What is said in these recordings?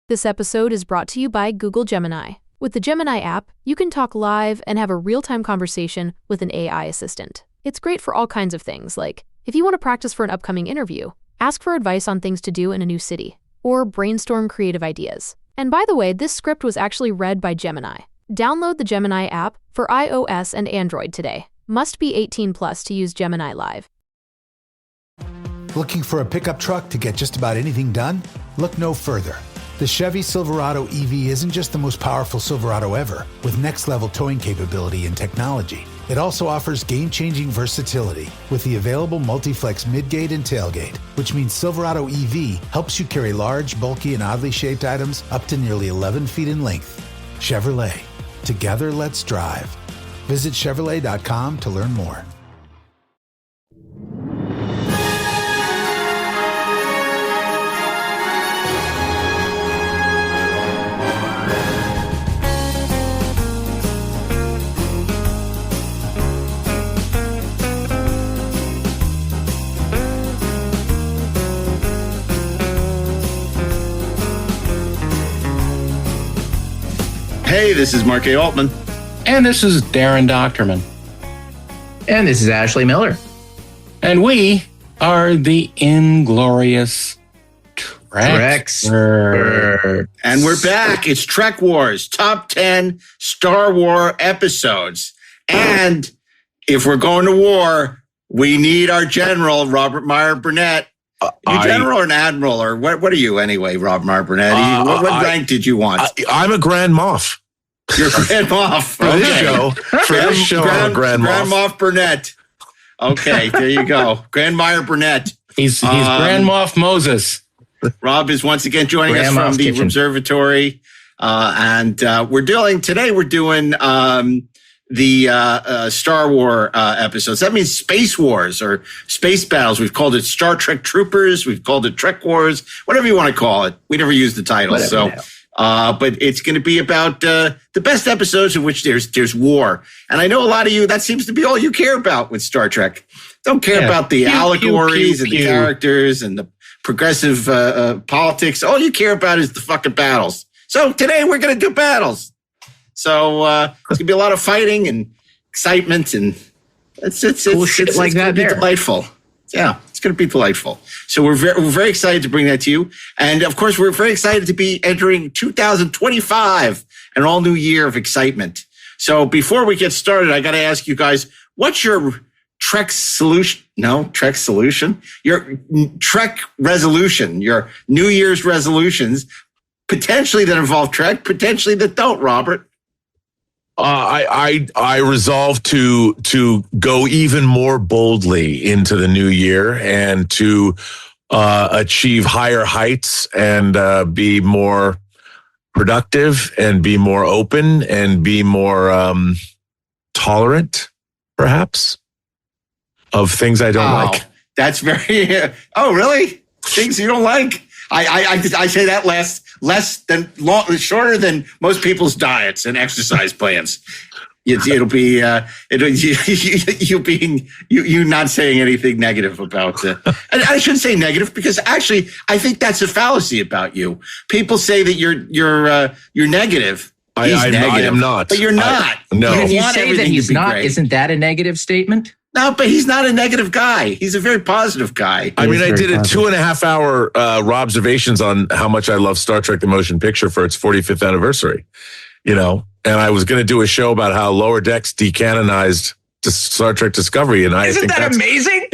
This episode is brought to you by Google Gemini. With the Gemini app, you can talk live and have a real-time conversation with an AI assistant. It's great for all kinds of things, like if you want to practice for an upcoming interview, ask for advice on things to do in a new city, or brainstorm creative ideas. And by the way, this script was actually read by Gemini. Download the Gemini app for iOS and Android today. Must be 18 plus to use Gemini Live. Looking for a pickup truck to get just about anything done? Look no further. The Chevy Silverado EV isn't just the most powerful Silverado ever, with next-level towing capability and technology. It also offers game-changing versatility with the available multi-flex midgate and tailgate, which means Silverado EV helps you carry large, bulky, and oddly shaped items up to nearly 11 feet in length. Chevrolet. Together, let's drive. Visit Chevrolet.com to learn more. Hey, this is Mark A. Altman. And this is DAREN DOCHTERMAN. And this is Ashley Miller. And we are the Inglorious Treksperts. And we're back. It's Trek Wars, top 10 Star Wars episodes. And if we're going to war, we need our general, Robert Meyer Burnett. You general or an admiral, or what are you anyway, Rob Meyer Burnett? What rank did you want? I'm a Grand Moff. You're a Grand Moff. For this show, I'm a Grand Moff. Grand Moff Burnett. Okay, there you go. Grand Meyer Burnett. He's Grand Moff Moses. Rob is once again joining us from the observatory. And we're doing the Star Wars episodes. That means Space Wars or Space Battles. We've called it Star Trek Troopers. We've called it Trek Wars, whatever you want to call it. We never use the title. But it's going to be about the best episodes in which there's war. And I know a lot of you, that seems to be all you care about with Star Trek. Don't care about the allegories and the characters and the progressive politics. All you care about is the fucking battles. So today we're going to do battles. So it's gonna be a lot of fighting and excitement, and it's like that. Delightful. Yeah, it's gonna be delightful. So we're very excited to bring that to you, and of course we're very excited to be entering 2025, an all new year of excitement. So before we get started, I got to ask you guys, what's your Trek solution? No, Trek solution. Your Trek resolution. Your New Year's resolutions, potentially that involve Trek, potentially that don't. Robert. I resolve to go even more boldly into the new year and to achieve higher heights and be more productive and be more open and be more tolerant, perhaps, of things I don't like. That's very. Oh, really? Things you don't like? I say that shorter than most people's diets and exercise plans. It'll be you not saying anything negative about and I shouldn't say negative because actually I think that's a fallacy about you. People say that you're negative. I am not. But you're not. No. You say that he's not. Great. Isn't that a negative statement? No, but he's not a negative guy. He's a very positive guy. I mean, I did a 2.5 hour observations on how much I love Star Trek: The Motion Picture for its 45th anniversary, and I was going to do a show about how Lower Decks decanonized Star Trek Discovery. And Isn't that amazing?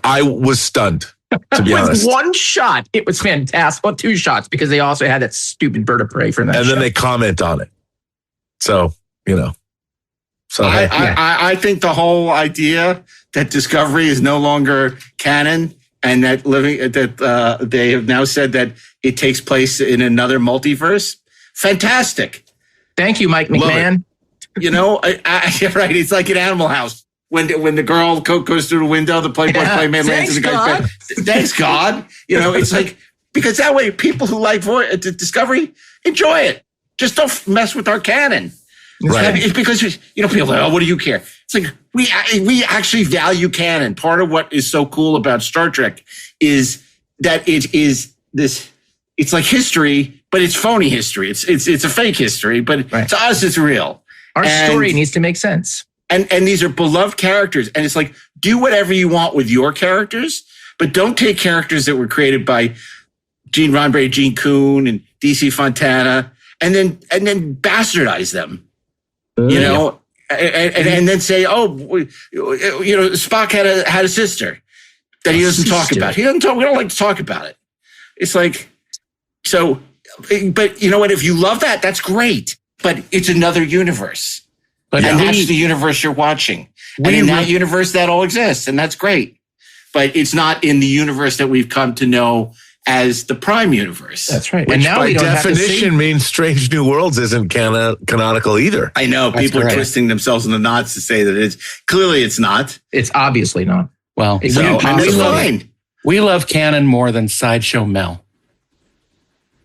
I was stunned, to be honest. With one shot, it was fantastic. Well, 2 shots, because they also had that stupid bird of prey from that And show. then they comment on it. So, So I think the whole idea that Discovery is no longer canon and that they have now said that it takes place in another multiverse, fantastic. Thank you, Mike McMahon. Right? It's like an Animal House when the girl goes through the window, the Playboy Playmate lands in the guy's bed. Thanks God. It's like because that way people who like Discovery enjoy it. Just don't mess with our canon. Right. It's because, people are like, oh, what do you care? It's like, we actually value canon. Part of what is so cool about Star Trek is that it is this it's like history, but it's phony history. It's a fake history, but to us, it's real. Our story needs to make sense. And these are beloved characters. And it's like, do whatever you want with your characters, but don't take characters that were created by Gene Roddenberry, Gene Kuhn, and DC Fontana, and then bastardize them. You know, and then say, oh, you know, Spock had a sister that he doesn't talk about. We don't like to talk about it. It's like, so, but you know what? If you love that, that's great. But it's another universe. And that's the universe you're watching. And in that universe, that all exists. And that's great. But it's not in the universe that we've come to know as the Prime universe. That's right. Which and now by definition means Strange New Worlds isn't canonical either. I know. People are twisting themselves in the knots to say that it's not. It's obviously not. Well, it's fine. We love canon more than Sideshow Mel.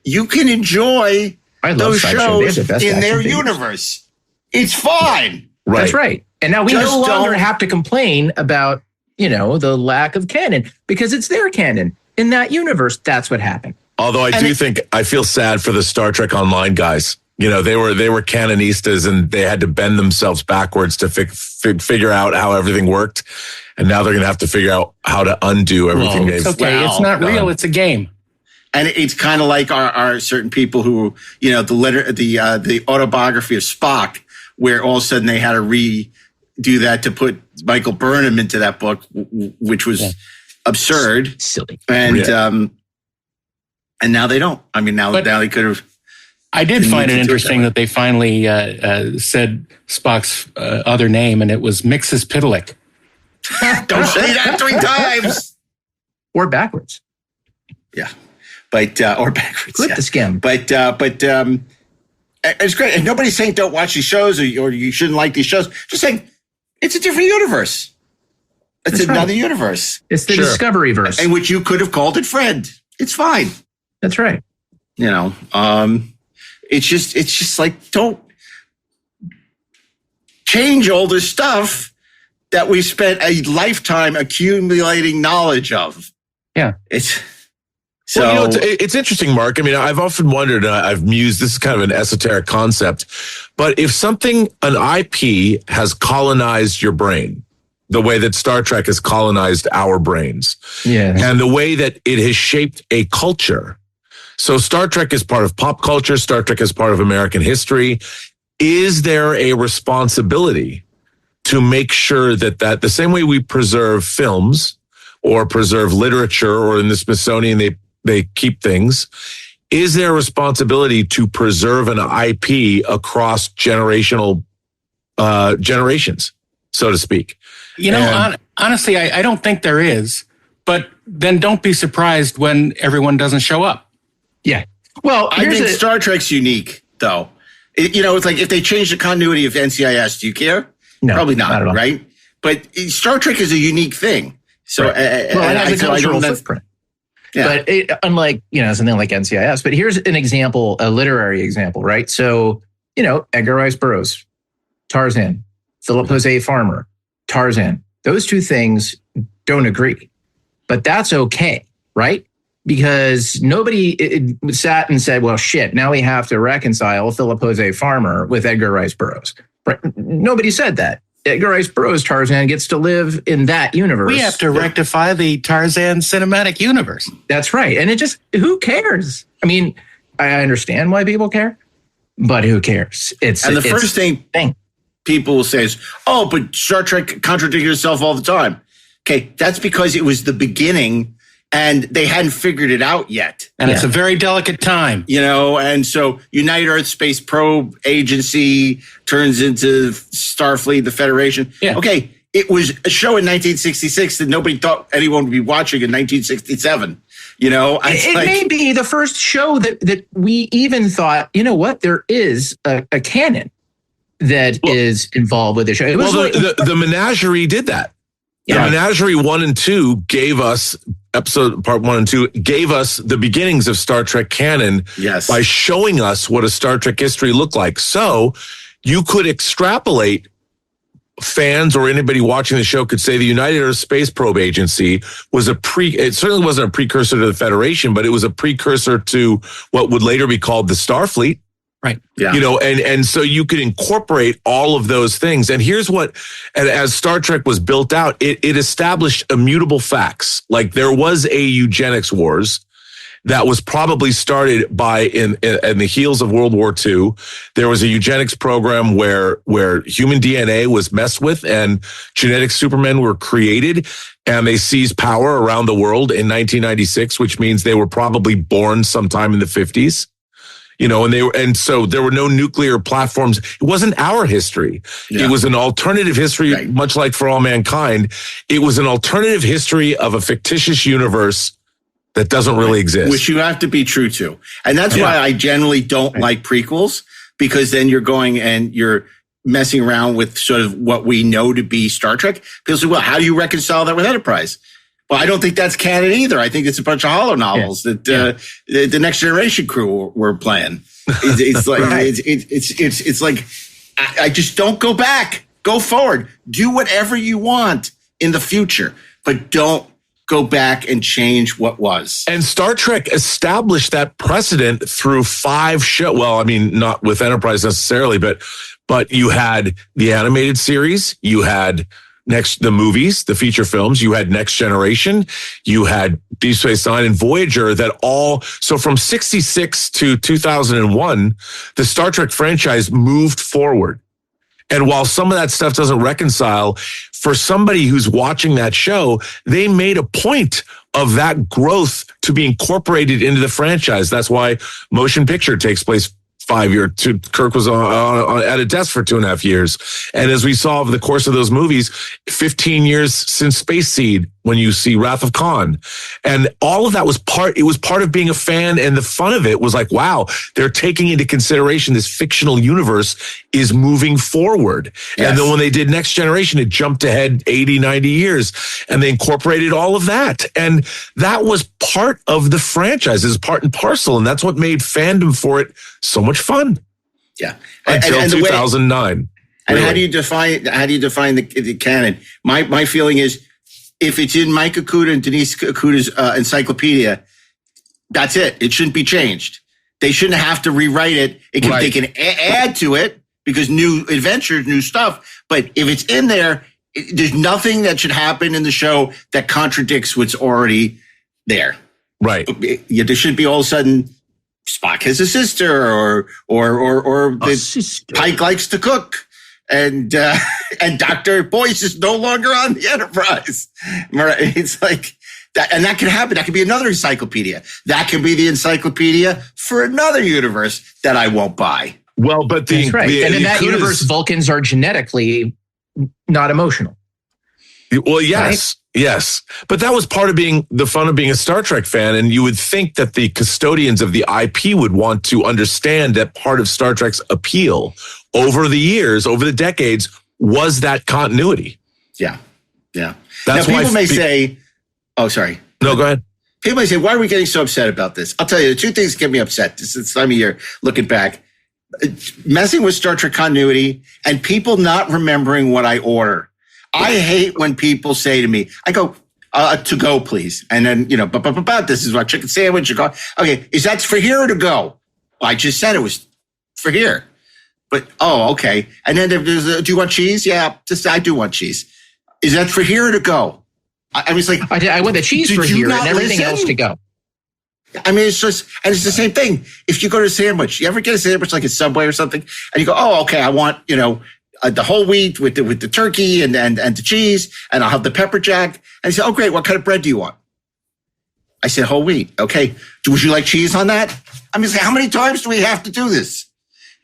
You can enjoy those shows the in their universe. It's fine. Right. That's right. And now we no longer have to complain about, you know, the lack of canon because it's their canon. In that universe, that's what happened. Although I feel sad for the Star Trek Online guys. You know, they were canonistas and they had to bend themselves backwards to figure out how everything worked. And now they're going to have to figure out how to undo everything they've done. It's okay. It's not real. It's a game. And it's kind of like our certain people who, you know, the autobiography of Spock, where all of a sudden they had to redo that to put Michael Burnham into that book, which was absurd, silly, and now they don't. I mean, now they could have. I did find it interesting that they finally said Spock's other name, and it was Mxyzptlk. Don't say that 3 times, or backwards. Yeah, but or backwards. Flip the skim. But it's great, and nobody's saying don't watch these shows or you shouldn't like these shows. Just saying it's a different universe. It's another universe. It's the Discovery verse, in which you could have called it Friend. It's fine. That's right. You know, it's just like don't change all this stuff that we spent a lifetime accumulating knowledge of. Yeah, it's. So well, you know, it's interesting, Mark. I mean, I've often wondered, I've mused, this is kind of an esoteric concept, but if an IP has colonized your brain, the way that Star Trek has colonized our brains, and the way that it has shaped a culture. So Star Trek is part of pop culture. Star Trek is part of American history. Is there a responsibility to make sure that the same way we preserve films or preserve literature, or in the Smithsonian, they keep things. Is there a responsibility to preserve an IP across generations, so to speak? You know, honestly, I don't think there is, but then don't be surprised when everyone doesn't show up. Yeah. Well, I think Star Trek's unique, though. It's like if they change the continuity of NCIS, do you care? No, probably not at all. Right? But Star Trek is a unique thing. So, it has a cultural footprint. Yeah. But unlike, you know, something like NCIS, but here's an example, a literary example, right? So, you know, Edgar Rice Burroughs, Tarzan, Philip Jose Farmer, Tarzan, those two things don't agree, but that's okay, right? Because nobody sat and said, well, shit, now we have to reconcile Philip Jose Farmer with Edgar Rice Burroughs. Right? Nobody said that. Edgar Rice Burroughs' Tarzan gets to live in that universe. We have to rectify the Tarzan cinematic universe. That's right. And who cares? I mean, I understand why people care, but who cares? The first thing people will say is, oh, but Star Trek contradicted itself all the time. Okay, that's because it was the beginning and they hadn't figured it out yet. And it's a very delicate time. You know, and so United Earth Space Probe Agency turns into Starfleet, the Federation. Yeah. Okay, it was a show in 1966 that nobody thought anyone would be watching in 1967. You know, it may be the first show that we even thought, you know what, there is a canon that is involved with the show. The Menagerie did that. Yeah. The Menagerie 1 and 2 gave us part 1 and 2 gave us the beginnings of Star Trek canon by showing us what a Star Trek history looked like. So you could extrapolate fans or anybody watching the show could say the United Aerospace Probe Agency was it certainly wasn't a precursor to the Federation, but it was a precursor to what would later be called the Starfleet. Right. Yeah. And so you could incorporate all of those things. And here's what, and as Star Trek was built out, it established immutable facts. Like there was a eugenics wars that was probably started by in the heels of World War II. There was a eugenics program where human DNA was messed with and genetic supermen were created, and they seized power around the world in 1996, which means they were probably born sometime in the 50s. And so there were no nuclear platforms. It wasn't our history. Yeah. It was an alternative history, right. Much like For All Mankind. It was an alternative history of a fictitious universe that doesn't really exist. Which you have to be true to. And that's why I generally don't like prequels, because then you're going and you're messing around with sort of what we know to be Star Trek. People say, well, how do you reconcile that with Enterprise? Well, I don't think that's canon either. I think it's a bunch of hollow novels that the Next Generation crew were playing. It's like it's like I just don't go back. Go forward. Do whatever you want in the future, but don't go back and change what was. And Star Trek established that precedent through 5 shows. Well, I mean, not with Enterprise necessarily, but you had the animated series, you had the movies, the feature films, you had Next Generation, you had Deep Space Nine and Voyager so from 66 to 2001, the Star Trek franchise moved forward. And while some of that stuff doesn't reconcile, for somebody who's watching that show, they made a point of that growth to be incorporated into the franchise. That's why Motion Picture takes place 5 years. Kirk was at a desk for 2.5 years. And as we saw over the course of those movies, 15 years since Space Seed, when you see Wrath of Khan. And all of that was part of being a fan. And the fun of it was like, wow, they're taking into consideration this fictional universe is moving forward. Yes. And then when they did Next Generation, it jumped ahead 80, 90 years and they incorporated all of that. And that was part of the franchise, is part and parcel. And that's what made fandom for it so much fun. Yeah. Until 2009. And really. how do you define the canon? My feeling is, if it's in Mike Okuda and Denise Okuda's encyclopedia, that's it. It shouldn't be changed. They shouldn't have to rewrite it. They can add to it because new adventures, new stuff. But if it's in there, there's nothing that should happen in the show that contradicts what's already there. Right. There should be all of a sudden Spock has a sister, or Pike likes to cook. And Dr. Boyce is no longer on the Enterprise. It's like that, and that can happen. That could be another encyclopedia. That can be the encyclopedia for another universe that I won't buy. Well, but that's right. And in that universe, Vulcans are genetically not emotional. Well, yes. Right? Yes. But that was part of the fun of being a Star Trek fan. And you would think that the custodians of the IP would want to understand that part of Star Trek's appeal over the years, over the decades, was that continuity. Yeah. Yeah. That's now, people may say, oh, sorry. No, go ahead. People may say, why are we getting so upset about this? I'll tell you, the 2 things get me upset this time of year, looking back. Messing with Star Trek continuity and people not remembering what I order. I hate when people say to me, I go, to go, please. And then, this is my chicken sandwich. Okay, is that for here or to go? Well, I just said it was for here. But, okay. And then do you want cheese? Yeah, I do want cheese. Is that for here or to go? I was like, I want the cheese for here and everything else to go. I mean, it's just, and it's the same thing. If you go to a sandwich, you ever get a sandwich like at Subway or something, and you go, okay, I want, the whole wheat with the turkey and the cheese, and I'll have the pepper jack. And he said, great. What kind of bread do you want? I said, whole wheat. Okay. Would you like cheese on that? I mean, how many times do we have to do this?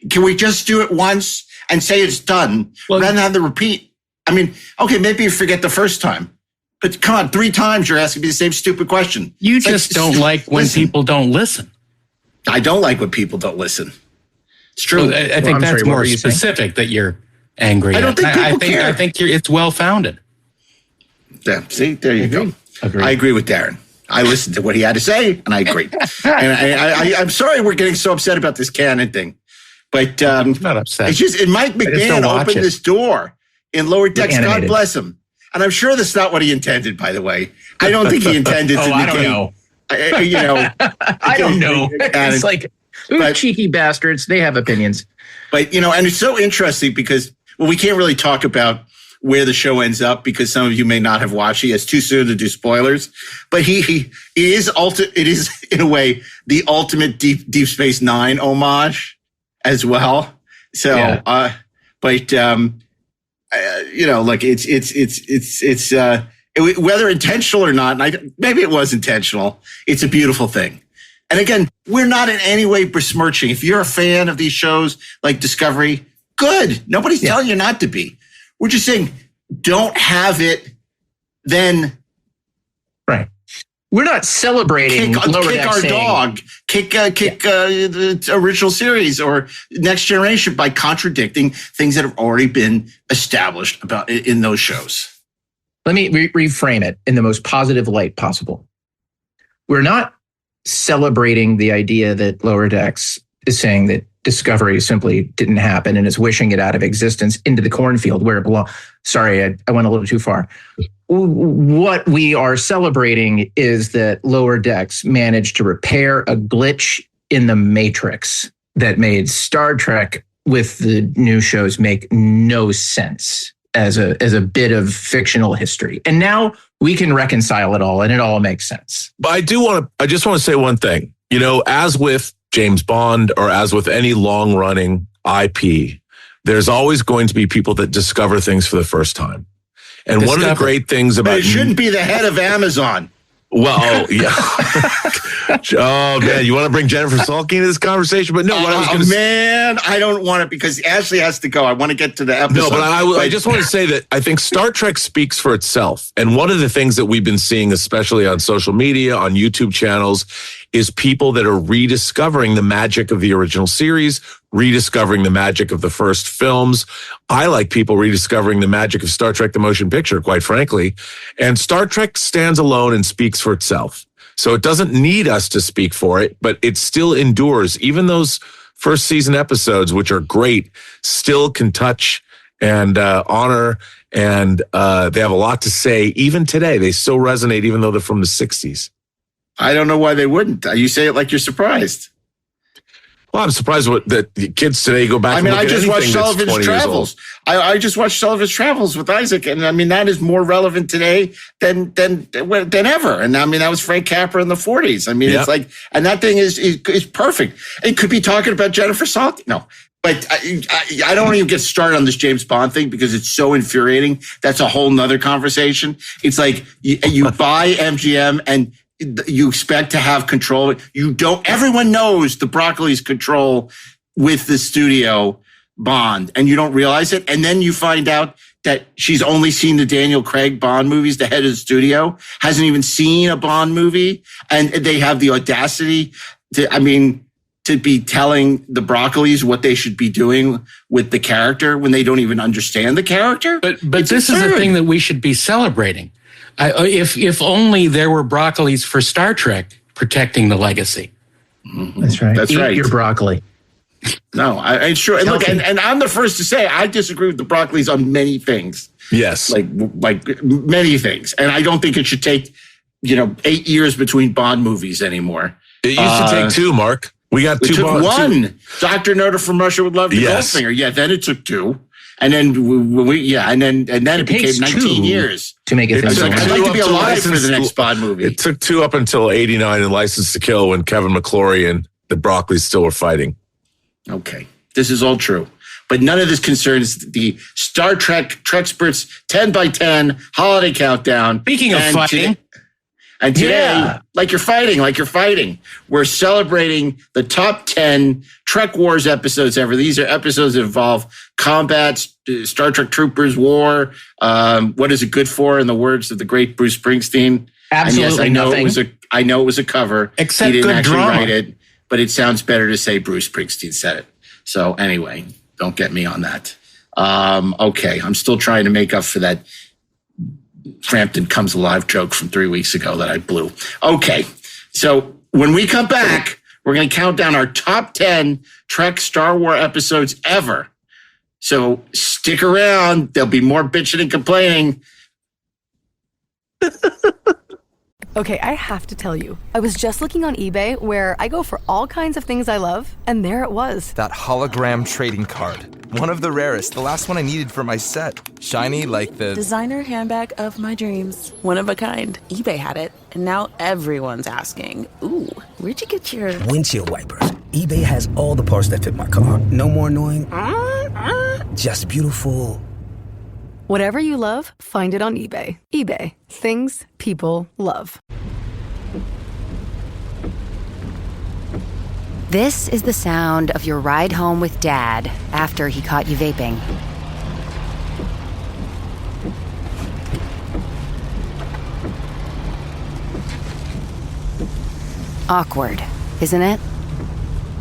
Can we just do it once and say it's done rather than have the repeat? I mean, okay, maybe you forget the first time, but come on, 3 times you're asking me the same stupid question. You just don't like when people don't listen. I don't like when people don't listen. It's true. Well, I think that's more specific that you're angry. I don't think people care. I think it's well-founded. Yeah, see, there you go. I agree with Darren. I listened to what he had to say, and I agree. And I'm sorry we're getting so upset about this canon thing. But I'm not upset. It's just, Mike McMahon opened this door. in Lower Decks. God bless him. And I'm sure that's not what he intended, by the way. I don't think he intended to negate. I don't know. I don't know. It's like, cheeky bastards. They have opinions. But, and it's so interesting because, we can't really talk about where the show ends up because some of you may not have watched it. It's too soon to do spoilers. But it is in a way the ultimate Deep Space Nine homage as well. So, look, it's whether intentional or not, and maybe it was intentional. It's a beautiful thing. And again, we're not in any way besmirching. If you're a fan of these shows like Discovery, good. Nobody's telling you not to be. We're just saying, don't have it then. Right. We're not celebrating kick our dog, kick the original series or Next Generation by contradicting things that have already been established about in those shows. Let me reframe it in the most positive light possible. We're not celebrating the idea that Lower Decks is saying that Discovery simply didn't happen and is wishing it out of existence into the cornfield where it belongs. Sorry, I went a little too far. What we are celebrating is that Lower Decks managed to repair a glitch in the Matrix that made Star Trek with the new shows make no sense as a bit of fictional history. And now we can reconcile it all and it all makes sense. But I just want to say one thing, as with James Bond or as with any long running IP, there's always going to be people that discover things for the first time. And one of the great things about it shouldn't be the head of Amazon. Well, yeah. Oh man, you want to bring Jennifer Salke into this conversation? But no, what I was going to say, I don't want it because Ashley has to go. I want to get to the episode. No, but I just want to say that I think Star Trek speaks for itself. And one of the things that we've been seeing, especially on social media, on YouTube channels, is people that are rediscovering the magic of the original series, rediscovering the magic of the first films. I like people rediscovering the magic of Star Trek, the motion picture, quite frankly. And Star Trek stands alone and speaks for itself. So it doesn't need us to speak for it, but it still endures. Even those first season episodes, which are great, still can touch and honor. And they have a lot to say. Even today, they still resonate, even though they're from the 60s. I don't know why they wouldn't. You say it like you're surprised. Well, I'm surprised that the kids today go back. I just watched Sullivan's Travels. I just watched Sullivan's Travels with Isaac, and that is more relevant today than ever. And that was Frank Capra in the 40s. It's like, and that thing is perfect. It could be talking about Jennifer Salke. No, but I don't even get started on this James Bond thing because it's so infuriating. That's a whole nother conversation. It's like you buy MGM and you expect to have control. You don't. Everyone knows the Broccoli's control with the studio Bond, and you don't realize it. And then you find out that she's only seen the Daniel Craig Bond movies. The head of the studio hasn't even seen a Bond movie, and they have the audacity to be telling the Broccoli's what they should be doing with the character when they don't even understand the character. But this is the thing that we should be celebrating. If only there were Broccoli's for Star Trek protecting the legacy. That's right. That's Eat right. your broccoli. No, I'm sure. And look, and I'm the first to say I disagree with the Broccoli's on many things. Yes, like many things, and I don't think it should take 8 years between Bond movies anymore. It used to take 2, Mark. We got 2. It took 1. Dr. Noda from Russia Would Love the Goldfinger. Yeah, then it took 2. And then and then it became 19 years to make it. I'd like to be alive for the next Bond movie. It took 2 up until 89 and License to Kill when Kevin McClory and the Broccoli's still were fighting. Okay, this is all true, but none of this concerns the Star Trek Treksperts 10 by 10 holiday countdown. Speaking of fighting. And today, like you're fighting, we're celebrating the top 10 Trek Wars episodes ever. These are episodes that involve combat, Star Trek Troopers, war. What is it good for? In the words of the great Bruce Springsteen. Absolutely. And yes, I know it was a cover. Except he didn't good actually drama. write it, but it sounds better to say Bruce Springsteen said it. So anyway, don't get me on that. Okay, I'm still trying to make up for that Frampton Comes Alive joke from 3 weeks ago that I blew. Okay, so when we come back, we're going to count down our top 10 Trek Star Wars episodes ever. So stick around. There'll be more bitching and complaining. Okay, I have to tell you, I was just looking on eBay where I go for all kinds of things I love, and there it was. That hologram trading card. One of the rarest, the last one I needed for my set. Shiny like the designer handbag of my dreams. One of a kind. eBay had it, and now everyone's asking, ooh, where'd you get your windshield wipers? eBay has all the parts that fit my car. No more annoying, just beautiful. Whatever you love, find it on eBay. eBay, things people love. This is the sound of your ride home with Dad after he caught you vaping. Awkward, isn't it?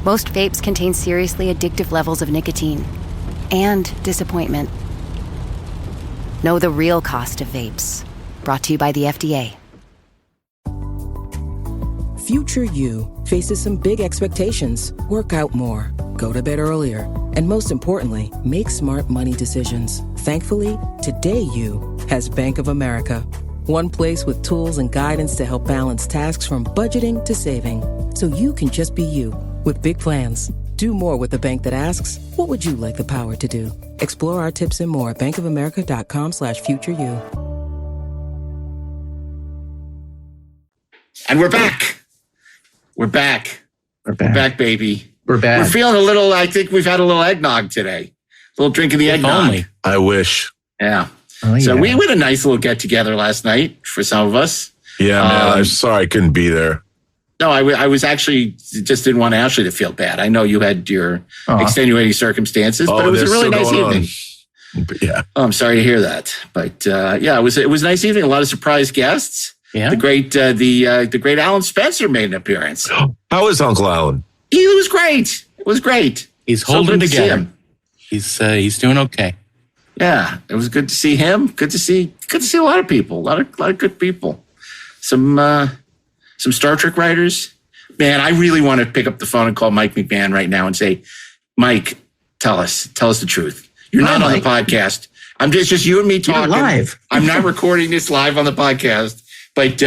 Most vapes contain seriously addictive levels of nicotine and disappointment. Know the real cost of vapes. Brought to you by the FDA. Future you faces some big expectations. Work out more, go to bed earlier, and most importantly, make smart money decisions. Thankfully, today you has Bank of America. One place with tools and guidance to help balance tasks from budgeting to saving. So you can just be you with big plans. Do more with a bank that asks, what would you like the power to do? Explore our tips and more at bankofamerica.com/futureyou. And we're back. We're back. We're back. We're back, baby. We're back. We're feeling a little, I think we've had a little eggnog today. A little drink of the eggnog. Only. I wish. Yeah. Oh, So yeah. we had a nice little get together last night for some of us. Yeah, man. I'm sorry I couldn't be there. No, I was actually just didn't want Ashley to feel bad. I know you had your extenuating circumstances, but it was a really nice evening. Yeah. Oh, I'm sorry to hear that, but yeah, it was a nice evening. A lot of surprise guests. Yeah. The great Alan Spencer made an appearance. How is Uncle Alan? He was great. It was great. He's So holding good to see together. him. He's doing okay. Yeah, it was good to see him. Good to see a lot of people. A lot of good people. Some Star Trek writers. Man, I really want to pick up the phone and call Mike McMahon right now and say, Mike, tell us the truth. You're not on the podcast. I'm just you and me talking. You're live. I'm not recording this live on the podcast. But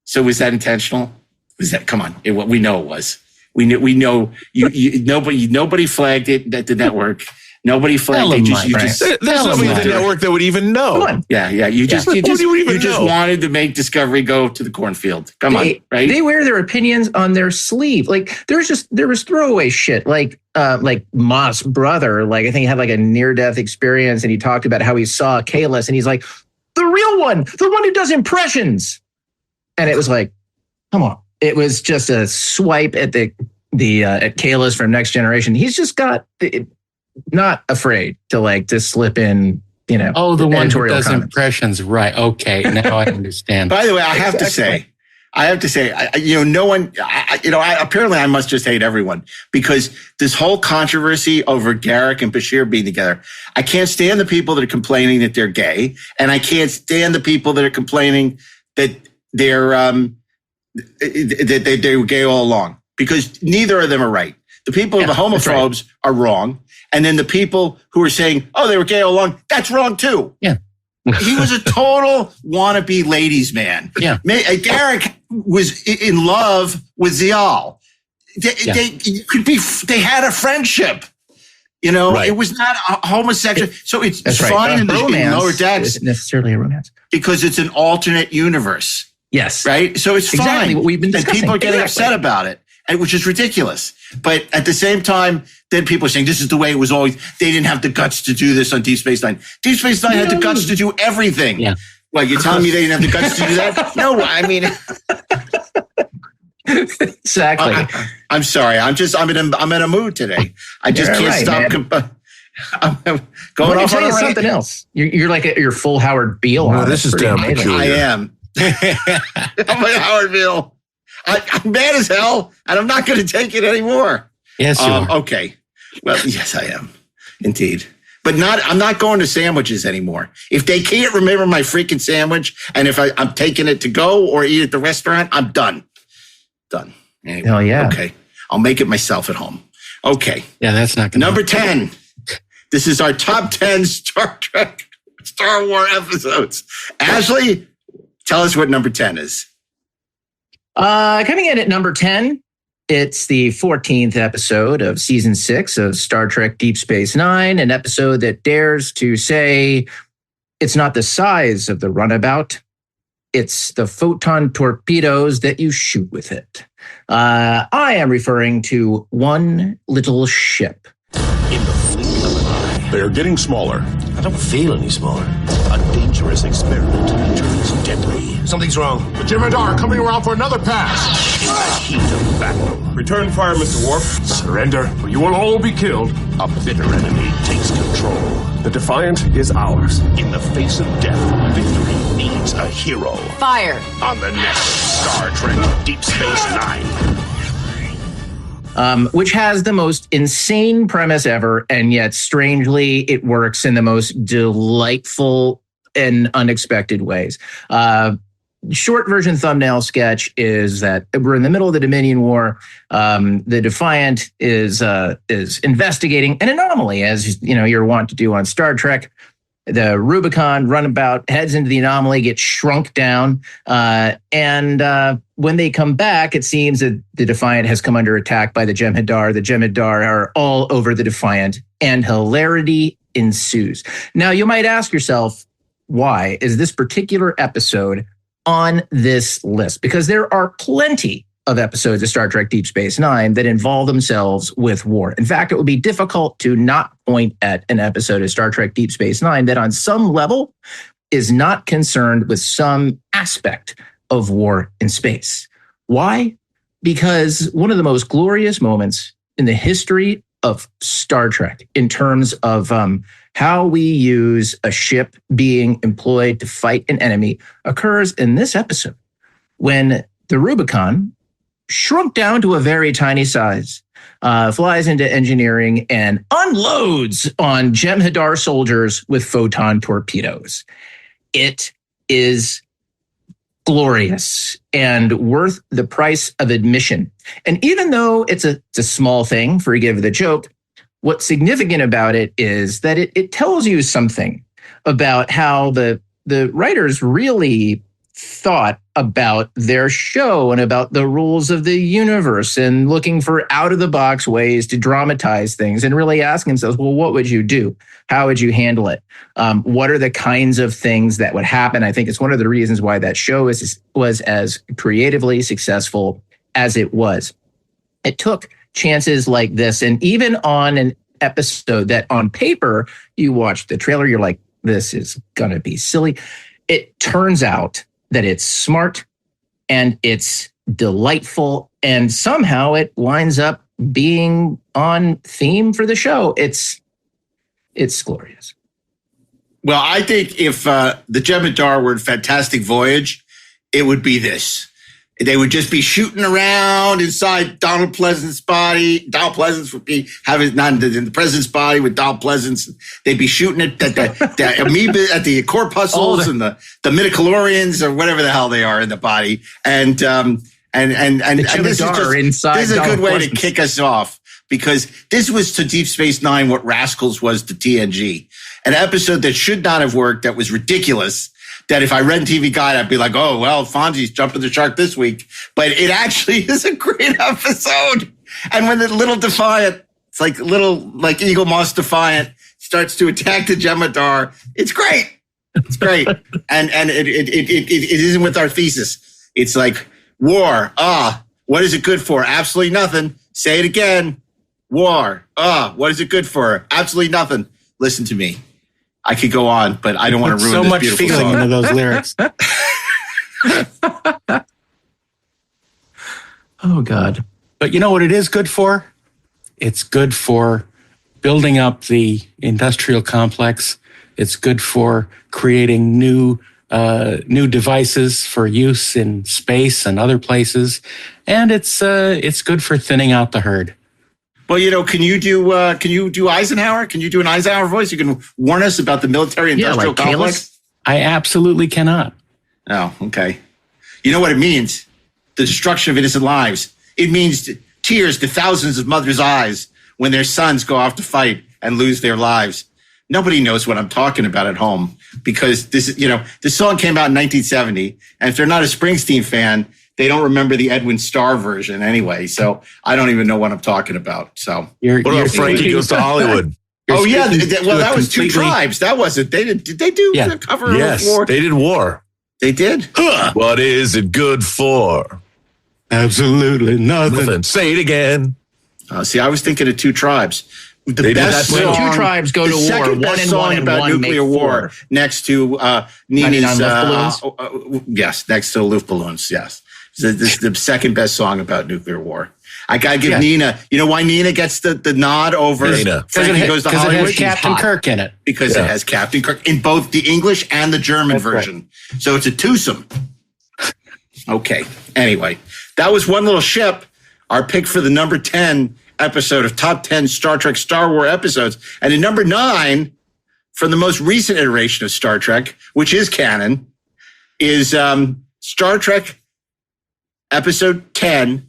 so was that intentional? Was that? Come on, we know it was. We know you. Nobody flagged it at the network. Nobody flagged it. There's nobody at the network that would even know. Yeah. You just wanted to make Discovery go to the cornfield. Come on, right? They wear their opinions on their sleeve. Like there was throwaway shit. Like Moss' brother. Like I think he had like a near-death experience, and he talked about how he saw Kalis, and he's like, the real one, the one who does impressions. And it was like, come on. It was just a swipe at at Kalis from Next Generation. He's just not afraid to slip in, Oh, the one who does comments. impressions. Right. Okay. Now I understand. By the way, I have to say, no one, apparently I must just hate everyone because this whole controversy over Garrick and Bashir being together, I can't stand the people that are complaining that they're gay. And I can't stand the people that are complaining that they're gay all along because neither of them are right. The people who are homophobes are wrong. And then the people who are saying, oh, they were gay all along, that's wrong too. Yeah. He was a total wannabe ladies man. Yeah. Garrick was in love with Zial. They had a friendship. Right. It was not a homosexual. So it's That's fine in the lower decks isn't necessarily a romance because it's an alternate universe. Yes. Right. So it's Exactly fine. what we've been and discussing. people are getting Exactly. upset about it, which is ridiculous. But at the same time, then people are saying this is the way it was always. They didn't have the guts to do this on Deep Space Nine. Deep Space Nine had the guts to do everything. Yeah. Well, you're telling me they didn't have the guts to do that? No, I mean, Exactly. I'm sorry. I'm in a mood today. I just can't stop. I'm going off on something else. You're like your full Howard Beale. No, this is damn amazing. peculiar. I am. I'm like Howard Beale. I'm mad as hell, and I'm not going to take it anymore. Yes, you are. Okay. Well, yes, I am. Indeed. But I'm not going to sandwiches anymore. If they can't remember my freaking sandwich, and if I'm taking it to go or eat at the restaurant, I'm done. Done. Anyway, Hell yeah. Okay. I'll make it myself at home. Okay. Yeah, that's not going to Number 10. This is our top 10 Star Trek, Star Wars episodes. Ashley, tell us what number 10 is. Coming in at number 10, it's the 14th episode of season 6 of Star Trek Deep Space Nine, an episode that dares to say it's not the size of the runabout, it's the photon torpedoes that you shoot with it. I am referring to One Little Ship. In the blink of an eye. They're getting smaller. I don't feel any smaller. A dangerous experiment turns deadly. Something's wrong. The Jem'Hadar coming around for another pass. In the heat of battle. Return fire, Mr. Worf. Surrender, or you will all be killed. A bitter enemy takes control. The Defiant is ours. In the face of death, victory needs a hero. Fire. On the next Star Trek Deep Space Nine. Which has the most insane premise ever, and yet strangely it works in the most delightful and unexpected ways. Short version thumbnail sketch is that we're in the middle of the Dominion War. The Defiant is investigating an anomaly, as you know you're wont to do on Star Trek. The Rubicon runabout heads into the anomaly, gets shrunk down, and when they come back, it seems that the Defiant has come under attack by the Jem'Hadar. The Jem'Hadar are all over the Defiant, and hilarity ensues. Now, you might ask yourself, why is this particular episode on this list? Because there are plenty of episodes of Star Trek Deep Space Nine that involve themselves with war. In fact, it would be difficult to not point at an episode of Star Trek Deep Space Nine that on some level is not concerned with some aspect of war in space. Why? Because one of the most glorious moments in the history of Star Trek in terms of how we use a ship being employed to fight an enemy occurs in this episode when the Rubicon, shrunk down to a very tiny size, flies into engineering and unloads on Jem'Hadar soldiers with photon torpedoes. It is glorious and worth the price of admission. And even though it's a small thing, forgive the joke, what's significant about it is that it tells you something about how the writers really thought about their show and about the rules of the universe and looking for out-of-the-box ways to dramatize things and really asking themselves, well, what would you do? How would you handle it? What are the kinds of things that would happen? I think it's one of the reasons why that show was as creatively successful as it was. It took chances like this, and even on an episode that on paper, you watch the trailer, you're like, this is going to be silly. It turns out that it's smart and it's delightful, and somehow it winds up being on theme for the show. It's glorious. Well, I think if the Jem'Hadar were in Fantastic Voyage, it would be this. They would just be shooting around inside Donald Pleasant's body. Donald Pleasance would be having not in the president's body with Donald Pleasance. They'd be shooting at the amoeba, at the corpuscles and the midichlorians or whatever the hell they are in the body. And this is a good way to kick us off, because this was to Deep Space Nine what Rascals was to TNG. An episode that should not have worked, that was ridiculous. That if I read TV Guide, I'd be like, oh, well, Fonzie's jumping the shark this week. But it actually is a great episode. And when the little Defiant, it's like Eagle Moss Defiant, starts to attack the Jem'Hadar, it's great. It's great. and it isn't with our thesis. It's like, war, what is it good for? Absolutely nothing. Say it again. War, what is it good for? Absolutely nothing. Listen to me. I could go on, but I don't want to ruin this beautiful song. So much feeling into those lyrics. Oh, God. But you know what it is good for? It's good for building up the industrial complex. It's good for creating new devices for use in space and other places. And it's good for thinning out the herd. Well, you know, can you do Eisenhower? Can you do an Eisenhower voice? You can warn us about the military-industrial complex? I absolutely cannot. Oh, okay. You know what it means? The destruction of innocent lives. It means tears to thousands of mothers' eyes when their sons go off to fight and lose their lives. Nobody knows what I'm talking about at home because this song came out in 1970. And if they're not a Springsteen fan, they don't remember the Edwin Starr version anyway. So I don't even know what I'm talking about. So what about Frankie Goes to Hollywood? Oh yeah. That was Two Tribes. That wasn't, did they do the cover of War? They did War. They did? What is it good for? Absolutely nothing. Say it again. See, I was thinking of Two Tribes. The best song, Two Tribes go to war. Second best song about nuclear war, next to Nina's. Yes, next to Luft Balloons. Yes, this is the second best song about nuclear war. I gotta give Nina. You know why Nina gets the nod over Frankie Goes to Hollywood? It has Captain Kirk in it. Because it has Captain Kirk in both the English and the German version. Right. So it's a twosome. Okay. Anyway, that was one little ship. Our pick for the number 10 episode of Top 10 Star Trek Star Wars episodes. And in number 9, from the most recent iteration of Star Trek, which is canon, is Star Trek Episode 10,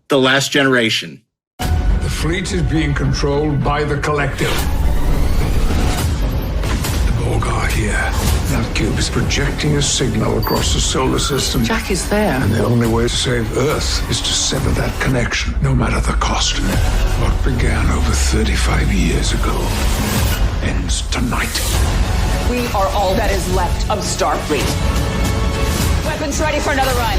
The Last Generation. The fleet is being controlled by the Collective. The Borg are here. That cube is projecting a signal across the solar system. Jack is there. And the only way to save Earth is to sever that connection, no matter the cost. What began over 35 years ago ends tonight. We are all that is left of Starfleet. Weapons ready for another run.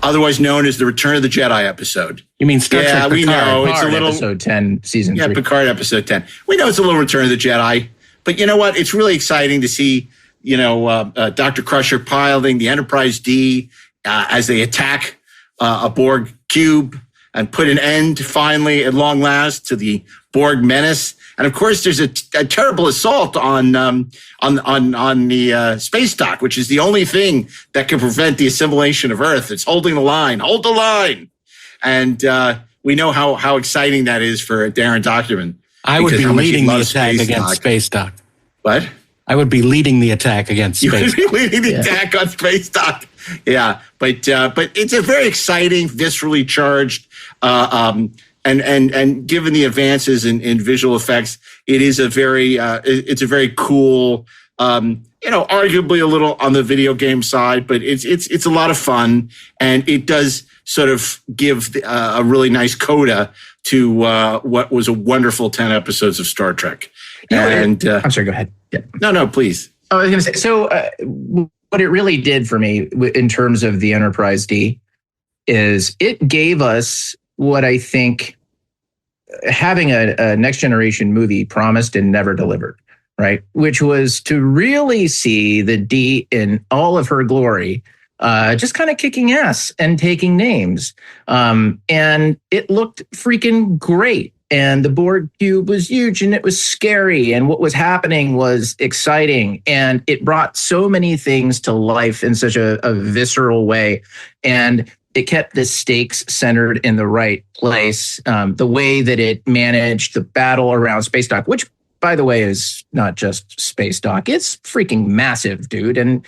Otherwise known as the Return of the Jedi episode. You mean Star Trek Picard? We know it's a little episode 10, season 3. Yeah, Picard episode 10. We know it's a little Return of the Jedi, but you know what? It's really exciting to see, Dr. Crusher piloting the Enterprise D as they attack a Borg cube and put an end finally at long last to the Borg menace. And of course, there's a terrible assault on the space dock, which is the only thing that can prevent the assimilation of Earth. It's holding the line. Hold the line. And we know how exciting that is for Darren Dochterman. I would be leading the attack against space dock. What? I would be leading the attack against space dock. You would be leading the attack on space dock. Yeah, but it's a very exciting, viscerally charged. And given the advances in visual effects, it is it's a very cool, arguably a little on the video game side, but it's a lot of fun, and it does sort of give a really nice coda to what was a wonderful 10 episodes of Star Trek. I'm sorry, go ahead. Yeah. No, please. I was going to say, so what it really did for me in terms of the Enterprise D is it gave us what I think having a next generation movie promised and never delivered, right? Which was to really see the D in all of her glory, just kind of kicking ass and taking names. And it looked freaking great. And the Borg cube was huge and it was scary. And what was happening was exciting. And it brought so many things to life in such a visceral way. And it kept the stakes centered in the right place. The way that it managed the battle around Space Dock, which, by the way, is not just Space Dock. It's freaking massive, dude. And,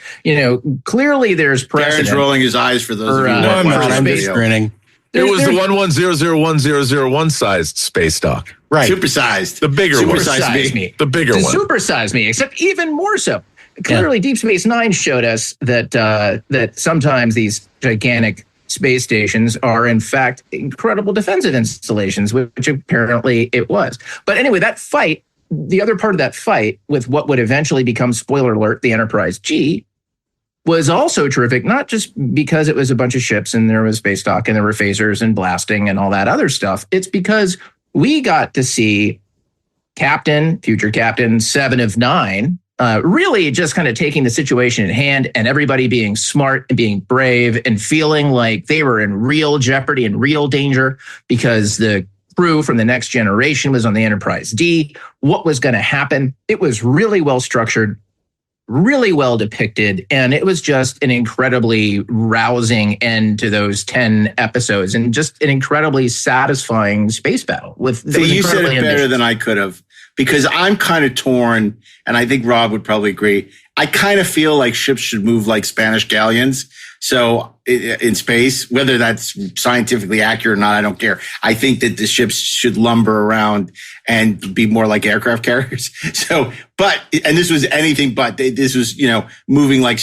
clearly there's precedent. Darren's rolling his eyes for those of you no, I'm just screening. It was the 110010001 sized Space Dock. Right. Supersized. The bigger one. Supersize me. The bigger one. Supersize me, except even more so. Clearly, Deep Space Nine showed us that sometimes these gigantic space stations are, in fact, incredible defensive installations, which apparently it was. But anyway, that fight, the other part of that fight with what would eventually become, spoiler alert, the Enterprise G, was also terrific, not just because it was a bunch of ships and there was space dock and there were phasers and blasting and all that other stuff. It's because we got to see future Captain 7 of 9, really just kind of taking the situation in hand and everybody being smart and being brave and feeling like they were in real jeopardy and real danger because the crew from the next generation was on the Enterprise D. What was going to happen? It was really well structured, really well depicted, and it was just an incredibly rousing end to those 10 episodes and just an incredibly satisfying space battle. You said it better than I could have, because I'm kind of torn, and I think Rob would probably agree. I kind of feel like ships should move like Spanish galleons. So in space, whether that's scientifically accurate or not, I don't care. I think that the ships should lumber around and be more like aircraft carriers. So, and this was anything but. This was, moving like,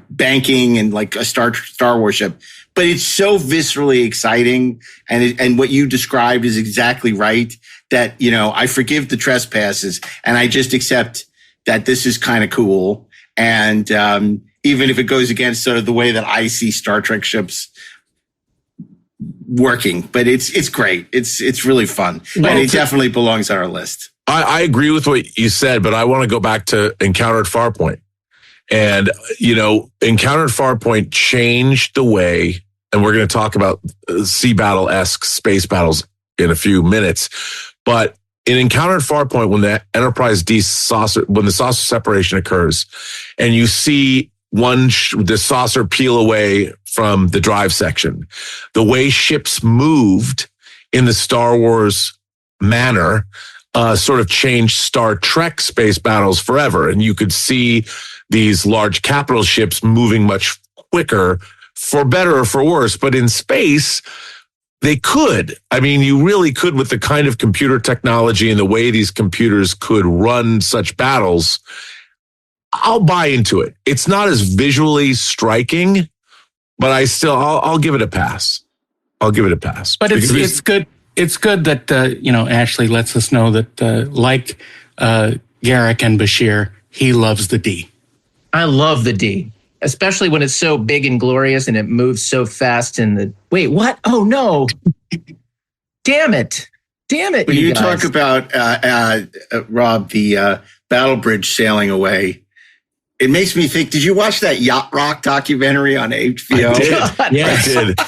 banking and like a Star Wars ship. But it's so viscerally exciting, and what you described is exactly right. That I forgive the trespasses, and I just accept that this is kind of cool. And even if it goes against sort of the way that I see Star Trek ships working, but it's great. It's really fun, and it definitely belongs on our list. I agree with what you said, but I want to go back to Encounter at Farpoint. And, Encounter at Farpoint changed the way, and we're going to talk about sea battle-esque space battles in a few minutes. But in Encounter at Farpoint, when the Enterprise when the saucer separation occurs, and you see the saucer peel away from the drive section, the way ships moved in the Star Wars manner sort of changed Star Trek space battles forever. And you could see these large capital ships moving much quicker, for better or for worse. But in space, they could. I mean, you really could, with the kind of computer technology and the way these computers could run such battles. I'll buy into it. It's not as visually striking, but I'll give it a pass. I'll give it a pass. But it's good. It's good that, Ashley lets us know that, like Garrick and Bashir, he loves the D. I love the D, especially when it's so big and glorious and it moves so fast. Wait, what? Oh, no. Damn it. When you talk about, Rob, the battle bridge sailing away, it makes me think, did you watch that Yacht Rock documentary on HBO? I did. Yes. I did.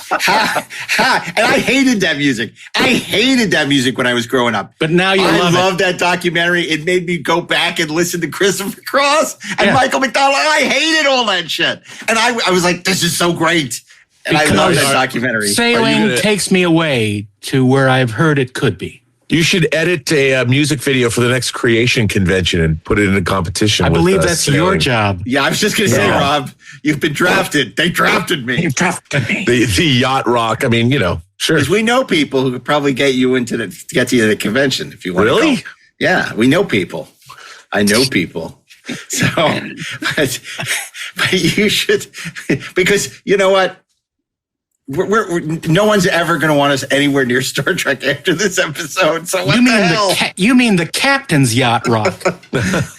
And I hated that music. I hated that music when I was growing up. But now I love that documentary. It made me go back and listen to Christopher Cross and Michael McDonald. I hated all that shit. And I was like, this is so great. And I love that documentary. Sailing takes me away to where I've heard it could be. You should edit a music video for the next creation convention and put it in a competition. I believe that's your job. Yeah, I was just going to say, Rob, you've been drafted. They drafted me. They drafted me. The Yacht Rock. I mean, sure. Because we know people who could probably get you to the convention if you want. Really? To go. Yeah, we know people. I know people. So, but you should, because you know what? We're no one's ever going to want us anywhere near Star Trek after this episode. So what the hell? You mean the captain's Yacht Rock?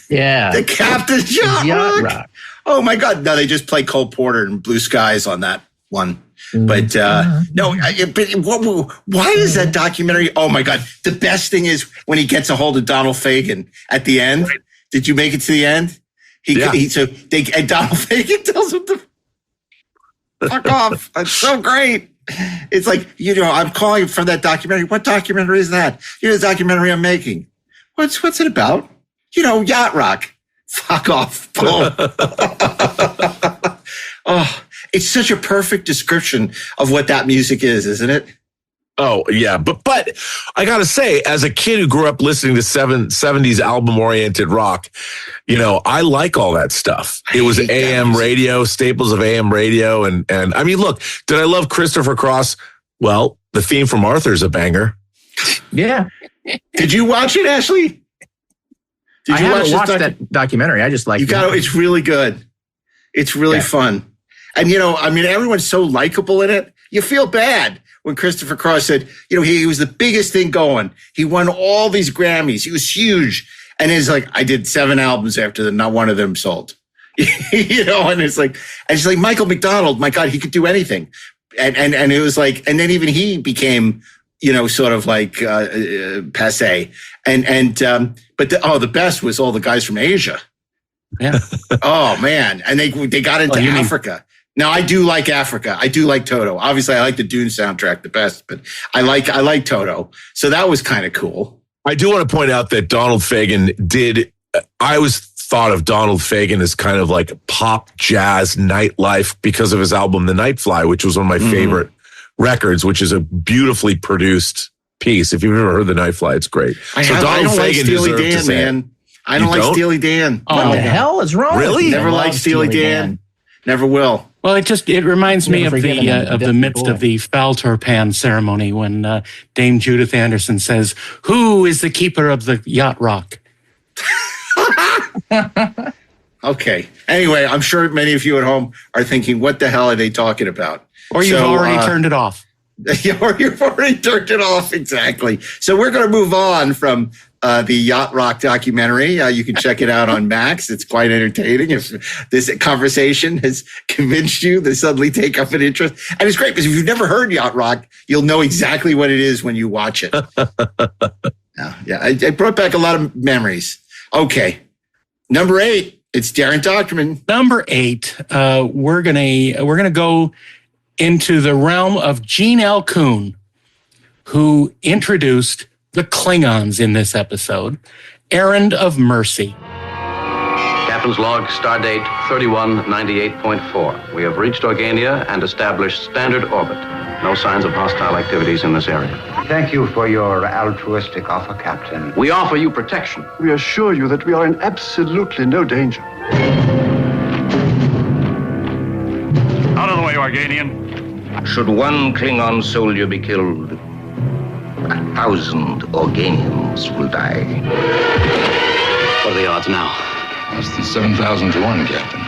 Yeah, the captain's Yacht Rock. Oh my God! No, they just play Cole Porter and Blue Skies on that one. But no, why is that documentary? Oh my God! The best thing is when he gets a hold of Donald Fagen at the end. Right. Did you make it to the end? And Donald Fagen tells him to fuck off. It's so great. It's like, I'm calling from that documentary. What documentary is that? The documentary I'm making. What's it about? Yacht Rock. Fuck off. Boom. Oh, it's such a perfect description of what that music is, isn't it? Oh, yeah. But I got to say, as a kid who grew up listening to 70s album-oriented rock, I like all that stuff. It was AM radio, staples of AM radio. And I mean, look, did I love Christopher Cross? Well, the theme from Arthur's a banger. Yeah. Did you watch it, Ashley? I haven't watched that documentary. I just like it. It's really good. It's really fun. And, everyone's so likable in it. You feel bad. When Christopher Cross said, he was the biggest thing going. He won all these Grammys. He was huge. And it's like, I did 7 albums after not one of them sold. And it's like Michael McDonald, my God, he could do anything. And it was like, and then even he became, sort of like passé. But the best was all the guys from Asia. Yeah. Oh man. And they got into Africa. Now, I do like Africa. I do like Toto. Obviously, I like the Dune soundtrack the best, but I like Toto. So that was kind of cool. I do want to point out that Donald Fagen I always thought of Donald Fagen as kind of like pop, jazz, nightlife because of his album, The Nightfly, which was one of my favorite records, which is a beautifully produced piece. If you've ever heard The Nightfly, it's great. I don't like Steely Dan, man. I don't like Steely Dan. What the hell is wrong? Really? Never liked Steely Dan. Never will. Well, it reminds me of the midst boy. of the Faltorpan ceremony when Dame Judith Anderson says, "Who is the keeper of the yacht rock?" Okay. Anyway, I'm sure many of you at home are thinking, what the hell are they talking about? Or you've already turned it off. Or you've already turned it off, exactly. So we're going to move on from the Yacht Rock documentary. You can check it out on Max. It's quite entertaining. If this conversation has convinced you to suddenly take up an interest. And it's great because if you've never heard Yacht Rock, you'll know exactly what it is when you watch it. It brought back a lot of memories. Okay. Number 8. It's DAREN DOCHTERMAN. Number 8, we're gonna go into the realm of Gene L. Kuhn, who introduced the Klingons in this episode. Errand of Mercy. Captain's log, stardate 3198.4. We have reached Organia and established standard orbit. No signs of hostile activities in this area. Thank you for your altruistic offer, Captain. We offer you protection. We assure you that we are in absolutely no danger. Out of the way, Organian. Should one Klingon soldier be killed, 1,000 Organians will die. What are the odds now? Less than 7,000 to 1, Captain.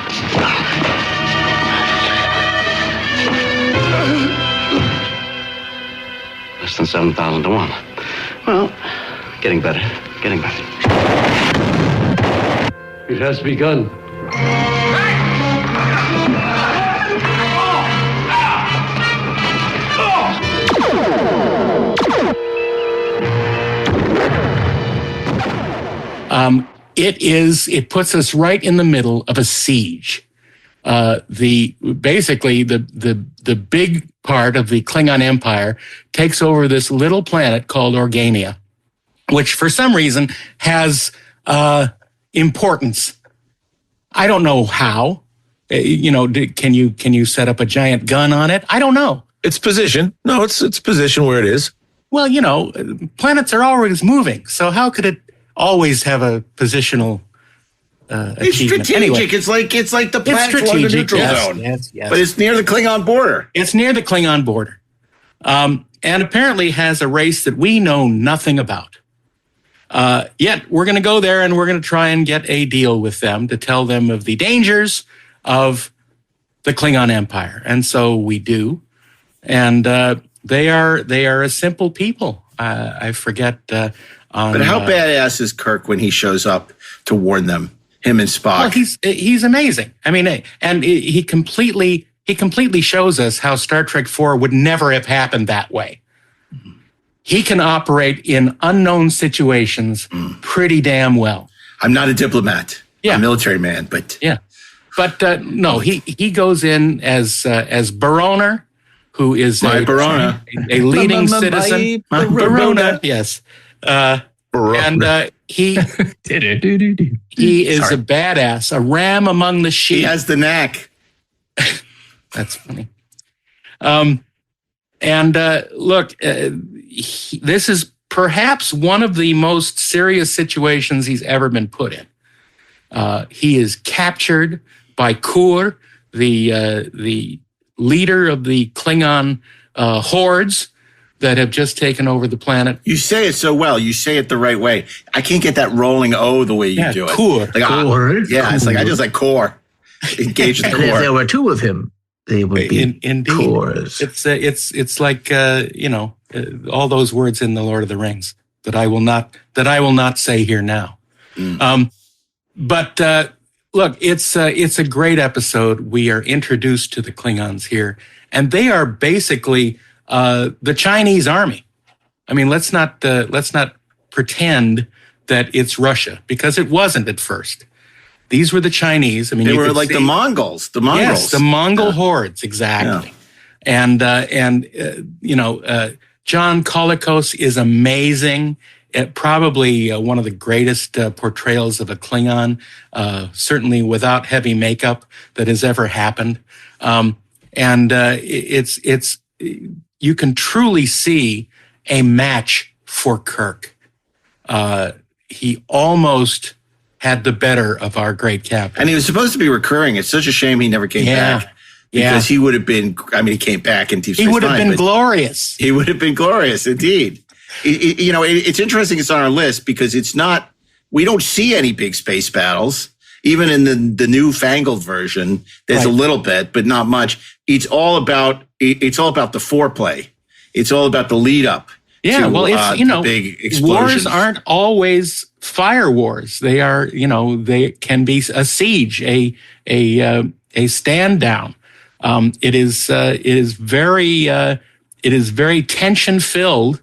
Less than 7,000 to 1. Well, getting better. It has begun. It puts us right in the middle of a siege. The big part of the Klingon Empire takes over this little planet called Organia, which for some reason has importance. I don't know how. Can you set up a giant gun on it? I don't know. It's position. No, it's position where it is. Well, planets are always moving, so how could it always have a positional it's achievement? strategic. Anyway, it's like the planet's along the neutral zone. Yes. But it's near the Klingon border. It's near the Klingon border. And apparently has a race that we know nothing about. Yet we're going to go there and we're going to try and get a deal with them to tell them of the dangers of the Klingon Empire. And so we do. And they are a simple people. I forget. But how badass is Kirk when he shows up to warn them? Him and Spock. Well, he's amazing. I mean, and he completely shows us how Star Trek IV would never have happened that way. He can operate in unknown situations pretty damn well. I'm not a diplomat. I'm a military man, but no, he goes in as Baroner, who is a leading citizen. Barona, yes. And he is a badass, a ram among the sheep. He has the knack. That's funny. Look, this is perhaps one of the most serious situations he's ever been put in. He is captured by Kur, the leader of the Klingon hordes that have just taken over the planet. You say it so well. You say it the right way. I can't get that rolling O the way you do it. Kur. It's like I just like core. Engage the core. And if there were two of him, they would be indeed. Cores. It's like all those words in the Lord of the Rings that I will not say here now. But look, it's a great episode. We are introduced to the Klingons here, and they are basically the Chinese army. I mean, let's not pretend that it's Russia, because it wasn't at first. These were the Chinese. I mean, they were like the Mongols. The Mongols. Yes, the Mongol hordes, exactly. Yeah. And John Colicos is amazing. Probably one of the greatest portrayals of a Klingon, certainly without heavy makeup, that has ever happened. It's you can truly see a match for Kirk. He almost had the better of our great captain. And he was supposed to be recurring. It's such a shame he never came back. because he would have been. I mean, he came back in Deep Space Nine. He would have been glorious. He would have been glorious, indeed. It's interesting. It's on our list because it's not. We don't see any big space battles. Even in the newfangled version, there's a little bit, but not much. It's all about the foreplay. It's all about the lead up. Yeah, to, it's big explosions. Wars aren't always fire wars. They are, they can be a siege, a stand down. It is very tension filled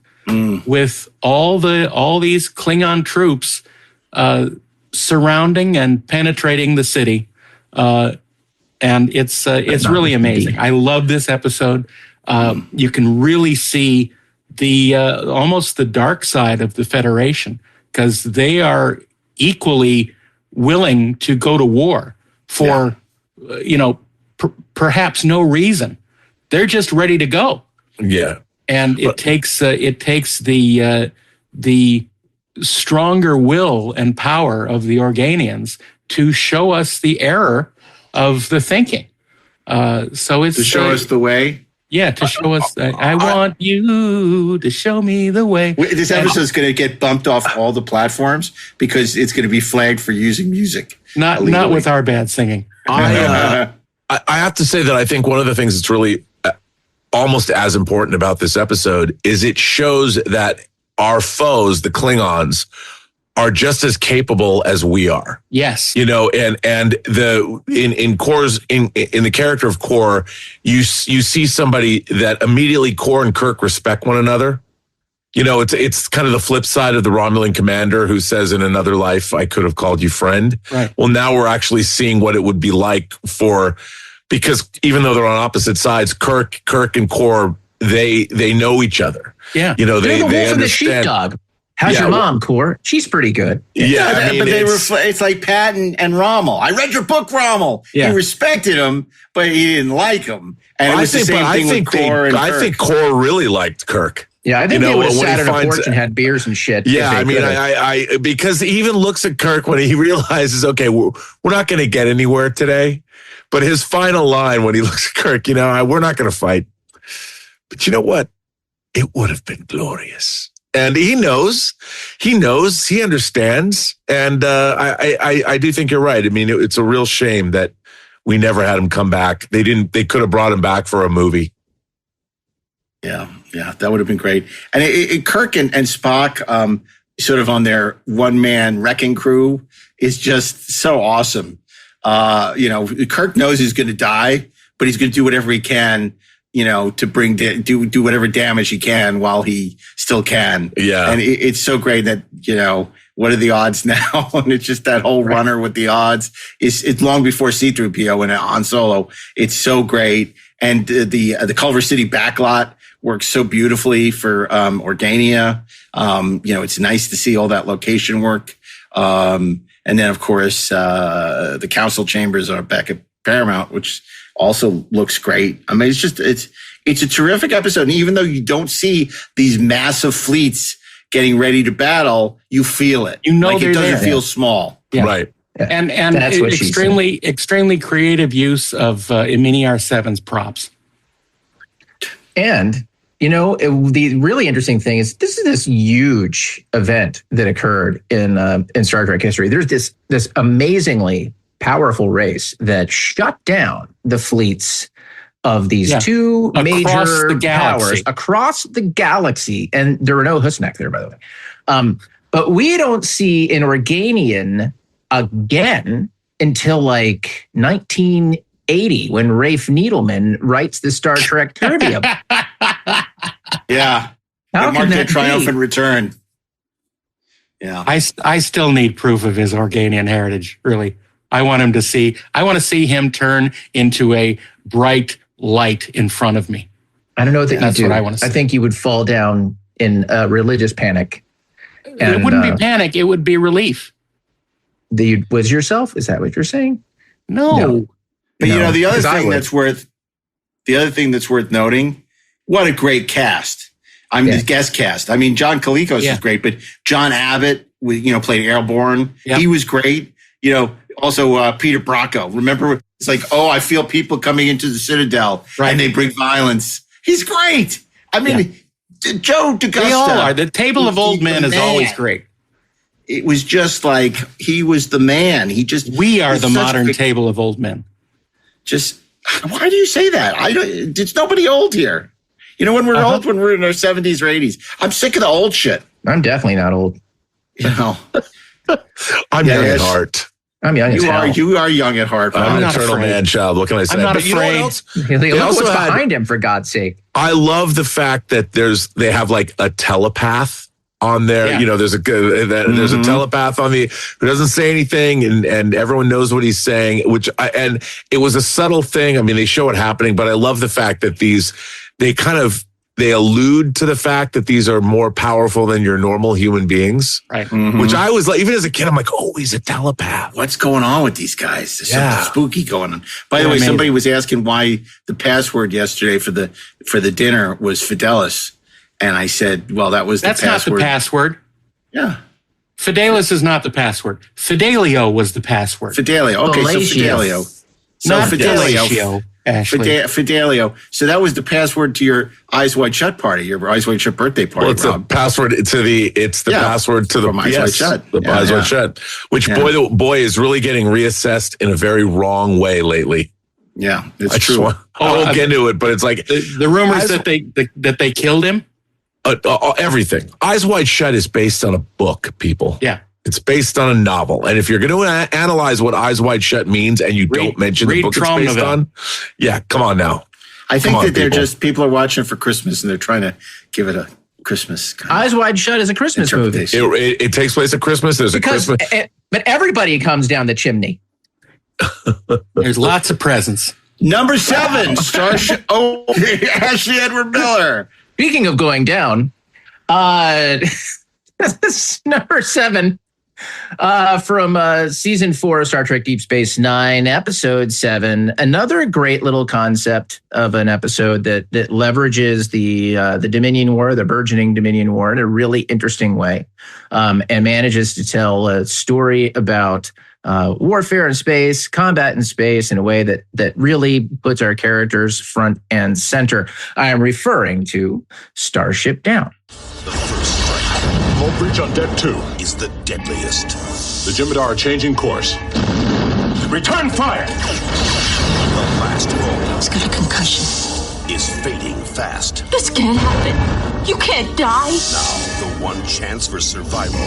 with all these Klingon troops surrounding and penetrating the city, and it's really amazing. I love this episode. You can really see the almost the dark side of the Federation, because they are equally willing to go to war for perhaps no reason. They're just ready to go. Yeah, and it takes the stronger will and power of the Organians to show us the error of the thinking. So it's to show us the way. Yeah, to show us. I want you to show me the way. This episode is going to get bumped off all the platforms because it's going to be flagged for using music. Not with our bad singing. I have to say that I think one of the things that's really almost as important about this episode is it shows that our foes, the Klingons, are just as capable as we are. Yes. And in Kor's in the character of Kor, you see somebody that immediately Kor and Kirk respect one another. It's kind of the flip side of the Romulan commander who says in another life, I could have called you friend. Right. Well, now we're actually seeing what it would be like because even though they're on opposite sides, Kirk and Kor, they know each other. Yeah. They wolf understand. and the sheepdog. How's your mom, Kor? She's pretty good. Yeah, it's like Pat and Rommel. I read your book, Rommel. Yeah. He respected him, but he didn't like him. And it was the same thing with Kor and Kirk. I think Kor really liked Kirk. Yeah, I think they would have sat on a porch and had beers and shit. Yeah, I mean, I because he even looks at Kirk when he realizes, okay, we're not going to get anywhere today. But his final line when he looks at Kirk, we're not going to fight. But you know what? It would have been glorious. And he knows, he understands. And I do think you're right. I mean, it's a real shame that we never had him come back. They could have brought him back for a movie. Yeah, that would have been great. And Kirk and Spock, sort of on their one-man wrecking crew, is just so awesome. Kirk knows he's going to die, but he's going to do whatever he can, to do whatever damage he can while he still can. Yeah. And it's so great that, what are the odds now? And it's just that whole runner with the odds. It's long before C-3PO and Han Solo. It's so great. And the Culver City backlot works so beautifully for Organia. It's nice to see all that location work. And then, of course, the council chambers are back at Paramount, which also looks great. I mean, it's a terrific episode. And even though you don't see these massive fleets getting ready to battle, you feel it. It doesn't feel small. Yeah. Right. And extremely creative use of Mini R7's props. And, the really interesting thing is this is this huge event that occurred in Star Trek history. There's this amazingly powerful race that shut down the fleets of these two major powers across the galaxy. And there were no Husnak there, by the way. But we don't see an Organian again until like 1980 when Rafe Needleman writes the Star Trek trivia. Yeah. How marked can their that triumphant be? return. Yeah. I still need proof of his Organian heritage, really. I want to see him turn into a bright light in front of me. I don't know that That's you do. what I want to see. I think you would fall down in religious panic. And, it wouldn't be panic. It would be relief. Was yourself? Is that what you're saying? No. But the other thing that's worth noting, what a great cast. I mean, the guest cast. I mean, John Kalikos is great, but John Abbott, played Airborne. Yeah. He was great. Also, Peter Bracco. Remember, it's like, oh, I feel people coming into the Citadel, and they bring violence. He's great. I mean, Joe DaCosta. They all are. The Table of Old Men is always great. It was just like he was the man. We are the modern Table of Old Men. Why do you say that? It's nobody old here. You know, when we're old, when we're in our 70s or 80s. I'm sick of the old shit. I'm definitely not old. You know, I'm young at heart. I'm young as hell. You are young at heart. I'm an eternal man child. What can I say? I'm not But afraid. You know what else? Look what's behind him, for God's sake. I love the fact that they have like a telepath on there. Yeah. You know, there's a telepath on who doesn't say anything, and everyone knows what he's saying. And it was a subtle thing. I mean, they show it happening, but I love the fact that they allude to the fact that these are more powerful than your normal human beings. Right. Mm-hmm. Which I was like, even as a kid, I'm like, oh, he's a telepath. What's going on with these guys? There's something spooky going on. By the way, somebody was asking why the password yesterday for the dinner was Fidelis. And I said, well, that's not the password. Yeah. Fidelis is not the password. Fidelio was the password. Fidelio. Okay, so Fidelio. So Fidelio. Fidelio. So that was the password to your Eyes Wide Shut party, your Eyes Wide Shut birthday party. Well, it's the password to the password to the Eyes Wide Shut. The Eyes Wide Shut, which boy is really getting reassessed in a very wrong way lately. Yeah, it's true. I won't get into it, but it's like the rumors that they killed him. Everything. Eyes Wide Shut is based on a book, people. Yeah. It's based on a novel. And if you're going to analyze what Eyes Wide Shut means and you don't mention the book it's based on, come on now. I think that people are watching it for Christmas and they're trying to give it a Christmas kind Eyes Wide Shut is a Christmas movie. It takes place at Christmas. But everybody comes down the chimney. There's lots of presents. Number 7, Starship. Ashley Edward Miller. Speaking of going down, number 7 from season 4 of Star Trek Deep Space Nine, episode 7. Another great little concept of an episode that leverages the Dominion War, the burgeoning Dominion War, in a really interesting way, and manages to tell a story about warfare in space, combat in space, in a way that really puts our characters front and center. I am referring to Starship Down. The first strike. Hull breach on deck 2 is the deadliest. The Jem'Hadar are changing course. Return fire! The last roll. He's got a concussion. Is fading fast. This can't happen. You can't die. Now, the one chance for survival.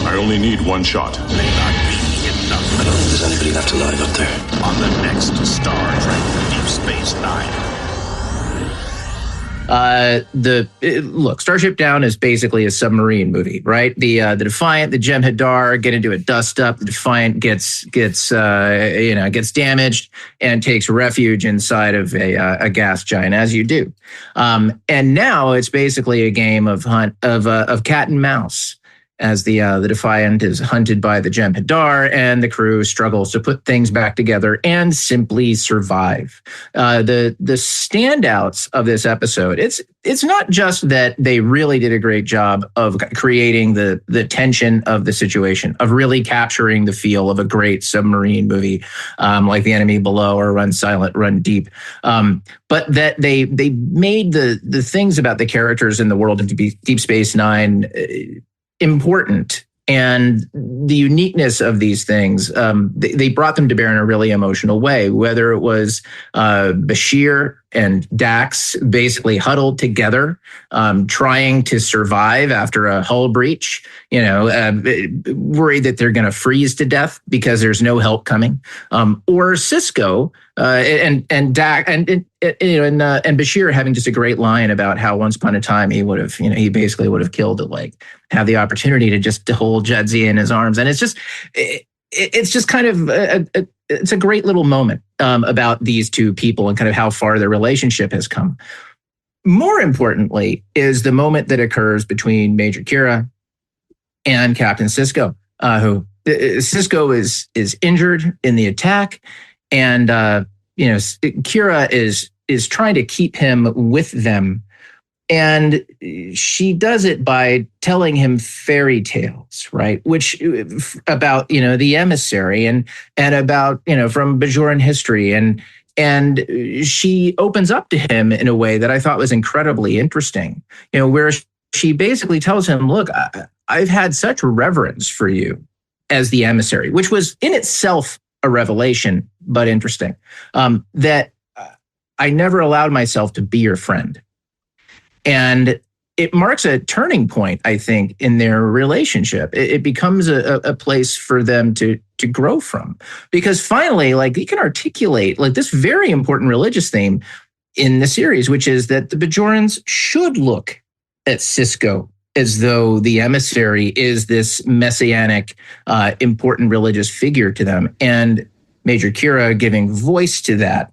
I only need one shot. May not be enough. I don't think there's anybody left alive up there. On the next Star Trek Deep Space Nine. Look, Starship Down is basically a submarine movie, right? The Defiant, the Jem'Hadar get into a dust up. The Defiant gets damaged and takes refuge inside of a gas giant, as you do. And now it's basically a game of cat and mouse, as the Defiant is hunted by the Jem'Hadar and the crew struggles to put things back together and simply survive. The standouts of this episode, it's not just that they really did a great job of creating the tension of the situation, of really capturing the feel of a great submarine movie, like The Enemy Below or Run Silent, Run Deep, but that they made the things about the characters in the world of Deep Space Nine important, and the uniqueness of these things, they brought them to bear in a really emotional way, whether it was Bashir and Dax basically huddled together, trying to survive after a hull breach, worried that they're going to freeze to death because there's no help coming, or Cisco and Dax and Bashir having just a great line about how once upon a time he would have, he basically would have killed to have the opportunity to hold Jadzia in his arms, and it's just kind of it's a great little moment about these two people and kind of how far their relationship has come. More importantly is the moment that occurs between Major Kira and Captain Cisco, who Cisco is injured in the attack, and Kira is trying to keep him with them And she does it by telling him fairy tales, right? Which about, the emissary and about, from Bajoran history. And she opens up to him in a way that I thought was incredibly interesting, where she basically tells him, look, I've had such reverence for you as the emissary, which was in itself a revelation, but interesting, that I never allowed myself to be your friend. And it marks a turning point, I think, in their relationship. It becomes a place for them to grow from. Because finally, he can articulate this very important religious theme in the series, which is that the Bajorans should look at Sisko as though the emissary is this messianic, important religious figure to them. And Major Kira giving voice to that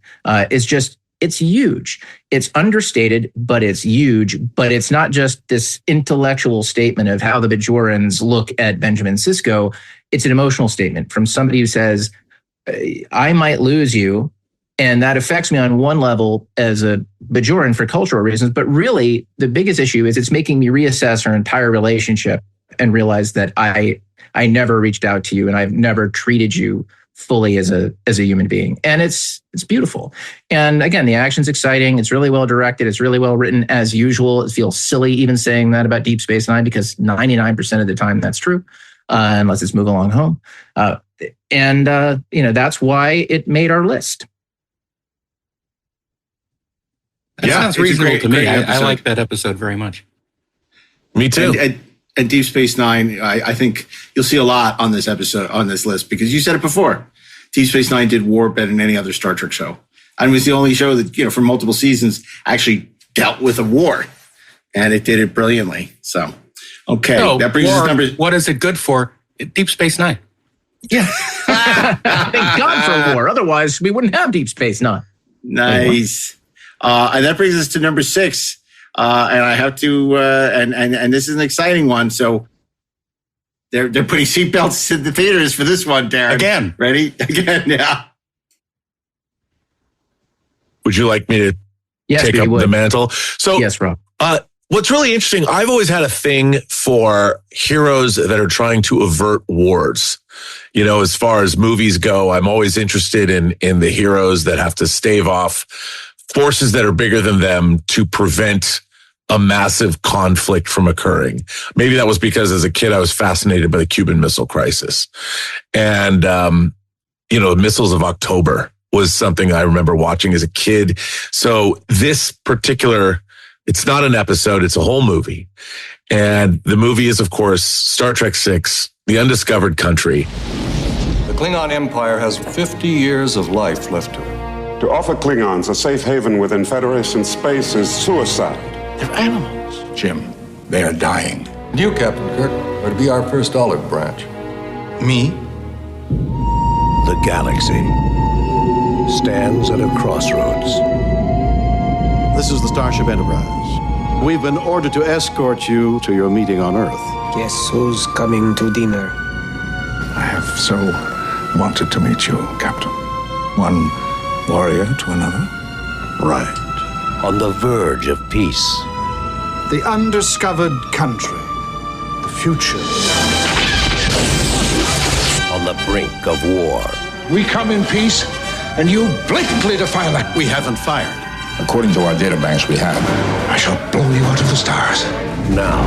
is just, it's huge. It's understated, but it's huge. But it's not just this intellectual statement of how the Bajorans look at Benjamin Sisko. It's an emotional statement from somebody who says, I might lose you, and that affects me on one level as a Bajoran for cultural reasons. But really, the biggest issue is it's making me reassess our entire relationship and realize that I never reached out to you and I've never treated you fully as a human being. And it's beautiful. And again, the action's exciting. It's really well directed. It's really well written as usual. It feels silly even saying that about Deep Space Nine, because 99% of the time that's true, unless it's Move Along Home. That's why it made our list. That sounds reasonable to me. I like that episode very much. Me too. And Deep Space Nine, I think you'll see a lot on this episode, on this list, because you said it before. Deep Space Nine did war better than any other Star Trek show. And it was the only show that, for multiple seasons actually dealt with a war. And it did it brilliantly. So, okay. That brings us number. What is it good for? Deep Space Nine. Yeah. Thank God for war. Otherwise, we wouldn't have Deep Space Nine. Nice. And that brings us to number 6. And I have to, and this is an exciting one. So they're putting seatbelts in the theaters for this one, Darren. Again. Ready? Again, yeah. Would you like me to take up the mantle? So, yes, Rob. What's really interesting, I've always had a thing for heroes that are trying to avert wars. As far as movies go, I'm always interested in the heroes that have to stave off forces that are bigger than them to prevent a massive conflict from occurring. Maybe that was because as a kid, I was fascinated by the Cuban Missile Crisis. And, the Missiles of October was something I remember watching as a kid. So this particular, it's not an episode, it's a whole movie. And the movie is, of course, Star Trek VI, The Undiscovered Country. The Klingon Empire has 50 years of life left to it. To offer Klingons a safe haven within Federation space is suicide. They're animals. Jim, they are dying. And you, Captain Kirk, are to be our first olive branch. Me? The galaxy stands at a crossroads. This is the Starship Enterprise. We've been ordered to escort you to your meeting on Earth. Guess who's coming to dinner? I have so wanted to meet you, Captain. One warrior to another. Right. On the verge of peace. The undiscovered country. The future. On the brink of war. We come in peace, and you blatantly defy that. We haven't fired. According to our databanks, we have. I shall blow you out of the stars. Now,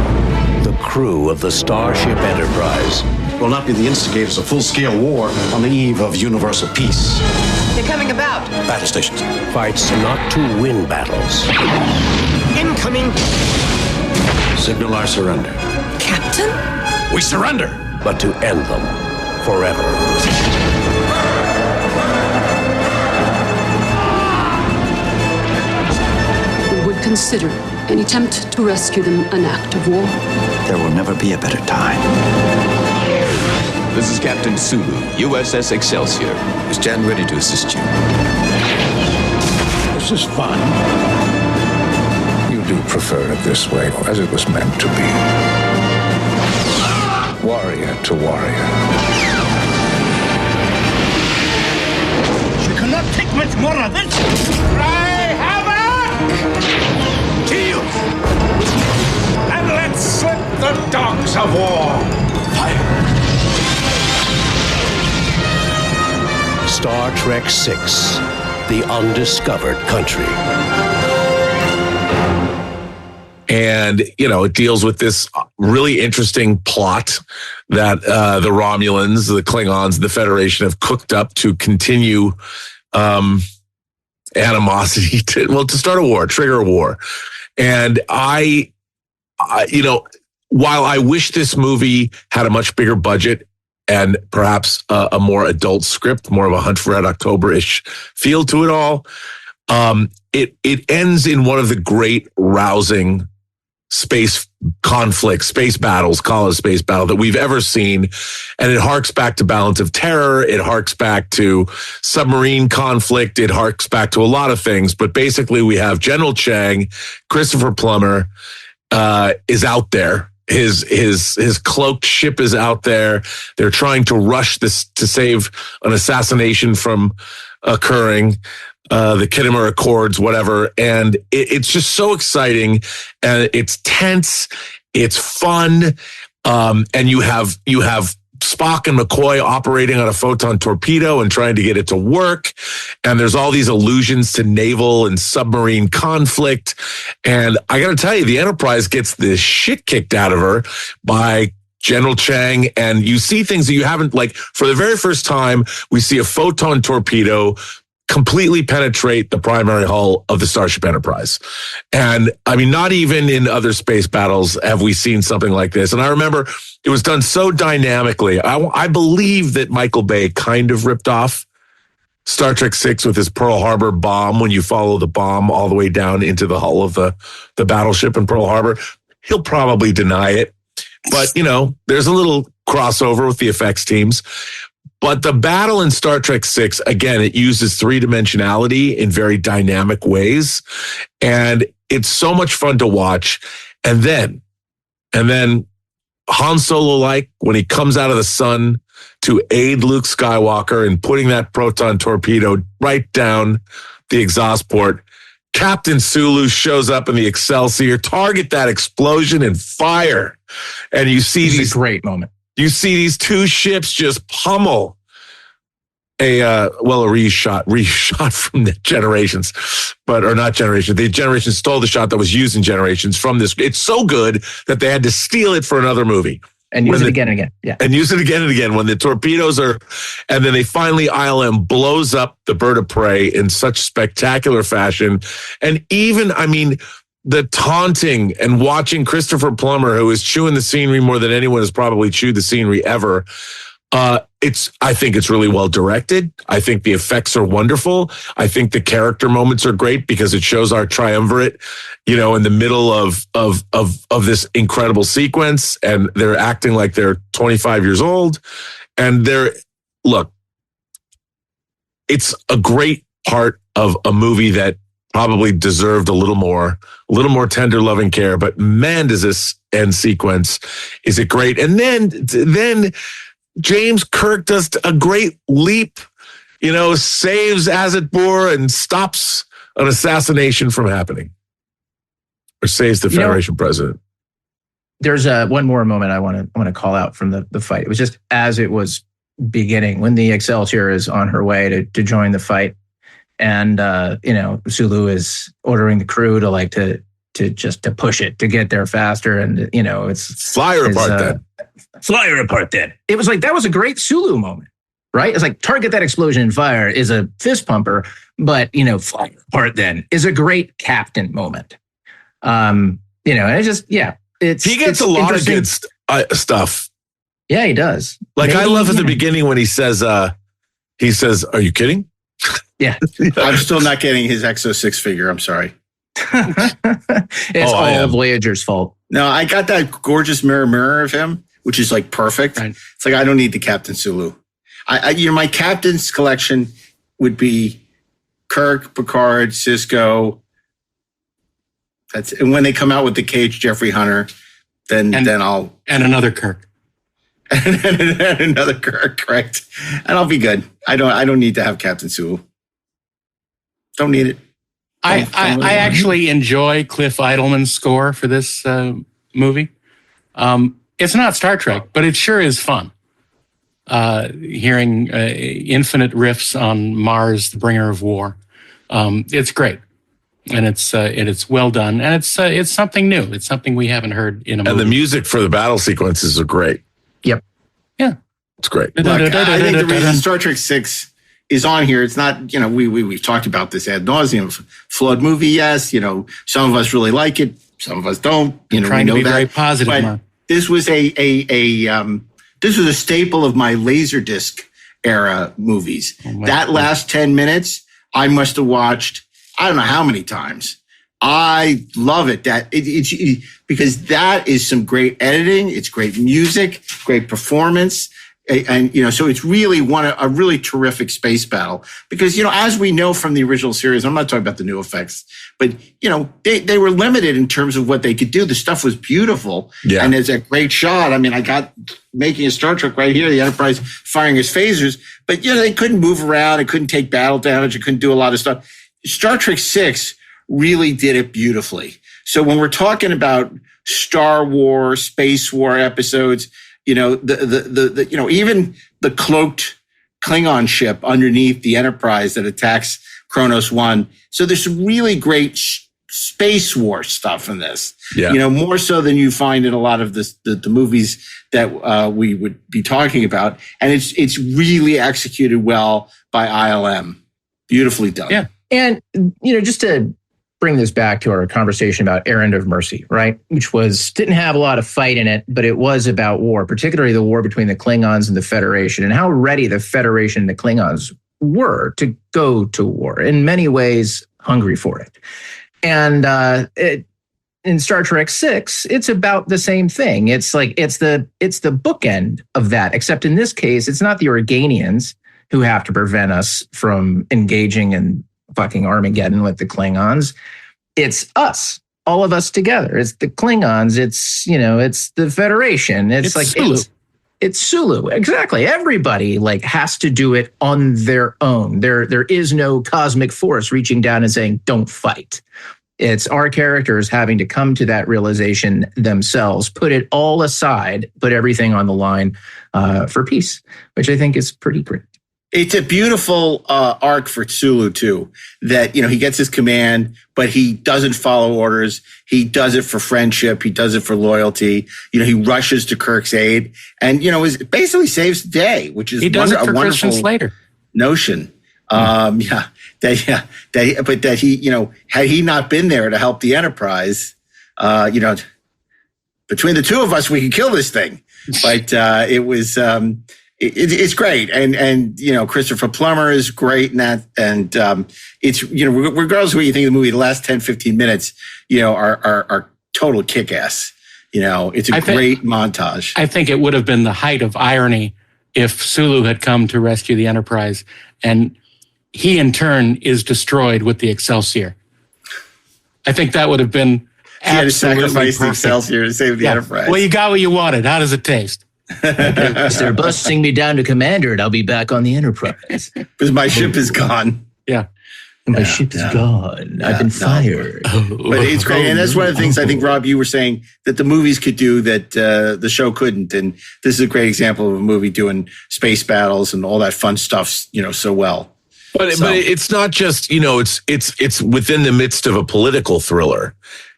the crew of the Starship Enterprise will not be the instigators of full-scale war on the eve of universal peace. They're coming about. Battle stations. Fights not to win battles. Incoming. Signal our surrender. Captain? We surrender. But to end them forever. We would consider any attempt to rescue them an act of war. There will never be a better time. This is Captain Sulu, USS Excelsior. We stand ready to assist you. This is fun. You do prefer it this way, as it was meant to be. Warrior to warrior. She cannot take much more of this. Cry havoc! Kill! of war. Fire. Star Trek VI, The Undiscovered Country. And, it deals with this really interesting plot that the Romulans, the Klingons, the Federation have cooked up to continue animosity to start a war, trigger a war. And I while I wish this movie had a much bigger budget and perhaps a more adult script, more of a Hunt for Red October-ish feel to it all, it ends in one of the great rousing space conflicts, space battles, call it a space battle, that we've ever seen. And it harks back to Balance of Terror. It harks back to submarine conflict. It harks back to a lot of things. But basically, we have General Chang, Christopher Plummer, is out there. His cloaked ship is out there. They're trying to rush this to save an assassination from occurring. The Khitomer Accords, whatever. And it's just so exciting. And it's tense. It's fun. And you have Spock and McCoy operating on a photon torpedo and trying to get it to work. And there's all these allusions to naval and submarine conflict. And I got to tell you, the Enterprise gets the shit kicked out of her by General Chang. And you see things that you haven't, like, for the very first time, we see a photon torpedo completely penetrate the primary hull of the Starship Enterprise. And I mean, not even in other space battles have we seen something like this. And I remember it was done so dynamically. I believe that Michael Bay kind of ripped off Star Trek VI with his Pearl Harbor bomb, when you follow the bomb all the way down into the hull of the battleship in Pearl Harbor. He'll probably deny it. But, there's a little crossover with the effects teams. But the battle in Star Trek VI, again, it uses three-dimensionality in very dynamic ways. And it's so much fun to watch. And then Han Solo-like, when he comes out of the sun to aid Luke Skywalker in putting that proton torpedo right down the exhaust port, Captain Sulu shows up in the Excelsior, target that explosion and fire. And you see these, a great moment. You see these two ships just pummel a reshot from the Generations, or not Generations. The Generations stole the shot that was used in Generations from this. It's so good that they had to steal it for another movie. And use it again and again. Yeah. And use it again and again when the torpedoes are, and then they finally, ILM blows up the bird of prey in such spectacular fashion. And even, the taunting and watching Christopher Plummer, who is chewing the scenery more than anyone has probably chewed the scenery ever. I think it's really well directed. I think the effects are wonderful. I think the character moments are great because it shows our triumvirate, in the middle of this incredible sequence, and they're acting like they're 25 years old. And it's a great part of a movie that probably deserved a little more tender loving care, but man, does this end sequence, is it great. And then James Kirk does a great leap, saves Azatbur and stops an assassination from happening, or saves the Federation president. There's one more moment I want to call out from the fight. It was just as it was beginning, when the Excelsior is on her way to join the fight. And, Sulu is ordering the crew to push it, to get there faster. And, it's fly her apart then. Fly her apart then. It was like, that was a great Sulu moment, right? It's like, target that explosion and fire is a fist pumper, but, fly her apart then is a great captain moment. And it's just, he gets a lot of good stuff. Yeah, he does. Like, I love at the beginning when he says, "Are you kidding?" Yeah. I'm still not getting his Exo 6 figure. I'm sorry. It's all Voyager's fault. No, I got that gorgeous mirror of him, which is like perfect. Right. It's like, I don't need the Captain Sulu. My captain's collection would be Kirk, Picard, Sisko. And when they come out with the Cage Jeffrey Hunter, then I'll. And another Kirk. and another Kirk, correct. And I'll be good. I don't need to have Captain Sulu. Don't need it. I actually enjoy Cliff Idleman's score for this movie. It's not Star Trek, but it sure is fun. Hearing infinite riffs on Mars, the bringer of war. It's great. And it's well done. And it's something new. It's something we haven't heard in a movie. And the music for the battle sequences are great. Yep. Yeah. It's great. Look, I think the reason Star Trek 6 is on here, it's not, we've talked about this ad nauseum. Flawed movie, yes. Some of us really like it. Some of us don't. Trying to be very positive, but Mark. This was this was a staple of my Laserdisc era movies. That last 10 minutes, I must have watched, I don't know how many times. I love it. Because that is some great editing. It's great music, great performance. And, so it's really a really terrific space battle because, as we know from the original series, I'm not talking about the new effects, but, they were limited in terms of what they could do. The stuff was beautiful. Yeah. And it's a great shot. I mean, I got making a Star Trek right here, the Enterprise firing his phasers, but, they couldn't move around. It couldn't take battle damage. It couldn't do a lot of stuff. Star Trek 6 really did it beautifully. So when we're talking about Star Wars, Space War episodes, even the cloaked Klingon ship underneath the Enterprise that attacks Kronos 1. So there's some really great space war stuff in this. Yeah. More so than you find in a lot of the movies that we would be talking about. And it's really executed well by ILM. Beautifully done. Yeah. And, just to bring this back to our conversation about Errand of Mercy, right? Which didn't have a lot of fight in it, but it was about war, particularly the war between the Klingons and the Federation and how ready the Federation and the Klingons were to go to war. In many ways, hungry for it. And in Star Trek 6, it's about the same thing. It's like, it's the bookend of that, except in this case, it's not the Organians who have to prevent us from engaging in fucking Armageddon with the Klingons. It's us, all of us together. It's the Klingons. It's, it's the Federation. It's like, Sulu. It's Sulu. Exactly. Everybody has to do it on their own. There is no cosmic force reaching down and saying, don't fight. It's our characters having to come to that realization themselves, put it all aside, put everything on the line for peace, which I think is pretty great. It's a beautiful arc for Sulu, too, that, he gets his command, but he doesn't follow orders. He does it for friendship. He does it for loyalty. He rushes to Kirk's aid and, basically saves the day, which is he does it for a wonderful Slater. Notion. But that he, had he not been there to help the Enterprise, between the two of us, we could kill this thing. But it was... It's great. And Christopher Plummer is great in that. And, it's, regardless of what you think of the movie, the last 10, 15 minutes, are total kick-ass. It's a great montage. I think it would have been the height of irony if Sulu had come to rescue the Enterprise and he in turn is destroyed with the Excelsior. I think that would have been he had to sacrifice perfect. the Excelsior to save the Enterprise. Well, you got what you wanted. How does it taste? They're busting me down to commander and I'll be back on the Enterprise. Because my ship is gone. Yeah. My ship is gone. I've been fired. But it's great. And that's one of the things I think, Rob, you were saying that the movies could do that the show couldn't. And this is a great example of a movie doing space battles and all that fun stuff, so well. But it's not just, it's within the midst of a political thriller.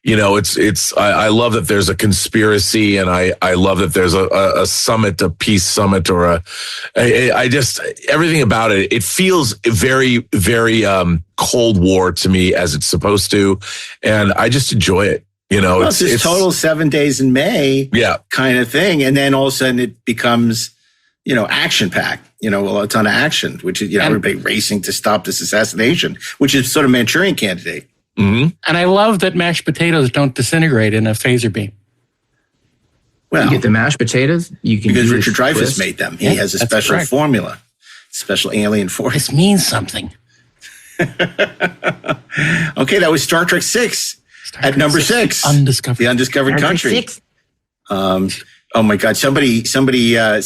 I love that there's a conspiracy and I love that there's a summit, a peace summit or everything about it. It feels very, very, Cold War to me as it's supposed to. And I just enjoy it. It's this total 7 days in May kind of thing. And then all of a sudden it becomes, action packed, a ton of action, which is, everybody racing to stop this assassination, which is sort of Manchurian Candidate. Mm-hmm. And I love that mashed potatoes don't disintegrate in a phaser beam. Well, you get the mashed potatoes. Because Richard Dreyfuss made them. He has a special formula, special alien formula. This means something. Okay, that was Star Trek 6 at number 6. Undiscovered. The Undiscovered Country. Oh my God. Somebody sent me a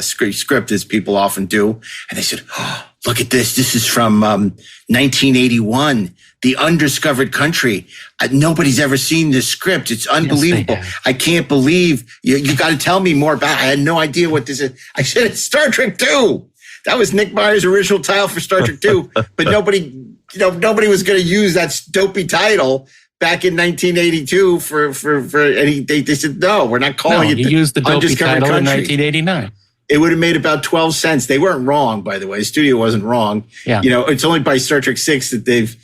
script, as people often do. And they said, oh, look at this. This is from 1981, The Undiscovered Country. Nobody's ever seen this script. It's unbelievable. Yes, I can't believe you got to tell me more about it. I had no idea what this is. I said, it's Star Trek 2. That was Nick Meyer's original title for Star Trek 2. But nobody was going to use that dopey title back in 1982 they said, no, we're not calling it. You used the dopey title Country. In 1989. It would have made about 12 cents. They weren't wrong, by the way. The studio wasn't wrong. Yeah. It's only by Star Trek 6 that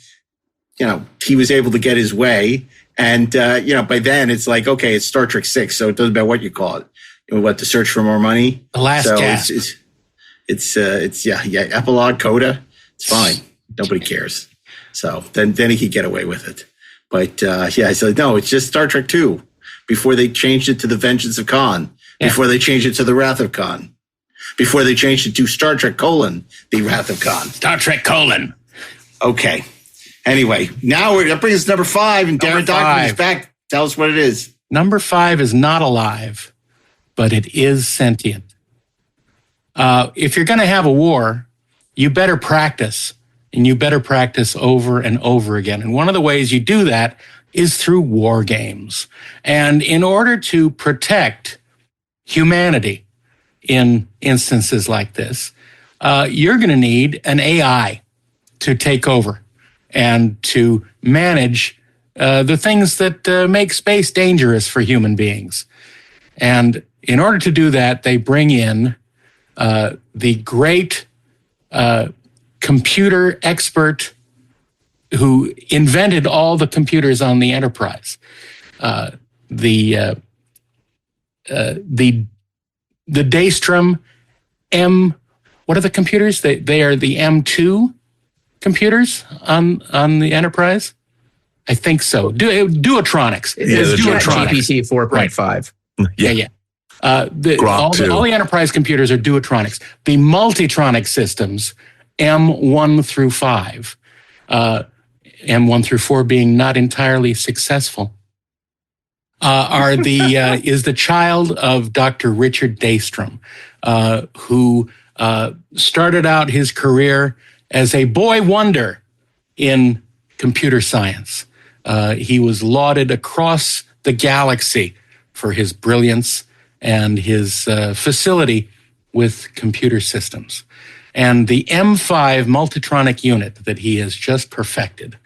he was able to get his way. And, by then it's like, okay, it's Star Trek 6. So it doesn't matter what you call it. The Search for More Money. The Last Gasp. It's epilogue, coda. It's fine. Nobody cares. So then he could get away with it. But, so no, it's just Star Trek 2 before they changed it to The Vengeance of Khan, before they changed it to The Wrath of Khan, before they changed it to Star Trek: The Wrath of Khan. Star Trek: Okay. Anyway, now that brings us to number 5, and Darren Dochterman is back. Tell us what it is. Number 5 is not alive, but it is sentient. If you're going to have a war, you better practice. And you better practice over and over again. And one of the ways you do that is through war games. And in order to protect humanity in instances like this, you're going to need an AI to take over and to manage the things that make space dangerous for human beings. And in order to do that, they bring in the great computer expert who invented all the computers on the Enterprise. The Daystrom M. What are the computers? They are the M2 computers on the Enterprise. I think so. Duotronics. It's GPT 4.5. Yeah. All the Enterprise computers are Duotronics. The Multitronic systems, M1 through 5, M1 through 4 being not entirely successful, is the child of Dr. Richard Daystrom, who started out his career as a boy wonder in computer science. He was lauded across the galaxy for his brilliance and his facility with computer systems. And the M5 Multitronic unit that he has just perfected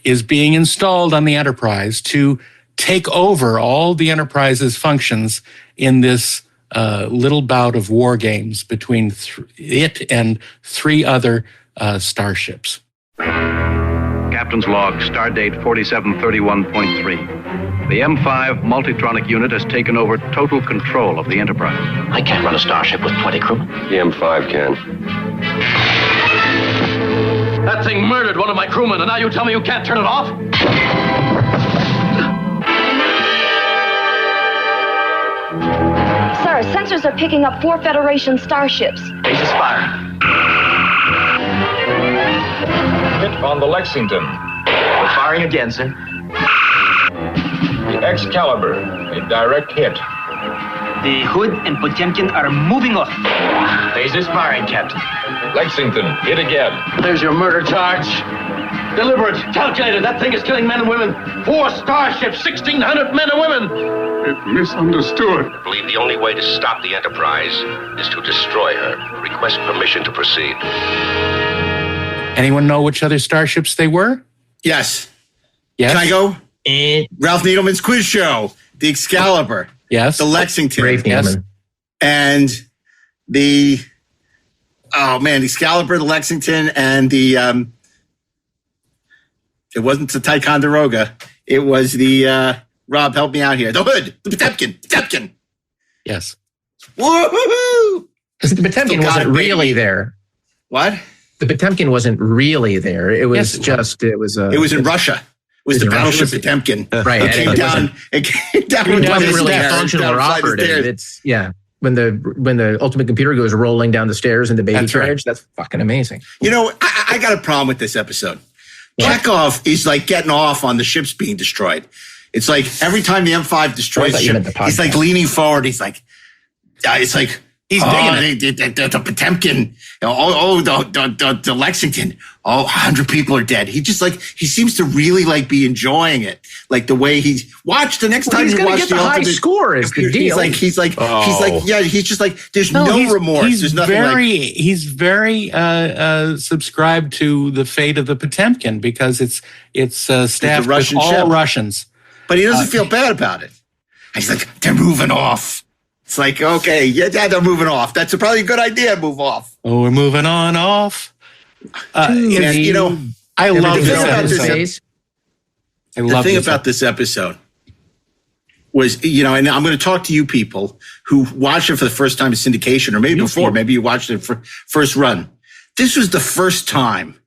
is being installed on the Enterprise to take over all the Enterprise's functions in this little bout of war games between it and 3 other starships. Captain's log, stardate 4731.3. The M5 Multitronic unit has taken over total control of the Enterprise. I can't run a starship with 20 crewmen. The M5 can. That thing murdered one of my crewmen, and now you tell me you can't turn it off? Sir, sensors are picking up 4 Federation starships. Bases fire. Hit on the Lexington. We're firing again, sir. The Excalibur, a direct hit. The Hood and Potemkin are moving off. Bases firing, Captain. Lexington, hit again. There's your murder charge. Deliberate, calculated. That thing is killing men and women. 4 starships, 1,600 men and women. It misunderstood. I believe the only way to stop the Enterprise is to destroy her. Request permission to proceed. Anyone know which other starships they were? Yes. Yes. Can I go? Ralph Needleman's quiz show. The Excalibur. Yes. The Lexington. Yes. And the Excalibur, the Lexington, and the it wasn't the Ticonderoga. It was the Rob, help me out here. The Hood, the Potemkin. Yes. Woohoo! Because the Potemkin wasn't really there. What? The Potemkin wasn't really there. It was it was in Russia. It was the battleship Potemkin. Right. It came down. It wasn't really functional or operative. It's when the ultimate computer goes rolling down the stairs in the baby carriage, that's fucking amazing. You know, I got a problem with this episode. Chekhov is like getting off on the ships being destroyed. It's like every time the M5 destroys ship, he's like leaning forward. He's like, it's like, he's digging it. The Potemkin, the Lexington, 100 people are dead. He just like, he seems to really like be enjoying it. Like the way he's watched the next time he's you going to watch get the high score is the deal. He's like, yeah, he's just like, there's no remorse. There's nothing he's very subscribed to the fate of the Potemkin because it's staffed with all Russians. But he doesn't feel bad about it. He's like, they're moving off. It's like, okay, yeah, they're moving off. That's probably a good idea. Move off. Oh, we're moving on off. You know, I love this. The thing about this episode was, you know, and I'm going to talk to you people who watched it for the first time in syndication, or maybe before, maybe you watched it for first run. This was the first time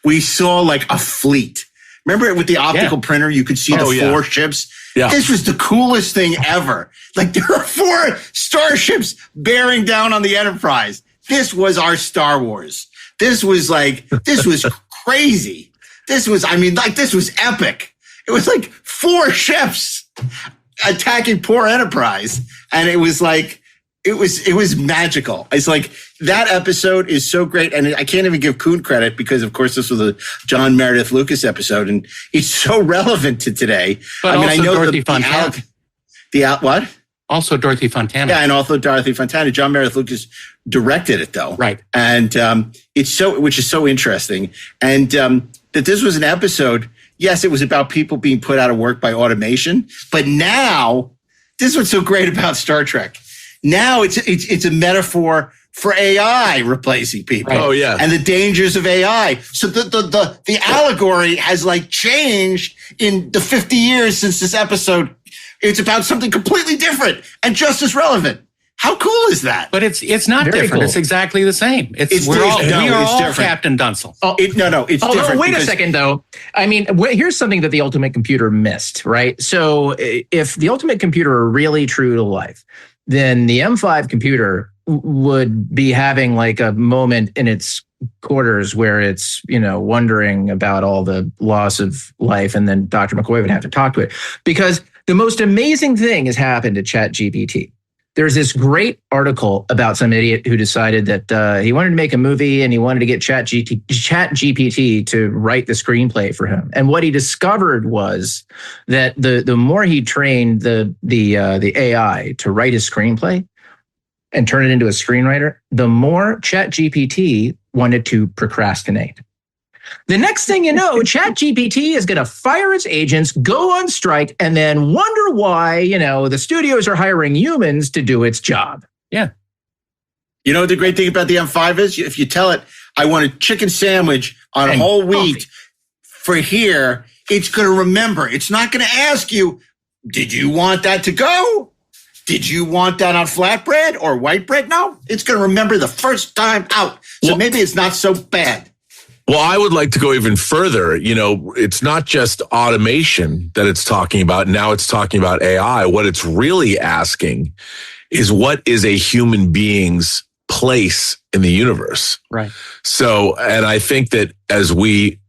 we saw like a fleet. Remember with the optical printer, you could see the 4 ships? Yeah. This was the coolest thing ever. Like there are 4 starships bearing down on the Enterprise. This was our Star Wars. This was crazy. This was epic. It was like 4 ships attacking poor Enterprise. And it was like, it was magical. It's like that episode is so great. And I can't even give Kuhn credit because of course this was a John Meredith Lucas episode and it's so relevant to today. But I know Dorothy Fontana. What? Also Dorothy Fontana. Yeah. And also Dorothy Fontana. John Meredith Lucas directed it though. Right. And, which is so interesting. And, that this was an episode. Yes, it was about people being put out of work by automation, but now this is what's so great about Star Trek. Now it's a metaphor for AI replacing people. Right. Oh yeah. And the dangers of AI. So the allegory has like changed in the 50 years since this episode. It's about something completely different and just as relevant. How cool is that? But it's not Very different. cool. It's exactly the same. We are all Captain Dunsel. It's different. Wait a second, though. I mean, here's something that the Ultimate Computer missed, right? So if the Ultimate Computer were really true to life, then the M5 computer would be having like a moment in its quarters where it's, wondering about all the loss of life, and then Dr. McCoy would have to talk to it. Because the most amazing thing has happened to ChatGPT. There's this great article about some idiot who decided that he wanted to make a movie and he wanted to get ChatGPT to write the screenplay for him. And what he discovered was that the more he trained the AI to write his screenplay and turn it into a screenwriter, the more ChatGPT wanted to procrastinate. The next thing you know, ChatGPT is going to fire its agents, go on strike, and then wonder why, the studios are hiring humans to do its job. Yeah. You know what the great thing about the M5 is? If you tell it, I want a chicken sandwich on whole wheat for here, it's going to remember. It's not going to ask you, did you want that to go? Did you want that on flatbread or white bread? No, it's going to remember the first time out. So maybe it's not so bad. Well, I would like to go even further. It's not just automation that it's talking about. Now it's talking about AI. What it's really asking is, what is a human being's place in the universe? Right. So, and I think that as we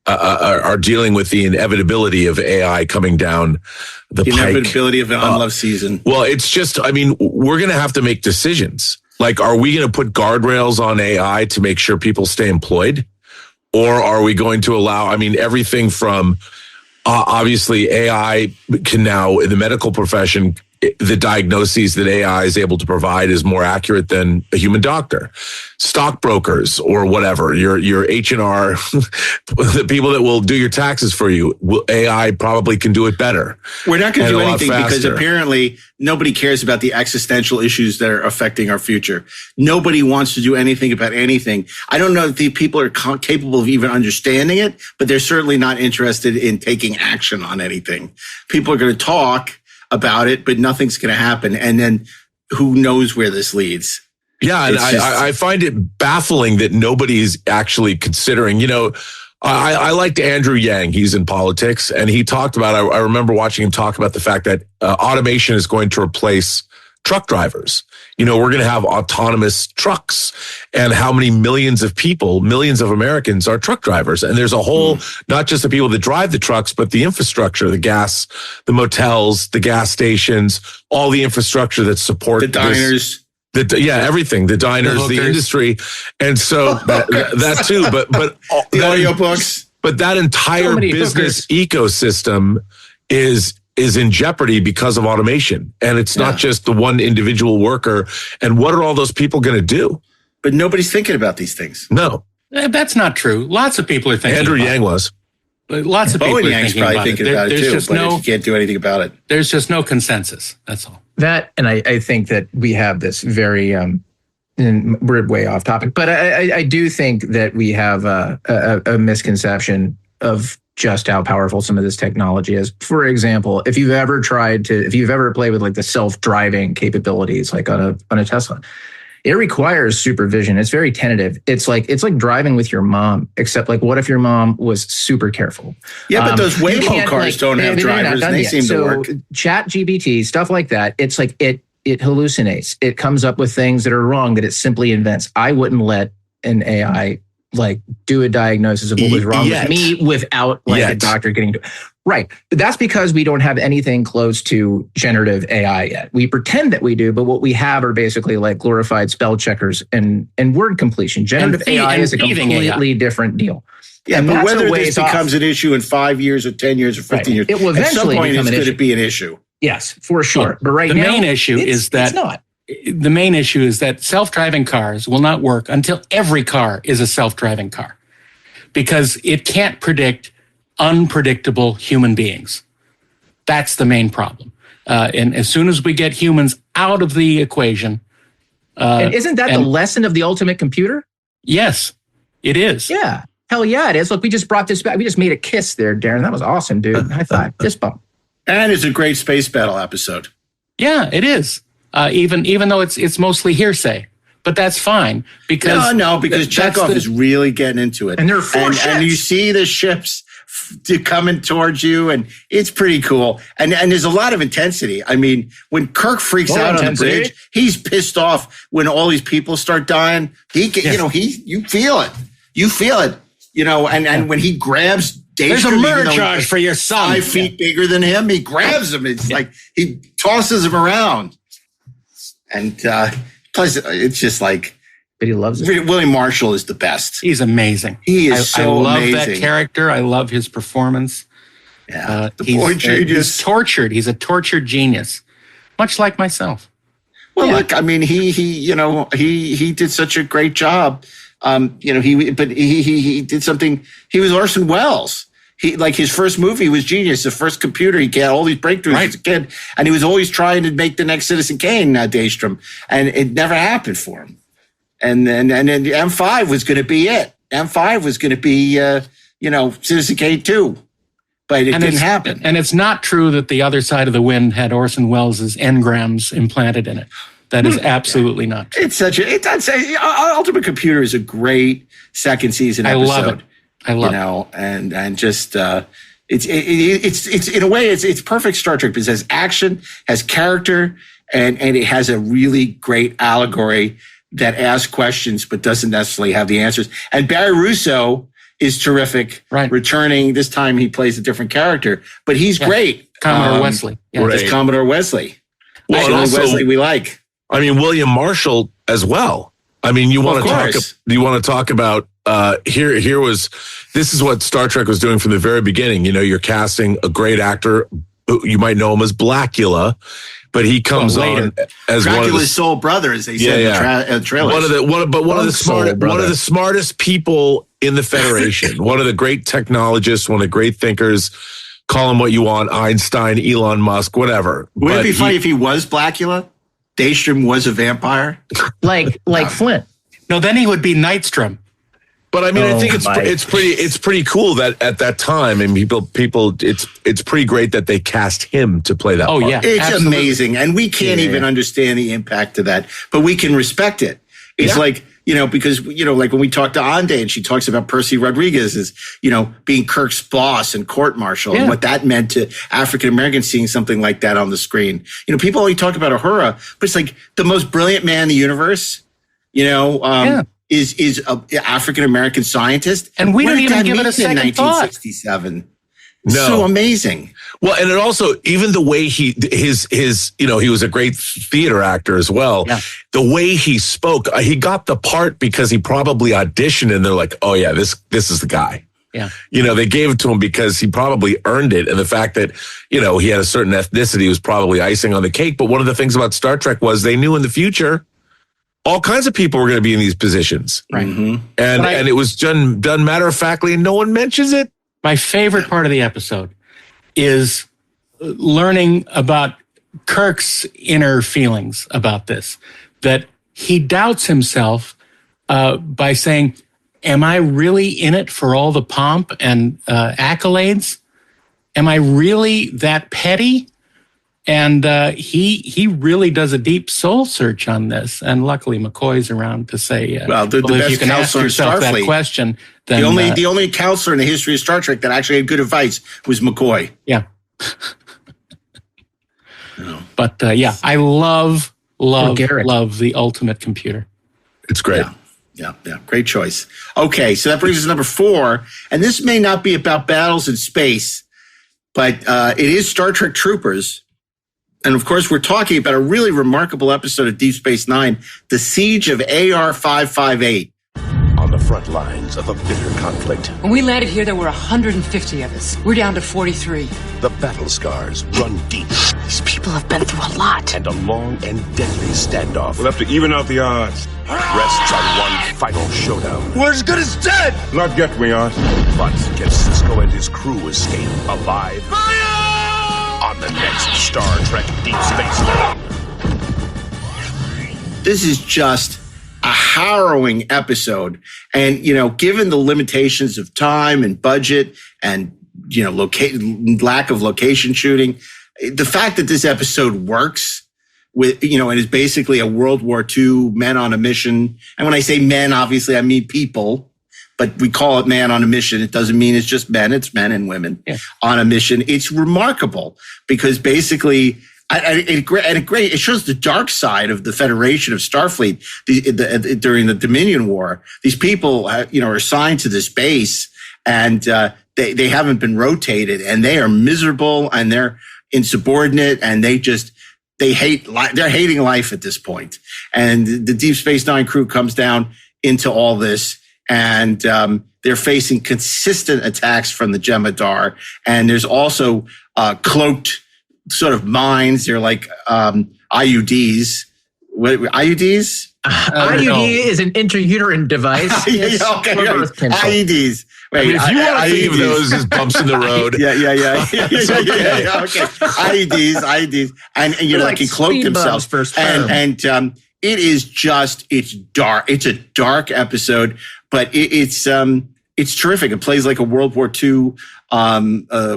are dealing with the inevitability of AI coming down the pike. Inevitability of an unloved season. Well, it's just, we're going to have to make decisions. Like, are we going to put guardrails on AI to make sure people stay employed? Or are we going to allow, everything from, obviously AI can now, in the medical profession, the diagnoses that AI is able to provide is more accurate than a human doctor. Stockbrokers or whatever, your H&R, the people that will do your taxes for you, AI probably can do it better. We're not going to do anything because apparently nobody cares about the existential issues that are affecting our future. Nobody wants to do anything about anything. I don't know if the people are capable of even understanding it, but they're certainly not interested in taking action on anything. People are going to talk about it, but nothing's going to happen. And then who knows where this leads? Yeah. And I find it baffling that nobody's actually considering, I liked Andrew Yang. He's in politics, and he talked about, I remember watching him talk about the fact that automation is going to replace truck drivers. We're going to have autonomous trucks, and how many millions of people, millions of Americans are truck drivers. And there's a whole, not just the people that drive the trucks, but the infrastructure, the gas, the motels, the gas stations, all the infrastructure that support the diners. Everything, the diners, the industry. And so that too, but the audiobooks, but that entire business ecosystem is in jeopardy because of automation. And it's not just the one individual worker. And what are all those people going to do? But nobody's thinking about these things. No. That's not true. Lots of people are thinking Andrew about Yang was. Lots of people are thinking about it. There's too, just you can't do anything about it. There's just no consensus. That's all. That, and I think that we have this very, and we're way off topic, but I do think that we have a misconception of just how powerful some of this technology is. For example, if you've ever played with like the self-driving capabilities, like on a Tesla, it requires supervision. It's very tentative. It's like driving with your mom, except like, what if your mom was super careful? Yeah, but those Waymo cars don't have drivers. They seem to work. Chat GPT, stuff like that. It's like it hallucinates. It comes up with things that are wrong that it simply invents. I wouldn't let an AI like do a diagnosis of what was wrong with me without a doctor getting to it. Right. But that's because we don't have anything close to generative AI yet. We pretend that we do, but what we have are basically like glorified spell checkers and word completion. Generative AI is a completely different deal. Yeah, but whether this becomes an issue in 5 years or 10 years or 15 years, it will eventually at some point become it's going to be an issue. Yes, for sure. But right now, the main issue is that self-driving cars will not work until every car is a self-driving car, because it can't predict unpredictable human beings. That's the main problem. And as soon as we get humans out of the equation, and isn't that the lesson of the ultimate computer? Yes, it is. Yeah, hell yeah, it is. Look, we just brought this back. We just made a kiss there, Darren. That was awesome, dude. High five. Fist bump. And it's a great space battle episode. Yeah, it is. Even though it's mostly hearsay, but that's fine because because Chekhov is really getting into it, and there are four ships, and you see the ships coming towards you, and it's pretty cool. And there's a lot of intensity. I mean, when Kirk freaks out on the bridge, he's pissed off when all these people start dying. You feel it. You feel it. And when he grabs. There's a murder charge for your son. 5 feet bigger than him. He grabs him. It's like he tosses him around. And plus, it's just like. But he loves it. William Marshall is the best. He's amazing. He is I love amazing. That character. I love his performance. Yeah, he's tortured. He's a tortured genius, much like myself. Well, look, I mean, he did such a great job. He did something. He was Orson Welles. His first movie was genius. The first computer, he got all these breakthroughs as a kid, and he was always trying to make the next Citizen Kane, Daystrom, and it never happened for him. And then M5 was going to be it. M5 was going to be, Citizen Kane 2, but it didn't happen. And it's not true that The Other Side of the Wind had Orson Welles' engrams implanted in it. That is absolutely not true. Ultimate Computer is a great second season episode. I love it. And just it's in a way it's perfect Star Trek because it has action, has character, and it has a really great allegory that asks questions but doesn't necessarily have the answers. And Barry Russo is terrific. Right. Returning this time, he plays a different character, but he's great. Commodore Wesley. Yeah. It's Commodore Wesley. Well, also, Wesley we like. I mean, William Marshall as well. I mean, you want to talk about this is what Star Trek was doing from the very beginning. You're casting a great actor. You might know him as Blackula, but he comes on as Dracula's soul brother, as they said in the trailers. One of the smartest people in the Federation. One of the great technologists, one of the great thinkers. Call him what you want, Einstein, Elon Musk, whatever. Wouldn't it be funny if he was Blackula? Daystrom was a vampire, like Flint. No, then he would be Nightstrom. But I mean, I think it's pretty cool that at that time, and people, it's pretty great that they cast him to play that. Oh part. yeah, it's absolutely amazing, and we can't even understand the impact of that, but we can respect it. It's like because, like when we talked to Ande and she talks about Percy Rodriguez as, being Kirk's boss and court marshal and what that meant to African Americans seeing something like that on the screen. People only talk about Uhura, but it's like the most brilliant man in the universe, is a African American scientist. And we don't even give it a second thought. 1967. No. So amazing. Well, and it also, even the way he was a great theater actor as well. Yeah. The way he spoke, he got the part because he probably auditioned and they're like, oh yeah, this is the guy. Yeah. They gave it to him because he probably earned it. And the fact that, he had a certain ethnicity was probably icing on the cake. But one of the things about Star Trek was they knew in the future, all kinds of people were going to be in these positions. Right. Mm-hmm. And it was done matter-of-factly and no one mentions it. My favorite part of the episode is learning about Kirk's inner feelings about this, that he doubts himself by saying, am I really in it for all the pomp and accolades? Am I really that petty? And he really does a deep soul search on this. And luckily McCoy's around to say, the if best you can ask counselor in yourself that Starfleet. question, then The only counselor in the history of Star Trek that actually had good advice was McCoy. Yeah. But I love the ultimate computer. It's great. Yeah. Great choice. Okay, so that brings us to number 4. And this may not be about battles in space, but it is Star Trek Troopers. And of course, we're talking about a really remarkable episode of Deep Space Nine, The Siege of AR-558. On the front lines of a bitter conflict, When we landed here, there were 150 of us. We're down to 43. the battle scars run deep. These people have been through a lot. And a long and deadly standoff We'll have to even out the odds. rests on one final showdown. We're as good as dead! Not yet, we aren't. But can Sisko and his crew escape alive? On the next Star Trek Deep Space Nine. This is just a harrowing episode. And, given the limitations of time and budget and, lack of location shooting, the fact that this episode works with, and is basically a World War II men on a mission. And when I say men, obviously I mean people, but we call it man on a mission. It doesn't mean it's just men. It's men and women on a mission. It's remarkable because basically, it shows the dark side of the Federation of Starfleet during the Dominion War. These people, are assigned to this base, and they haven't been rotated, and they are miserable, and they're insubordinate, and they're hating life at this point. And the Deep Space Nine crew comes down into all this, and they're facing consistent attacks from the Jemadar, and there's also cloaked sort of mines. They're like IUDs. What, IUDs? IUD is an intrauterine device. IEDs. Wait, if you want to think of those as bumps in the road. Yeah. Okay. IEDs. And he cloaked himself. And it is it's dark. It's a dark episode, but it's terrific. It plays like a World War II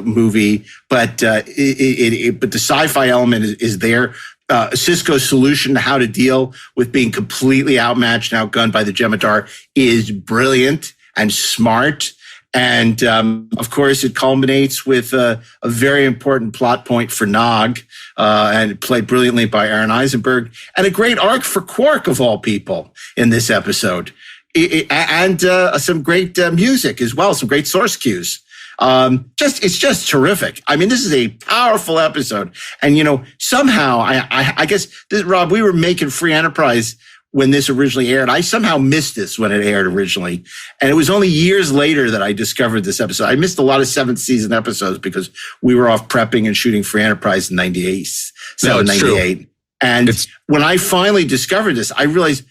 movie, but the sci-fi element is there. Sisko's solution to how to deal with being completely outmatched and outgunned by the Jemadar is brilliant and smart. And, of course, it culminates with a very important plot point for Nog, and played brilliantly by Aaron Eisenberg, and a great arc for Quark, of all people, in this episode. And some great music as well, some great source cues. It's just terrific. I mean, this is a powerful episode. And, somehow, I guess, Rob, we were making Free Enterprise when this originally aired. I somehow missed this when it aired originally. And it was only years later that I discovered this episode. I missed a lot of 7th season episodes because we were off prepping and shooting Free Enterprise in 98. And when I finally discovered this, I realized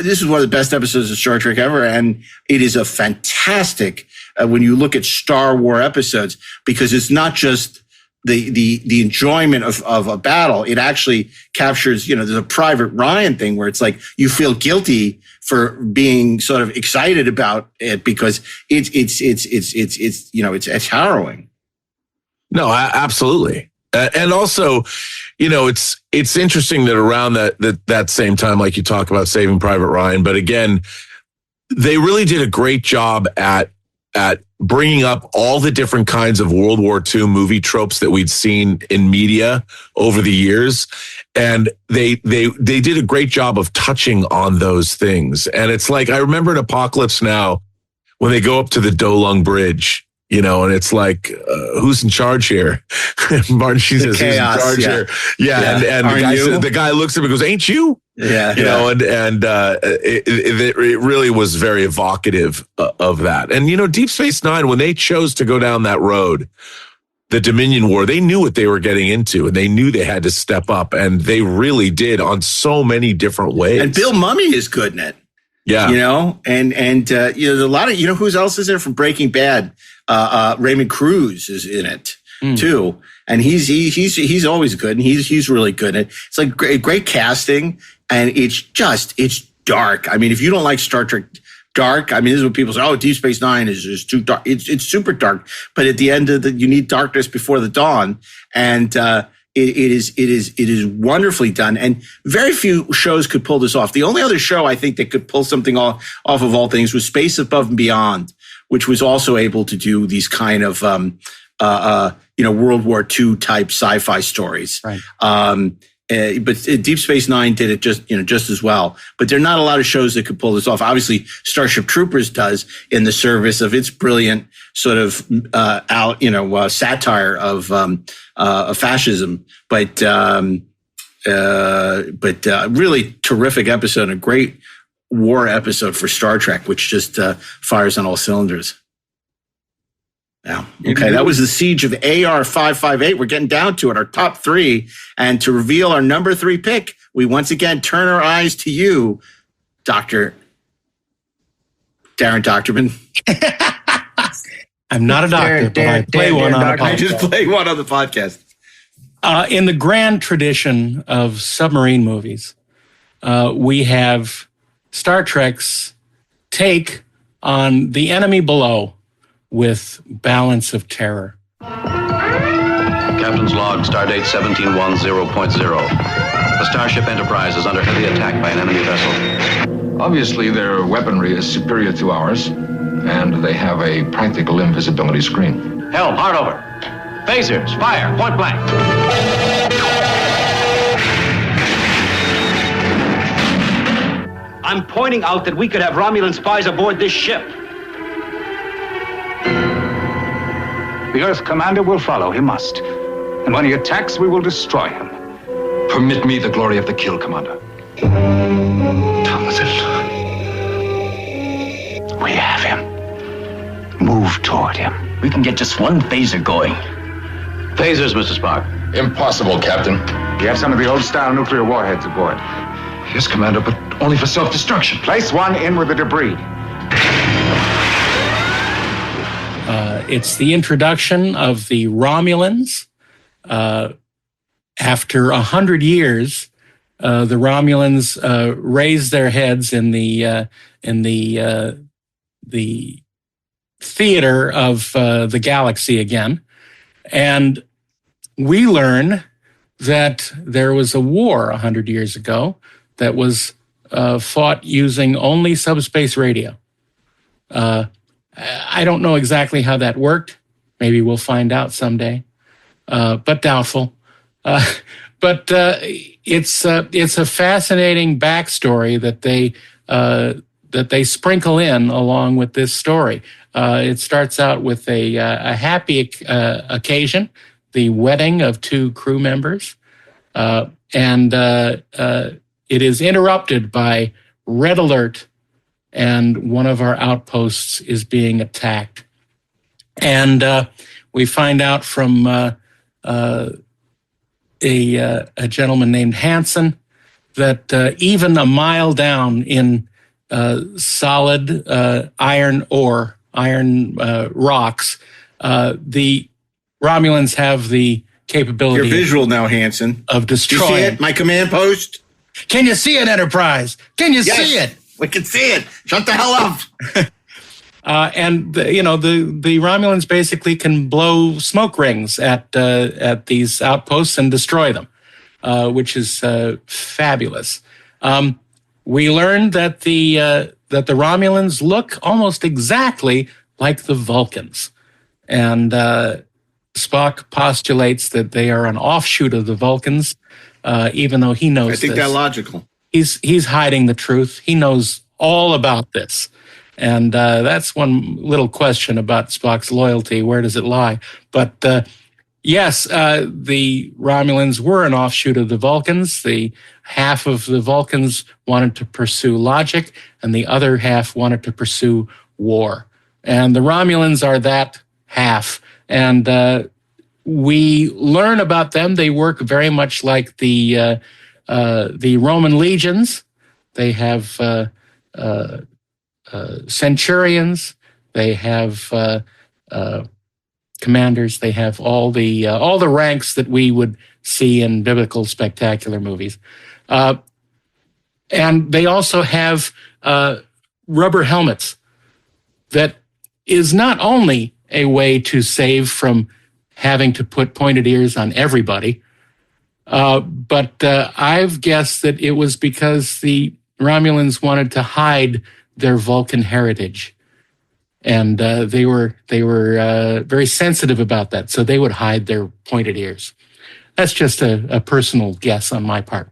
this is one of the best episodes of Star Trek ever. And it is a fantastic, when you look at Star War episodes, because it's not just the enjoyment of a battle. It actually captures, there's a Private Ryan thing where it's like you feel guilty for being sort of excited about it because it's harrowing. No, absolutely. And also, it's interesting that around that same time, like you talk about Saving Private Ryan, but again, they really did a great job at bringing up all the different kinds of World War II movie tropes that we'd seen in media over the years. And they did a great job of touching on those things. And it's like, I remember in Apocalypse Now, when they go up to the Dolung Bridge, and it's like, who's in charge here? Martin Sheen says, who's in charge here? Yeah. And the guy looks at him and goes, ain't you? Yeah. It really was very evocative of that. And, Deep Space Nine, when they chose to go down that road, the Dominion War, they knew what they were getting into, and they knew they had to step up, and they really did on so many different ways. And Bill Mummy is good in it. Yeah. And there's a lot of, who else is there from Breaking Bad? Raymond Cruz is in it too. And he's always good, and he's really good. And it's like great casting, and it's dark. I mean, if you don't like Star Trek dark, I mean, this is what people say, oh, Deep Space Nine is just too dark. It's super dark, but at the end of you need darkness before the dawn. And, it is wonderfully done, and very few shows could pull this off. The only other show I think that could pull something off of all things was Space Above and Beyond, which was also able to do these kind of World War II type sci-fi stories. Right. But Deep Space Nine did it just as well. But there are not a lot of shows that could pull this off. Obviously, Starship Troopers does in the service of its brilliant sort of satire of fascism. But really terrific episode, a great war episode for Star Trek, which just fires on all cylinders. Yeah. Okay, that was the Siege of AR-558. We're getting down to it, our top three. And to reveal our number 3 pick, we once again turn our eyes to you, Dr. DAREN Doctorman. I'm not a doctor, but I play one on the podcast. I just play one on the podcast. In the grand tradition of submarine movies, we have Star Trek's take on the enemy below with Balance of Terror. Captain's log, stardate 1710.0. The Starship Enterprise is under heavy attack by an enemy vessel. Obviously, their weaponry is superior to ours, and they have a practical invisibility screen. Helm, hard over. Phasers, fire, point blank. I'm pointing out that we could have Romulan spies aboard this ship. The Earth Commander will follow. He must. And when he attacks, we will destroy him. Permit me the glory of the kill, Commander. Thomason. We have him. Move toward him. We can get just one phaser going. Phasers, Mr. Spock. Impossible, Captain. We have some of the old-style nuclear warheads aboard. Yes, Commander, but only for self-destruction. Place one in with the debris. It's the introduction of the Romulans. After 100 years, the Romulans raised their heads in the theater of the galaxy again, and we learn that there was a war 100 years ago that was fought using only subspace radio. I don't know exactly how that worked. Maybe we'll find out someday, but doubtful. But it's a fascinating backstory that they sprinkle in along with this story. It starts out with a happy occasion, the wedding of 2 crew members, and it is interrupted by red alert, and one of our outposts is being attacked. And we find out from a gentleman named Hansen that even a mile down in solid iron rocks, the Romulans have the capability. You're visual now, Hansen. Of destroying. You see it? My command post? Can you see it, Enterprise? Can you see it? We can see it. Shut the hell up. And the Romulans basically can blow smoke rings at these outposts and destroy them, which is fabulous. We learned that the Romulans look almost exactly like the Vulcans, and Spock postulates that they are an offshoot of the Vulcans, even though he knows. I think that's logical. He's hiding the truth. He knows all about this. And that's one little question about Spock's loyalty. Where does it lie? But yes, the Romulans were an offshoot of the Vulcans. The half of the Vulcans wanted to pursue logic, and the other half wanted to pursue war. And the Romulans are that half. And we learn about them. They work very much like the Roman legions. They have centurions, they have commanders, they have all the ranks that we would see in biblical spectacular movies, and they also have rubber helmets. That is not only a way to save from having to put pointed ears on everybody, but I've guessed that it was because the Romulans wanted to hide their Vulcan heritage, and they were very sensitive about that, so they would hide their pointed ears. That's just a personal guess on my part,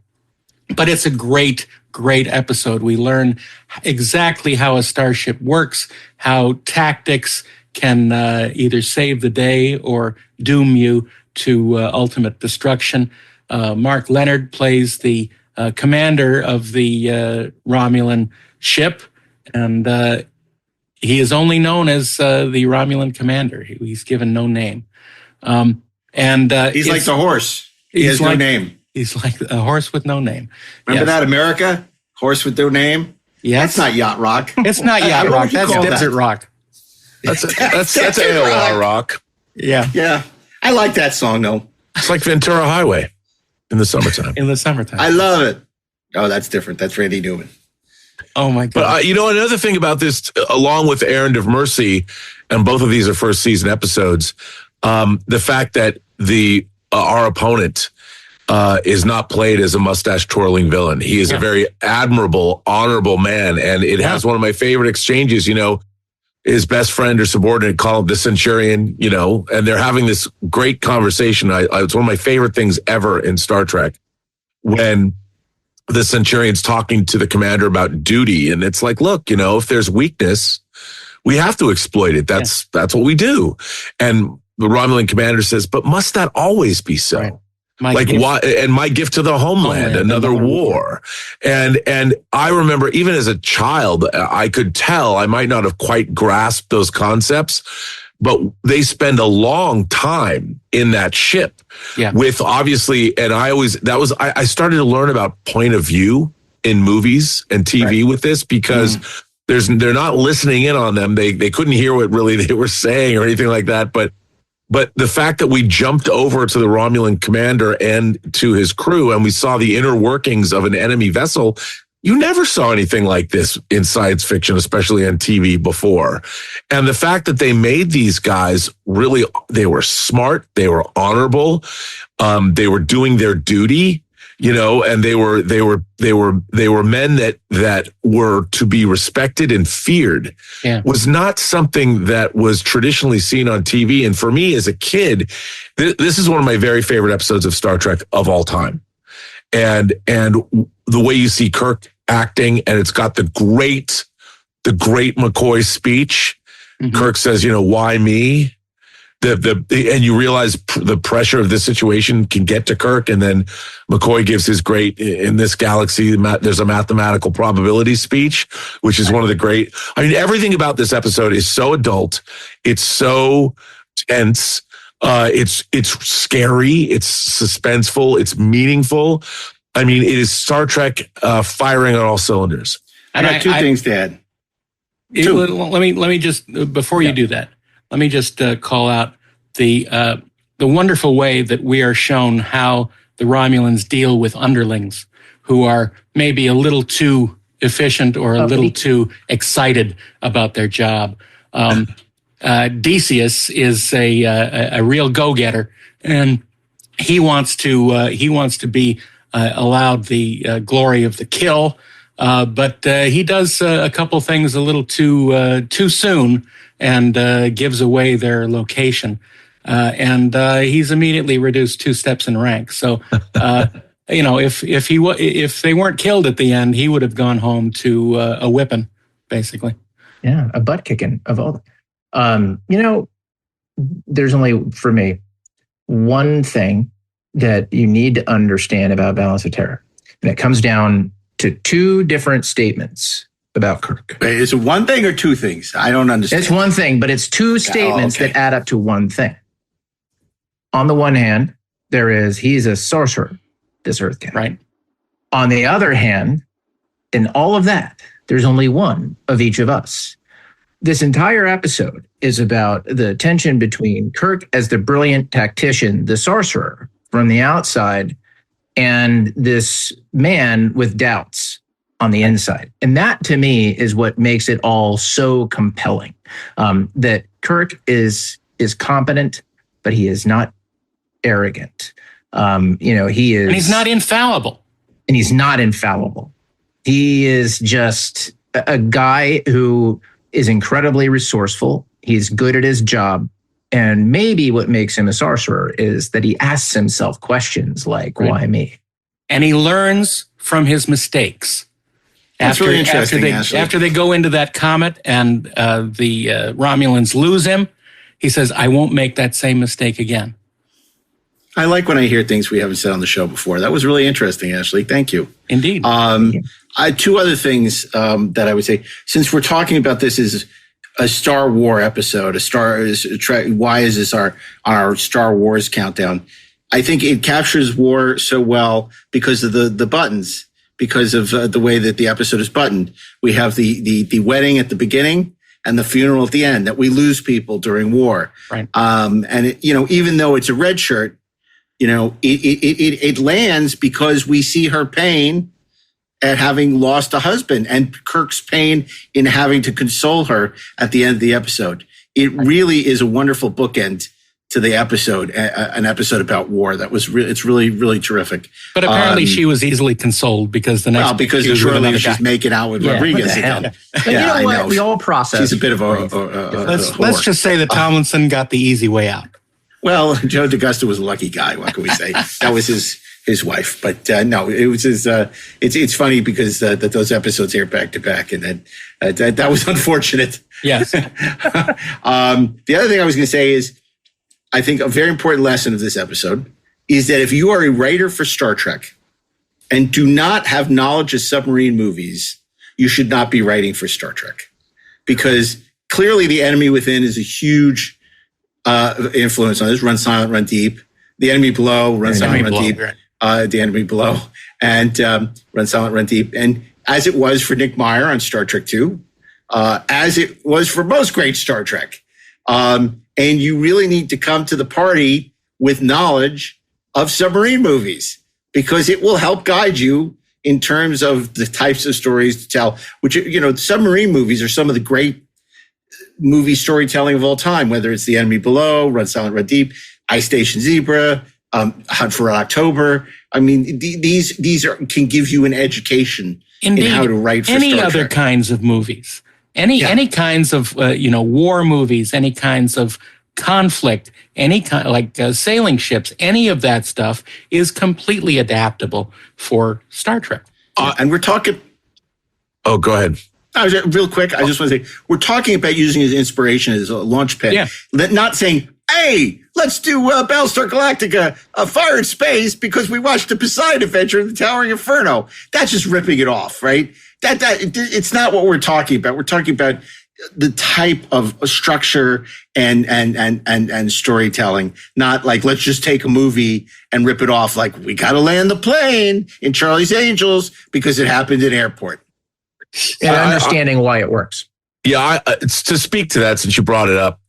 but it's a great episode. We learn exactly how a starship works, how tactics can either save the day or doom you to ultimate destruction. Mark Leonard plays the commander of the Romulan ship, and he is only known as the Romulan commander. He's given no name. And he's like the horse. He has no name. He's like a horse with no name. Remember that, America? Horse with no name? Yes. That's not Yacht Rock. It's not Yacht Rock. That's Desert Rock. That's AOR Rock. Yeah. Yeah. I like that song, though. It's like Ventura Highway in the summertime. I love it. Oh, that's different. That's Randy Newman. Oh, my God. But, another thing about this, along with Errand of Mercy, and both of these are first season episodes, the fact that our opponent is not played as a mustache-twirling villain. He is a very admirable, honorable man, and it has one of my favorite exchanges, his best friend or subordinate call him the Centurion, and they're having this great conversation. It's one of my favorite things ever in Star Trek, when the Centurion's talking to the commander about duty. And it's like, look, if there's weakness, we have to exploit it. That's what we do. And the Romulan commander says, but must that always be so? Right. Why? And my gift to the homeland, another war. And I remember, even as a child, I could tell I might not have quite grasped those concepts, but they spend a long time in that ship with, obviously, and I started to learn about point of view in movies and TV with this, because they're not listening in on them. They couldn't hear what really they were saying or anything like that. But the fact that we jumped over to the Romulan commander and to his crew, and we saw the inner workings of an enemy vessel, you never saw anything like this in science fiction, especially on TV before. And the fact that they made these guys really, they were smart, they were honorable, they were doing their duty, and they were men that were to be respected and feared, was not something that was traditionally seen on TV. And for me as a kid, this is one of my very favorite episodes of Star Trek of all time. And the way you see Kirk acting, and it's got the great McCoy speech. Kirk says, why me? And you realize the pressure of this situation can get to Kirk. And then McCoy gives his great, in this galaxy, there's a mathematical probability speech, which is one of the great. Everything about this episode is so adult. It's so tense. It's scary. It's suspenseful. It's meaningful. It is Star Trek firing on all cylinders. I got two things to add. Let me just, before you do that, let me just call out the wonderful way that we are shown how the Romulans deal with underlings who are maybe a little too efficient or a little too excited about their job. Decius is a real go-getter, and he wants to be allowed the glory of the kill, but he does a couple things a little too soon, and gives away their location, and he's immediately reduced 2 steps in rank. So, if they weren't killed at the end, he would have gone home to a whipping, basically. Yeah, a butt kicking of all. There's only, for me, one thing that you need to understand about Balance of Terror. And it comes down to 2 different statements about Kirk. Wait, is it one thing or 2 things? I don't understand. It's one thing, but it's 2 statements that add up to one thing. On the one hand, he's a sorcerer, this Earth guy. Right. On the other hand, in all of that, there's only one of each of us. This entire episode is about the tension between Kirk as the brilliant tactician, the sorcerer from the outside, and this man with doubts on the inside. And that, to me, is what makes it all so compelling. That Kirk is competent, but he is not arrogant. He is... And he's not infallible. He is just a guy who is incredibly resourceful. He's good at his job. And maybe what makes him a sorcerer is that he asks himself questions like, why me? And he learns from his mistakes. That's really interesting, after they go into that comet and the Romulans lose him, he says, I won't make that same mistake again. I like when I hear things we haven't said on the show before. That was really interesting, Ashley. Thank you. Indeed. I 2 other things that I would say, since we're talking about this as a Star Wars episode, why is this on our Star Wars countdown? I think it captures war so well because of the buttons, because of the way that the episode is buttoned. We have the wedding at the beginning and the funeral at the end, that we lose people during war. Right. And even though it's a red shirt, it lands because we see her pain at having lost a husband and Kirk's pain in having to console her at the end of the episode. It really is a wonderful bookend to the episode, an episode about war. It's really, really terrific. But apparently she was easily consoled because the next because usually she's making out with Rodriguez again. Yeah, I know. We all process. She's a bit of a let's just say that Tomlinson got the easy way out. Well, Joe DeGusta was a lucky guy. What can we say? That was his wife. But no, it was his. It's funny because that those episodes air back to back, and then that was unfortunate. Yes. The other thing I was going to say is, I think a very important lesson of this episode is that if you are a writer for Star Trek and do not have knowledge of submarine movies, you should not be writing for Star Trek, because clearly the enemy within is a huge influence on this. Run Silent, Run Deep. The Enemy Below, Run Silent, Run Deep. Right. The Enemy Below, and Run Silent, Run Deep. And as it was for Nick Meyer on Star Trek II, as it was for most great Star Trek. And you really need to come to the party with knowledge of submarine movies, because it will help guide you in terms of the types of stories to tell, which, submarine movies are some of the great movie storytelling of all time, whether it's The Enemy Below, Run Silent, Run Deep, Ice Station Zebra, Hunt for October. I mean, these can give you an education in how to write for any Star other Trek. kinds of movies. Any kinds of war movies, any kinds of conflict, any kind like sailing ships, any of that stuff is completely adaptable for Star Trek. And we're talking. Oh, go ahead. Real quick, I just want to say we're talking about using his inspiration as a launch pad. Yeah. Not saying, hey, let's do Battlestar Galactica, Fire in Space, because we watched the Poseidon Adventure in the Towering Inferno. That's just ripping it off, right? It's not what we're talking about. We're talking about the type of structure and storytelling, not like, let's just take a movie and rip it off like we got to land the plane in Charlie's Angels because it happened at airport. And understanding why it works. Yeah, to speak to that, since you brought it up,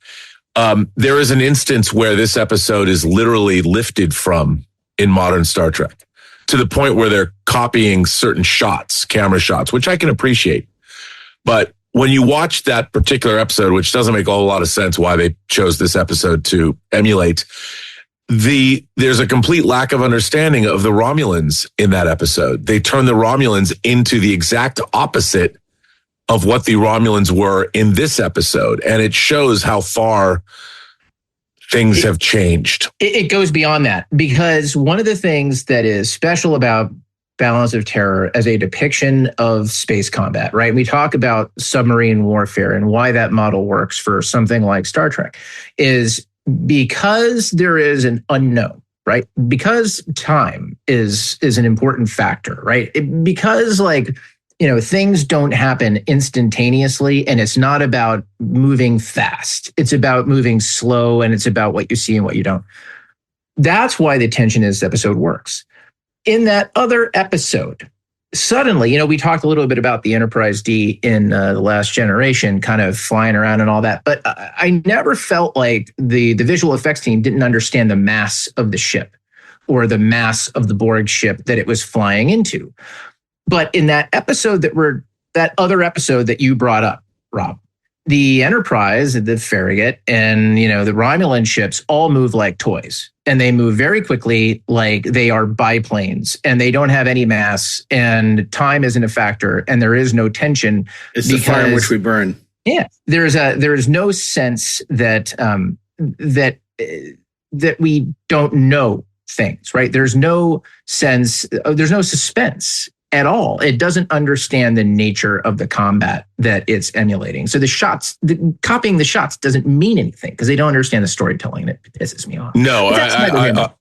there is an instance where this episode is literally lifted from in modern Star Trek, to the point where they're copying certain shots, camera shots, which I can appreciate. But when you watch that particular episode, which doesn't make a whole lot of sense why they chose this episode to emulate, there's a complete lack of understanding of the Romulans in that episode. They turn the Romulans into the exact opposite of what the Romulans were in this episode. And it shows how far things have changed. It goes beyond that, because one of the things that is special about Balance of Terror as a depiction of space combat, right? We talk about submarine warfare and why that model works for something like Star Trek is because there is an unknown, right? Because time is an important factor, right? Because things don't happen instantaneously, and it's not about moving fast. It's about moving slow, and it's about what you see and what you don't. That's why the tension in this episode works. In that other episode, suddenly, we talked a little bit about the Enterprise D in The Last Generation, kind of flying around and all that, but I never felt like the visual effects team didn't understand the mass of the ship or the mass of the Borg ship that it was flying into. But in that episode that other episode that you brought up, Rob, the Enterprise, the Farragut, and the Romulan ships all move like toys. And they move very quickly, like they are biplanes, and they don't have any mass, and time isn't a factor, and there is no tension. It's the fire in which we burn. Yeah, there is no sense that that we don't know things, right? There's no sense, there's no suspense at all. It doesn't understand the nature of the combat that it's emulating. So copying the shots doesn't mean anything because they don't understand the storytelling, and it pisses me off. No,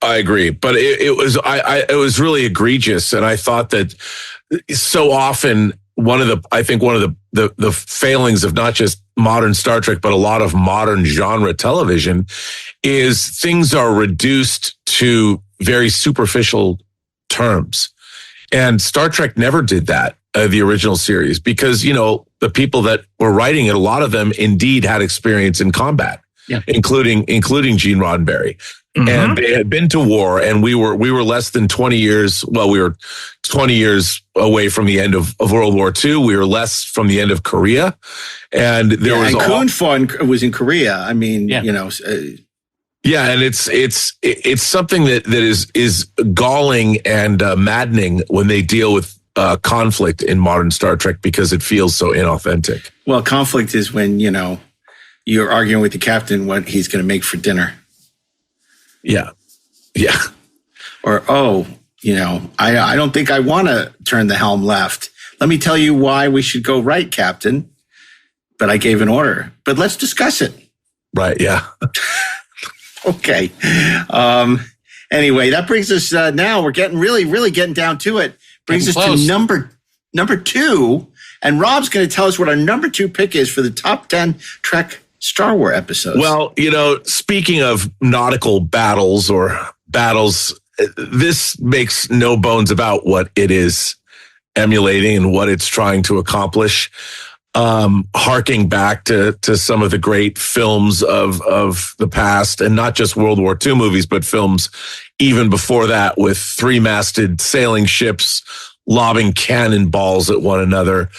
I agree, but it was really egregious, and I thought that so often one of the failings of not just modern Star Trek, but a lot of modern genre television is things are reduced to very superficial terms. And Star Trek never did that, the original series, because, the people that were writing it, a lot of them indeed had experience in combat, including Gene Roddenberry. Mm-hmm. And they had been to war, and we were less than 20 years. Well, we were 20 years away from the end of World War II. We were less from the end of Korea. And there was Kun Fon was in Korea. I mean, yeah, and it's something that is galling and maddening when they deal with conflict in modern Star Trek because it feels so inauthentic. Well, conflict is when you're arguing with the captain what he's going to make for dinner. Yeah. Or I don't think I want to turn the helm left. Let me tell you why we should go right, Captain. But I gave an order. But let's discuss it. Right. Yeah. Okay. Anyway, that brings us now. We're getting really getting down to it. Brings us to number 2, and Rob's going to tell us what our number 2 pick is for the top 10 Trek Star Wars episodes. Well, speaking of nautical battles or battles, this makes no bones about what it is emulating and what it's trying to accomplish. Harking back to some of the great films of the past, and not just World War II movies, but films even before that, with 3-masted sailing ships lobbing cannonballs at one another,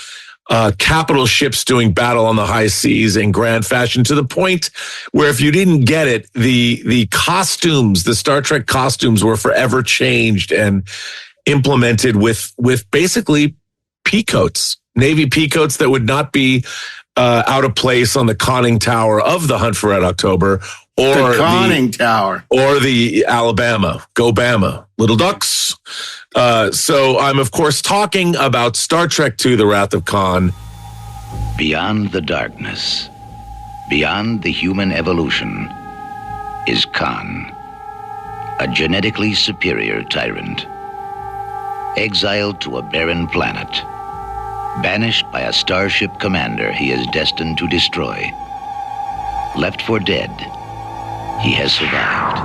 capital ships doing battle on the high seas in grand fashion, to the point where if you didn't get it, the costumes, the Star Trek costumes, were forever changed and implemented with basically peacoats. Navy peacoats that would not be out of place on the conning tower of the Hunt for Red October, or the conning tower, or the Alabama, Go Bama, Little Ducks. So I'm of course talking about Star Trek II: The Wrath of Khan. Beyond the darkness, beyond the human evolution, is Khan, a genetically superior tyrant, exiled to a barren planet. Banished by a starship commander he is destined to destroy. Left for dead, he has survived.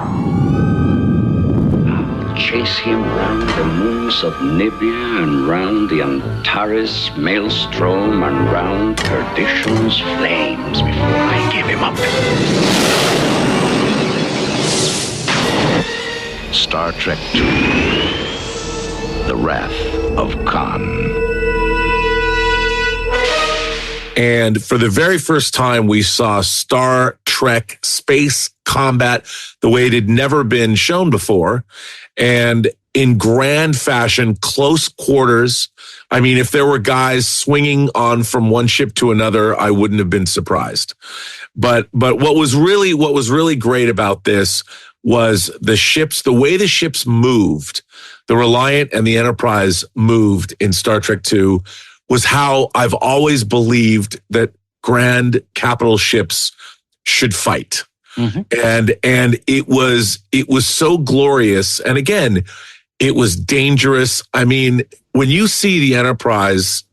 I'll chase him round the moons of Nibia and round the Antares maelstrom and round perdition's flames before I give him up. Star Trek II: The Wrath of Khan. And for the very first time, we saw Star Trek space combat the way it had never been shown before. And in grand fashion, close quarters. I mean, if there were guys swinging on from one ship to another, I wouldn't have been surprised. But what was really great about this was the way the ships moved, the Reliant and the Enterprise moved in Star Trek II, was how I've always believed that grand capital ships should fight. Mm-hmm. And it was so glorious. And again, it was dangerous. I mean, when you see the Enterprise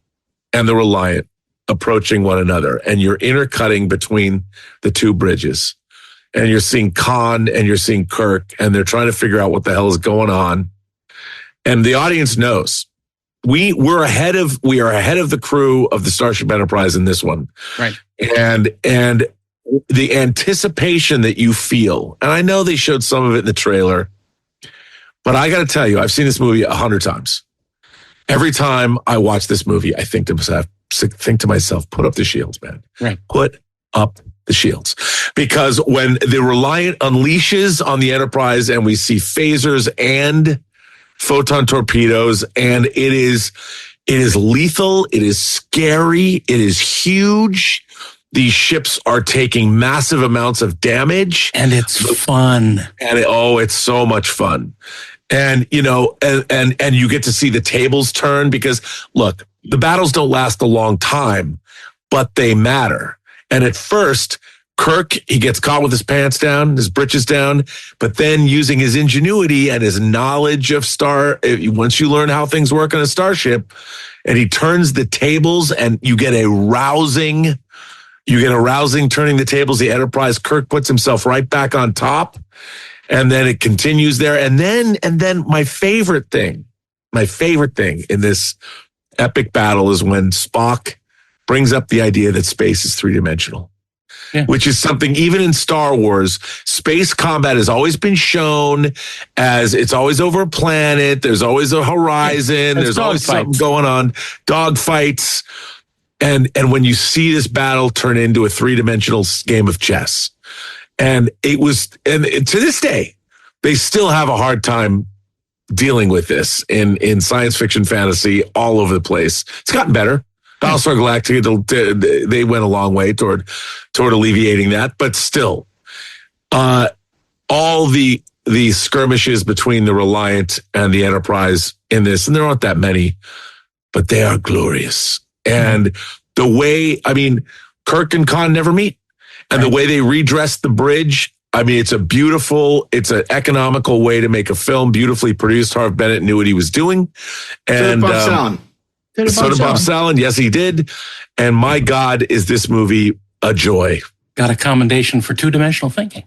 and the Reliant approaching one another and you're intercutting between the two bridges and you're seeing Khan and you're seeing Kirk and they're trying to figure out what the hell is going on. And the audience knows we are ahead of the crew of the Starship Enterprise in this one. Right. And the anticipation that you feel, and I know they showed some of it in the trailer, but I got to tell you, I've seen this movie 100 times. Every time I watch this movie, I think to myself, put up the shields, man. Right. Put up the shields. Because when the Reliant unleashes on the Enterprise and we see phasers and photon torpedoes, and it is lethal, it is scary, it is huge. These ships are taking massive amounts of damage. And it's fun. And it's so much fun. And, you know, and you get to see the tables turn because, look, the battles don't last a long time, but they matter. And at first, Kirk, he gets caught with his pants down, his britches down, but then using his ingenuity and his knowledge of once you learn how things work on a starship, and he turns the tables and you get a rousing turning the tables, the Enterprise. Kirk puts himself right back on top. And then it continues there. And then my favorite thing in this epic battle is when Spock brings up the idea that space is three-dimensional, which is something even in Star Wars, space combat has always been shown as it's always over a planet. There's always a horizon. There's always something going on, dogfights. And when you see this battle turn into a three-dimensional game of chess, and to this day, they still have a hard time dealing with this in science fiction, fantasy, all over the place. It's gotten better. Battlestar Galactica, they went a long way toward alleviating that, but still, all the skirmishes between the Reliant and the Enterprise in this, and there aren't that many, but they are glorious. And the way, I mean, Kirk and Khan never meet. And the way they redressed the bridge, I mean, it's an economical way to make a film, beautifully produced. Harv Bennett knew what he was doing. And so did Bob Sallin. Yes, he did. And my God, is this movie a joy. Got a commendation for two-dimensional thinking.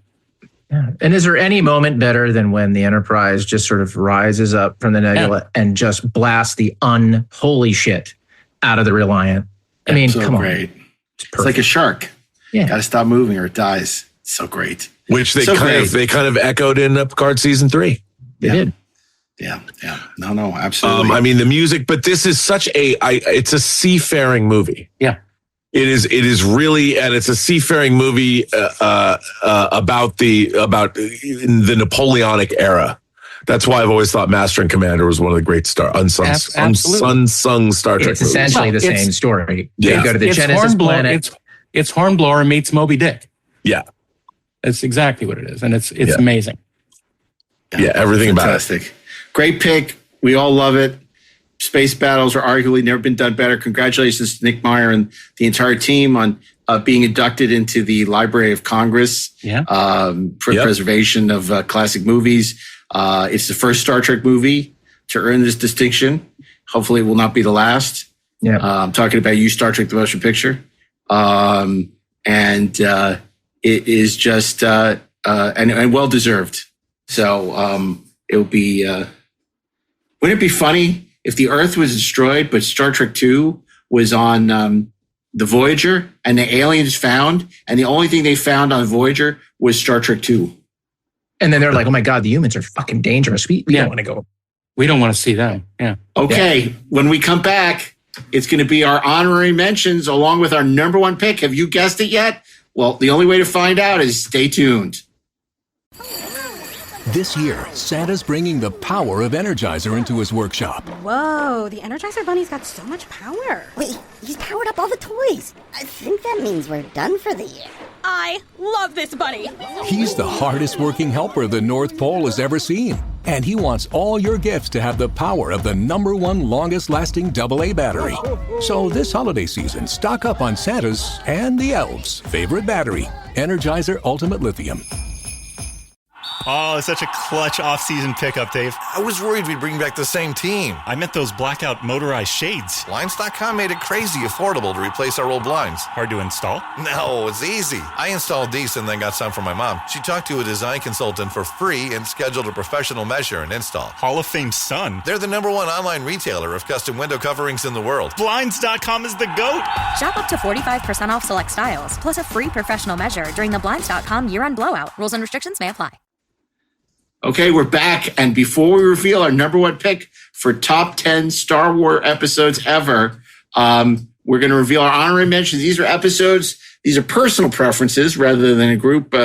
Yeah. And is there any moment better than when the Enterprise just sort of rises up from the nebula and just blasts the unholy shit out of the Reliant? I mean, so come great. on. It's like a shark. Yeah. Got to stop moving or it dies. It's so great. Which they kind of echoed in Picard season 3. They did. Yeah. No, absolutely. I mean, the music, but this is it's a seafaring movie. Yeah. It is really, and it's a seafaring movie about the Napoleonic era. That's why I've always thought Master and Commander was one of the great unsung Star Trek movies. It's essentially the same story. Yeah. You go to the Genesis planet. It's Hornblower meets Moby Dick. Yeah. That's exactly what it is. And it's amazing. Yeah, everything fantastic. About it. Great pick. We all love it. Space battles are arguably never been done better. Congratulations to Nick Meyer and the entire team on being inducted into the Library of Congress for preservation of classic movies. It's the first Star Trek movie to earn this distinction. Hopefully it will not be the last. Yeah. I'm talking about Star Trek the Motion Picture. It is just and well deserved. So it'll be wouldn't it be funny if the Earth was destroyed but Star Trek II was on the Voyager and the aliens found, and the only thing they found on Voyager was Star Trek II. And then they're like, oh my God, the humans are fucking dangerous. We don't want to go. We don't want to see them. Yeah. Okay. When we come back, It's going to be our honorary mentions along with our number one pick. Have you guessed it yet? Well, the only way to find out is stay tuned. This year, Santa's bringing the power of Energizer into his workshop. Whoa, the Energizer Bunny's got so much power. Wait, he's powered up all the toys. I think that means we're done for the year. I love this bunny. He's the hardest working helper the North Pole has ever seen. And he wants all your gifts to have the power of the #1 longest lasting AA battery. So this holiday season, stock up on Santa's and the elves' favorite battery, Energizer Ultimate Lithium. Oh, it's such a clutch off-season pickup, Dave. I was worried we'd bring back the same team. I meant those blackout motorized shades. Blinds.com made it crazy affordable to replace our old blinds. Hard to install? No, it's easy. I installed these and then got some for my mom. She talked to a design consultant for free and scheduled a professional measure and install. Hall of Fame son. They're the #1 online retailer of custom window coverings in the world. Blinds.com is the GOAT. Shop up to 45% off select styles, plus a free professional measure during the Blinds.com year-end blowout. Rules and restrictions may apply. Okay, we're back. And before we reveal our number one pick for top 10 Star Wars episodes ever, we're going to reveal our honorary mentions. These are episodes. These are personal preferences rather than a group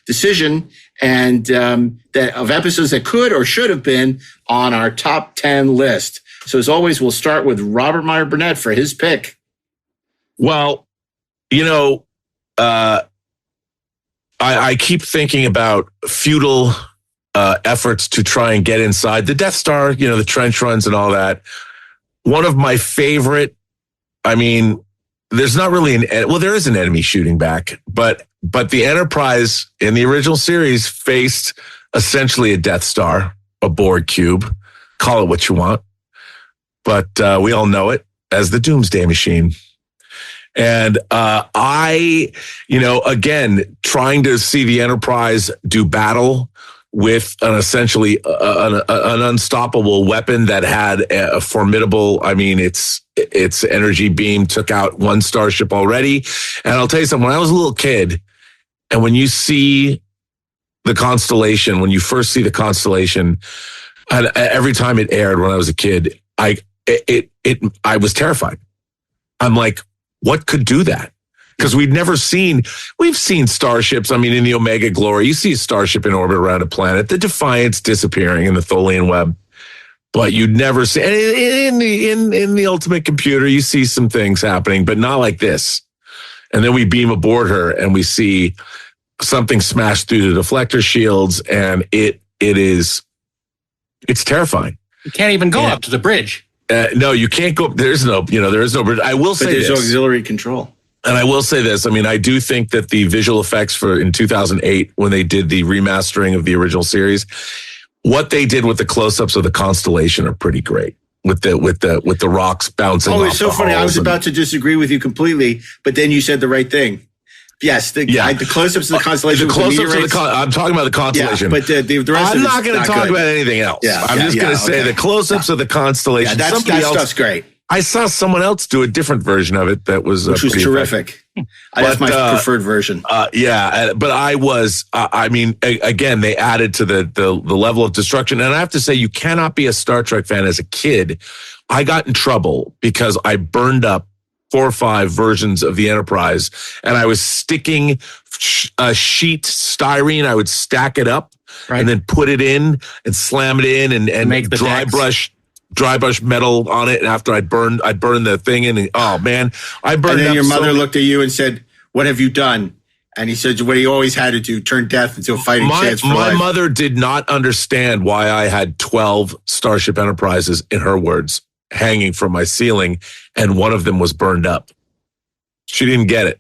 decision, and that of episodes that could or should have been on our top 10 list. So as always, we'll start with Robert Meyer Burnett for his pick. Well, I keep thinking about futile efforts to try and get inside the Death Star, the trench runs and all that. One of my favorite, there's not really there is an enemy shooting back, but the Enterprise in the original series faced essentially a Death Star, a Borg cube, call it what you want. But we all know it as the Doomsday Machine. And again, trying to see the Enterprise do battle with an essentially an unstoppable weapon that had a formidable, its energy beam took out one starship already. And I'll tell you something, when I was a little kid, and when you see the Constellation, when you first see the Constellation, and every time it aired when I was a kid, I was terrified. I'm like, what could do that? Because we've seen starships. In the Omega Glory, you see a starship in orbit around a planet, the Defiance disappearing in the Tholian web. But you'd never see, in the Ultimate Computer, you see some things happening, but not like this. And then we beam aboard her and we see something smash through the deflector shields, and it's terrifying. You can't even go up to the bridge. No, you can't go. There is no bridge. I will say there's auxiliary control. And I will say this. I do think that the visual effects in 2008, when they did the remastering of the original series, what they did with the close-ups of the Constellation are pretty great. With the rocks bouncing. Oh, it's so funny. I was about to disagree with you completely, but then you said the right thing. Yes, the close-ups of the Constellation. The close-ups of I'm talking about the Constellation. Yeah, but the rest I'm not going to talk about anything else. Yeah, I'm just going to say the close-ups of the Constellation. Yeah, that stuff's great. I saw someone else do a different version of it that was which was terrific. That's my preferred version. But I was. Again, they added to the level of destruction, and I have to say, you cannot be a Star Trek fan as a kid. I got in trouble because I burned up 4 or 5 versions of the Enterprise, and I was sticking a sheet styrene. I would stack it up and then put it in and slam it in and make the dry brush metal on it. And after I burned the thing in, and oh man, I burned. And then up your mother looked at you and said, "What have you done?" And he said, "What he always had to do: turn death into a fighting chance for life." My mother did not understand why I had 12 Starship Enterprises, in her words, hanging from my ceiling, and one of them was burned up. She didn't get it.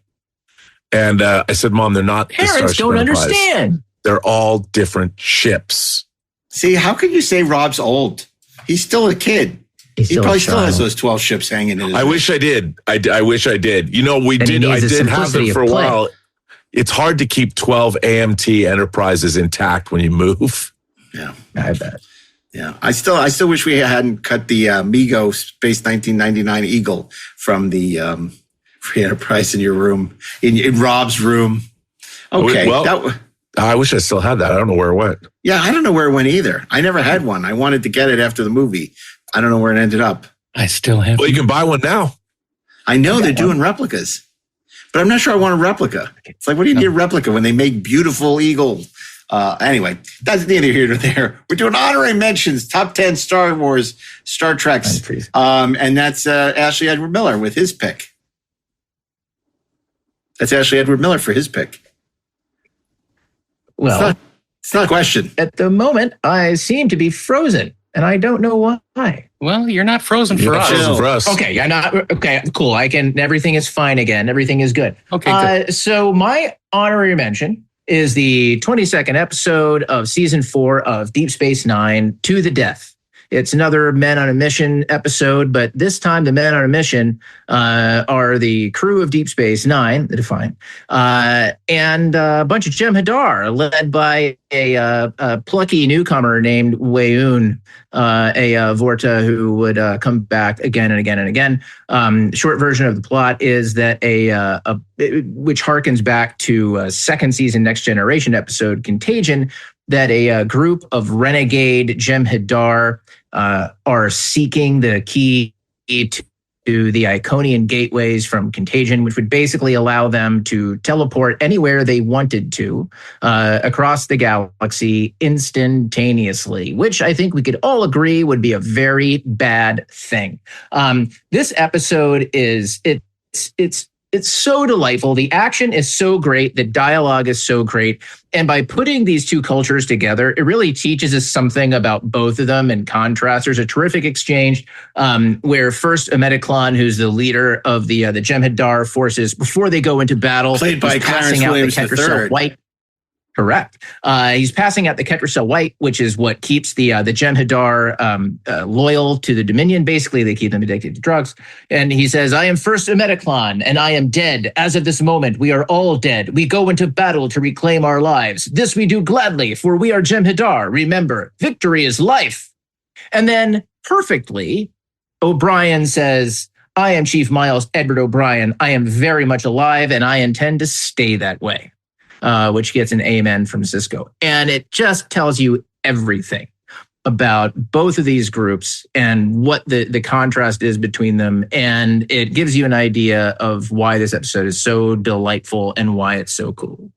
And I said, "Mom, they're not Parents the Starship don't Enterprise. understand. They're all different ships." See, how can you say Rob's old? He's still a kid. He probably still has those 12 ships hanging in his I wish I did. I wish I did. I did have them for a while. It's hard to keep 12 AMT Enterprises intact when you move. Yeah. I bet. Yeah. I still wish we hadn't cut the Mego Space 1999 Eagle from the free Enterprise in your room, in Rob's room. Okay. Well, I wish I still had that. I don't know where it went. Yeah, I don't know where it went either. I never had one. I wanted to get it after the movie. I don't know where it ended up. I still have. Well, you can buy one now. I know they're doing replicas, but I'm not sure I want a replica. It's like, what do you need a replica when they make beautiful eagle? Anyway, that's neither here nor there. We're doing honorary mentions, top 10 Star Wars, Star Treks. And that's Ashley Edward Miller with his pick. That's Ashley Edward Miller for his pick. Well, it's not a question. At the moment, I seem to be frozen, and I don't know why. Well, you're not frozen for us. Okay, you're not. Okay, cool. Everything is fine again. Everything is good. Okay, good. So my honorary mention is the 22nd episode of season 4 of Deep Space Nine, To the Death. It's another Men on a Mission episode, but this time the men on a mission are the crew of Deep Space Nine, the Defiant, and a bunch of Jem'Hadar, led by a plucky newcomer named Weyoun, a Vorta who would come back again and again and again. Short version of the plot is that which harkens back to a second season Next Generation episode, Contagion, that a group of renegade Jem'Hadar are seeking the key to the Iconian gateways from Contagion, which would basically allow them to teleport anywhere they wanted to across the galaxy instantaneously, which I think we could all agree would be a very bad thing. This episode it's so delightful. The action is so great. The dialogue is so great. And by putting these two cultures together, it really teaches us something about both of them in contrast. There's a terrific exchange where first Metaclon, who's the leader of the Jem'Hadar forces, before they go into battle, played by Clarence Williams III. White. Correct. He's passing out the Ketracel White, which is what keeps the Jem'Hadar loyal to the Dominion. Basically, they keep them addicted to drugs. And he says, "I am first a Metaclon, and I am dead. As of this moment, we are all dead. We go into battle to reclaim our lives. This we do gladly, for we are Jem'Hadar. Remember, victory is life." And then, perfectly, O'Brien says, "I am Chief Miles Edward O'Brien. I am very much alive, and I intend to stay that way." Which gets an amen from Cisco. And it just tells you everything about both of these groups and what the contrast is between them. And it gives you an idea of why this episode is so delightful and why it's so cool.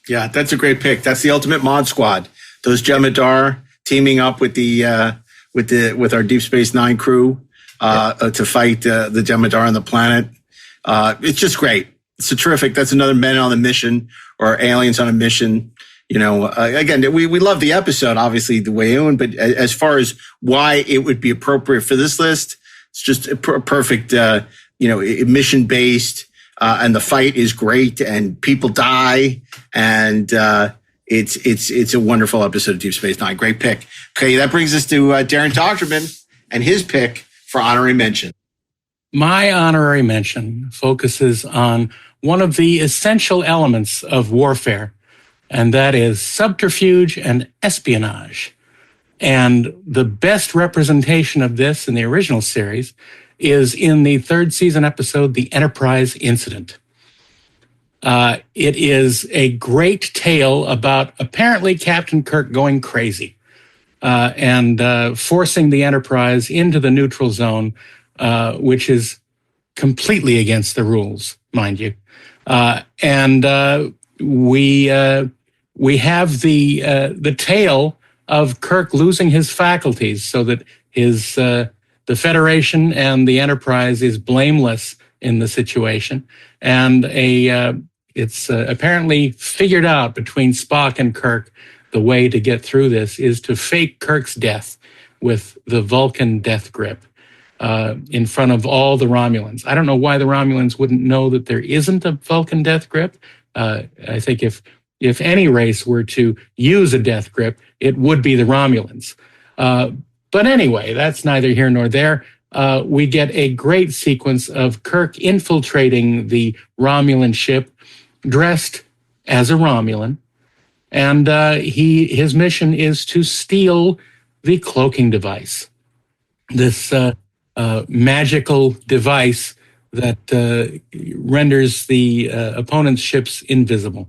Yeah, that's a great pick. That's the ultimate mod squad. Those Jem'Hadar teaming up with with our Deep Space Nine crew to fight the Jem'Hadar on the planet. It's just great. It's terrific. That's another Men on a Mission or Aliens on a Mission. You know, again, we love the episode, obviously, the Weyoun, but as far as why it would be appropriate for this list, it's just a perfect, mission based, and the fight is great, and people die, and it's a wonderful episode of Deep Space Nine. Great pick. Okay, that brings us to Darren Dochterman and his pick for honorary mention. My honorary mention focuses on one of the essential elements of warfare, and that is subterfuge and espionage. And the best representation of this in the original series is in the third season episode, The Enterprise Incident. It is a great tale about apparently Captain Kirk going crazy and forcing the Enterprise into the neutral zone, which is completely against the rules, mind you. And we have the tale of Kirk losing his faculties so that the Federation and the Enterprise is blameless in the situation. And it's apparently figured out between Spock and Kirk the way to get through this is to fake Kirk's death with the Vulcan death grip. In front of all the Romulans. I don't know why the Romulans wouldn't know that there isn't a Vulcan death grip. I think if any race were to use a death grip, it would be the Romulans. But anyway, that's neither here nor there. We get a great sequence of Kirk infiltrating the Romulan ship, dressed as a Romulan, and his mission is to steal the cloaking device. This magical device that renders the opponent's ships invisible.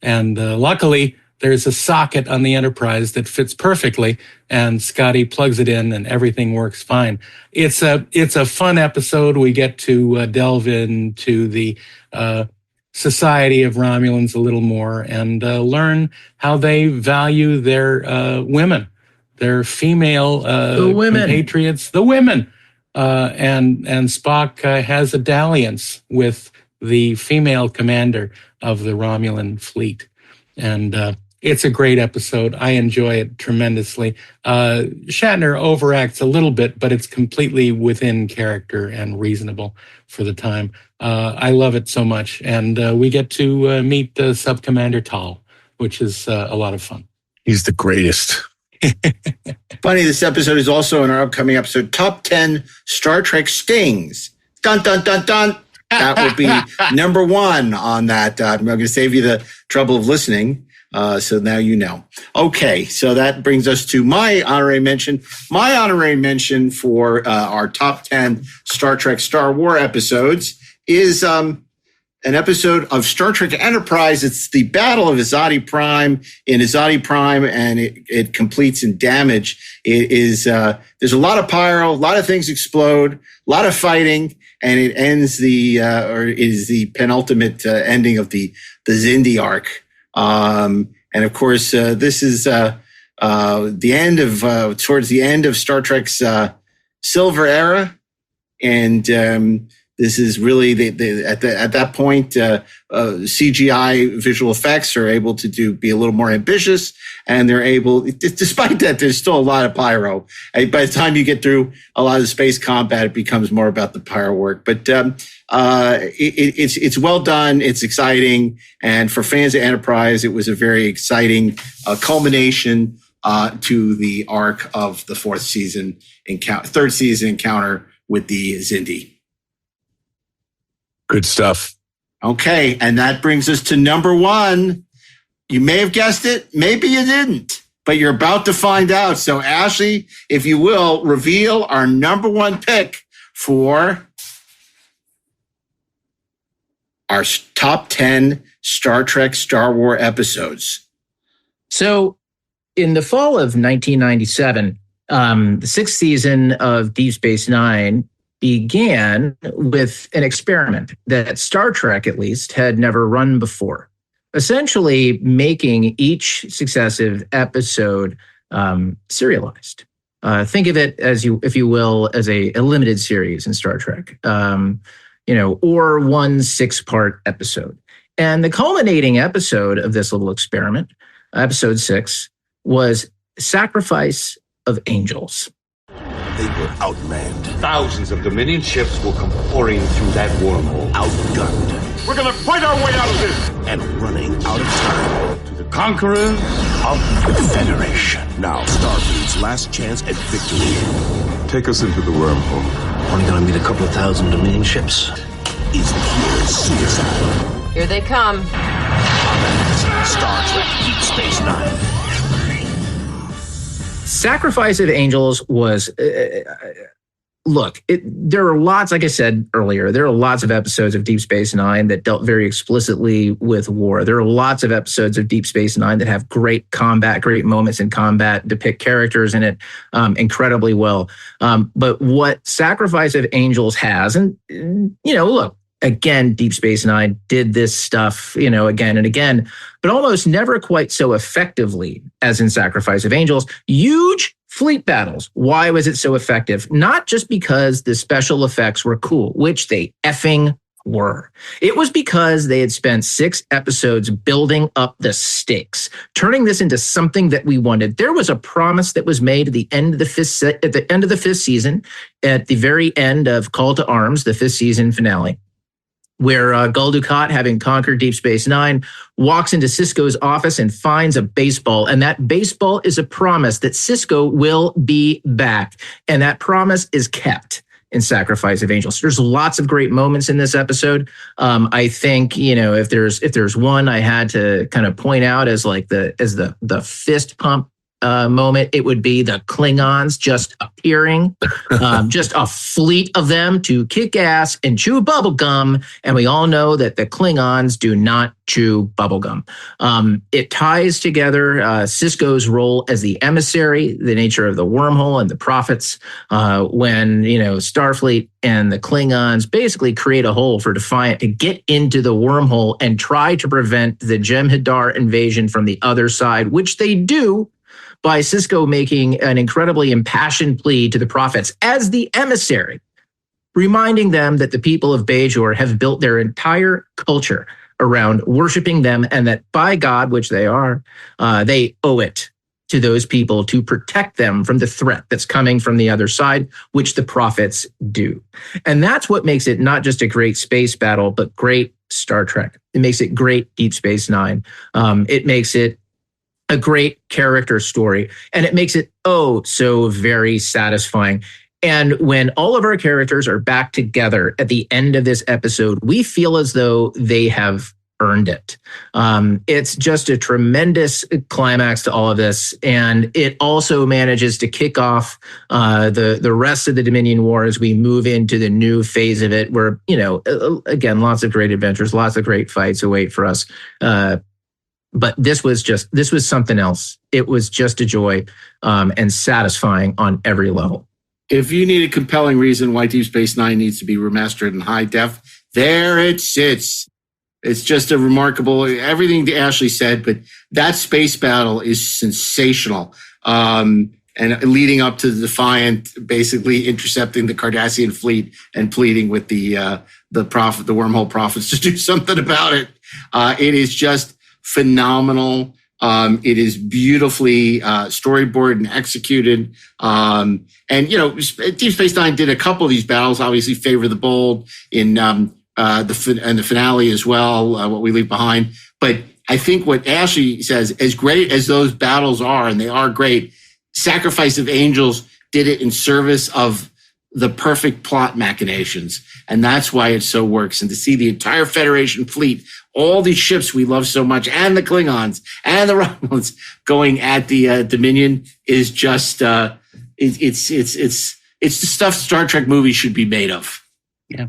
And luckily, there's a socket on the Enterprise that fits perfectly, and Scotty plugs it in, and everything works fine. It's a fun episode. We get to delve into the society of Romulans a little more and learn how they value their women, their female compatriots, the women. And Spock has a dalliance with the female commander of the Romulan fleet. And it's a great episode. I enjoy it tremendously. Shatner overacts a little bit, but it's completely within character and reasonable for the time. I love it so much. And we get to meet Sub-Commander Tal, which is a lot of fun. He's the greatest. Funny, this episode is also in our upcoming episode, Top 10 Star Trek Stings. Dun, dun, dun, dun. That will be number 1 on that. I'm going to save you the trouble of listening. So now you know. Okay, so that brings us to my honorary mention. My honorary mention for our top 10 Star Trek Star Wars episodes is an episode of Star Trek Enterprise. It's the Battle of Azadi Prime in Azadi Prime, and it completes in damage. It is there's a lot of pyro, a lot of things explode, a lot of fighting, and it ends or is the penultimate ending of the Xindi arc. And of course, this is the end of towards the end of Star Trek's Silver Era, and this is really at that point CGI visual effects are able to be a little more ambitious, and they're able, despite that, there's still a lot of pyro. By the time you get through a lot of space combat, it becomes more about the pyro work. But it's well done. It's exciting. And for fans of Enterprise, it was a very exciting culmination to the arc of the third season encounter with the Xindi. Good stuff. Okay. And that brings us to number 1. You may have guessed it. Maybe you didn't, but you're about to find out. So Ashley, if you will, reveal our number 1 pick for our top 10 Star Trek Star Wars episodes. So in the fall of 1997, the 6th season of Deep Space Nine began with an experiment that Star Trek, at least, had never run before, essentially making each successive episode serialized. Think of it as if you will, as a limited series in Star Trek, or one 6-part episode. And the culminating episode of this little experiment, episode 6, was Sacrifice of Angels. They were outmanned. Thousands of Dominion ships will come pouring through that wormhole. Outgunned. We're gonna fight our way out of this! And running out of time. To the conquerors of the Federation. Now, Starfleet's last chance at victory. Take us into the wormhole. Only gonna meet a couple of thousand Dominion ships. Is pure suicide. Here they come. Star Trek Deep Space Nine. Sacrifice of Angels was, there are lots, like I said earlier, there are lots of episodes of Deep Space Nine that dealt very explicitly with war. There are lots of episodes of Deep Space Nine that have great moments in combat, depict characters in it incredibly well. But what Sacrifice of Angels has, and, again, Deep Space Nine did this stuff, again and again, but almost never quite so effectively as in Sacrifice of Angels. Huge fleet battles. Why was it so effective? Not just because the special effects were cool, which they effing were. It was because they had spent 6 episodes building up the stakes, turning this into something that we wanted. There was a promise that was made at the end of the 5th season, at the very end of Call to Arms, the 5th season finale, where Gul Dukat, having conquered Deep Space Nine, walks into Sisko's office and finds a baseball. And that baseball is a promise that Sisko will be back. And that promise is kept in Sacrifice of Angels. There's lots of great moments in this episode. I think, if there's one I had to kind of point out as the fist pump moment, it would be the Klingons just appearing, just a fleet of them to kick ass and chew bubblegum. And we all know that the Klingons do not chew bubblegum. It ties together Sisko's role as the emissary, the nature of the wormhole and the prophets, when, Starfleet and the Klingons basically create a hole for Defiant to get into the wormhole and try to prevent the Jem'Hadar invasion from the other side, which they do by Sisko making an incredibly impassioned plea to the prophets as the emissary, reminding them that the people of Bajor have built their entire culture around worshiping them, and that by God, which they are, they owe it to those people to protect them from the threat that's coming from the other side, which the prophets do. And that's what makes it not just a great space battle, but great Star Trek. It makes it great Deep Space Nine. It makes it a great character story, and it makes it so very satisfying. And when all of our characters are back together at the end of this episode, we feel as though they have earned it. It's just a tremendous climax to all of this. And it also manages to kick off the rest of the Dominion War as we move into the new phase of it, where, again, lots of great adventures, lots of great fights await for us. But this was something else. It was just a joy and satisfying on every level. If you need a compelling reason why Deep Space Nine needs to be remastered in high def, there it sits. It's just a remarkable, everything that Ashley said, but that space battle is sensational. And leading up to the Defiant basically intercepting the Cardassian fleet and pleading with the wormhole prophets to do something about it. It is just phenomenal. It is beautifully storyboard and executed. And Deep Space Nine did a couple of these battles, obviously Favor the Bold in the finale as well, What We Leave Behind. But I think what Ashley says, as great as those battles are, and they are great, Sacrifice of Angels did it in service of the perfect plot machinations. And that's why it so works. And to see the entire Federation fleet, all these ships we love so much, and the Klingons and the Romulans going at the Dominion is just, it's the stuff Star Trek movies should be made of. Yeah.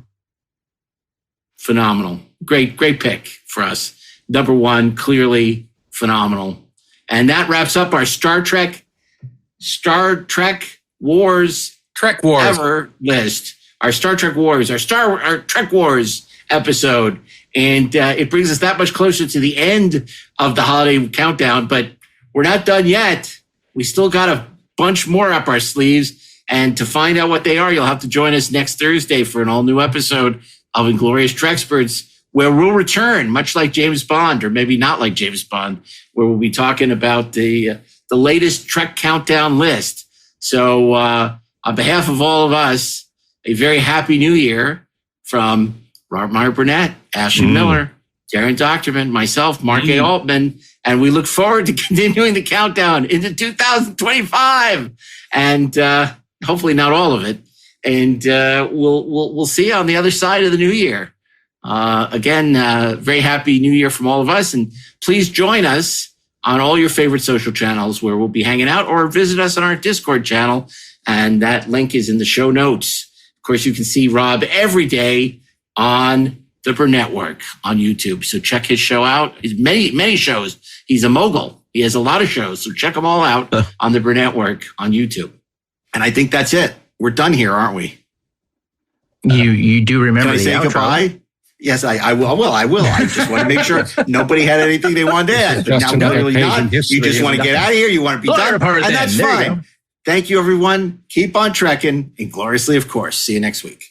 Phenomenal. Great pick for us. Number one, clearly phenomenal. And that wraps up our Star Trek Wars ever list. Our Star Trek Wars, our Trek Wars episode. And it brings us that much closer to the end of the holiday countdown, but we're not done yet. We still got a bunch more up our sleeves. And to find out what they are, you'll have to join us next Thursday for an all new episode of Inglorious Treksperts, where we'll return, much like James Bond, or maybe not like James Bond, where we'll be talking about the latest Trek countdown list. So on behalf of all of us, a very happy new year from Robert Meyer Burnett, Ashley Miller, DAREN DOCHTERMAN, myself, Mark A. Altman, and we look forward to continuing the countdown into 2025, and hopefully not all of it. And we'll see you on the other side of the new year. Again, very happy new year from all of us. And please join us on all your favorite social channels where we'll be hanging out, or visit us on our Discord channel. And that link is in the show notes. Of course, you can see Rob every day on the Burnetwork on YouTube. So check his show out. He's many shows. He's a mogul. He has a lot of shows. So check them all out on the Burnetwork on YouTube. And I think that's it. We're done here, aren't we? You do remember the say outro? Goodbye? Yes, I will. I will. I just want to make sure nobody had anything they wanted to add. But now clearly not. You just want to get out of here. You want to be done. And that's fine. Thank you, everyone. Keep on trekking. Ingloriously, of course. See you next week.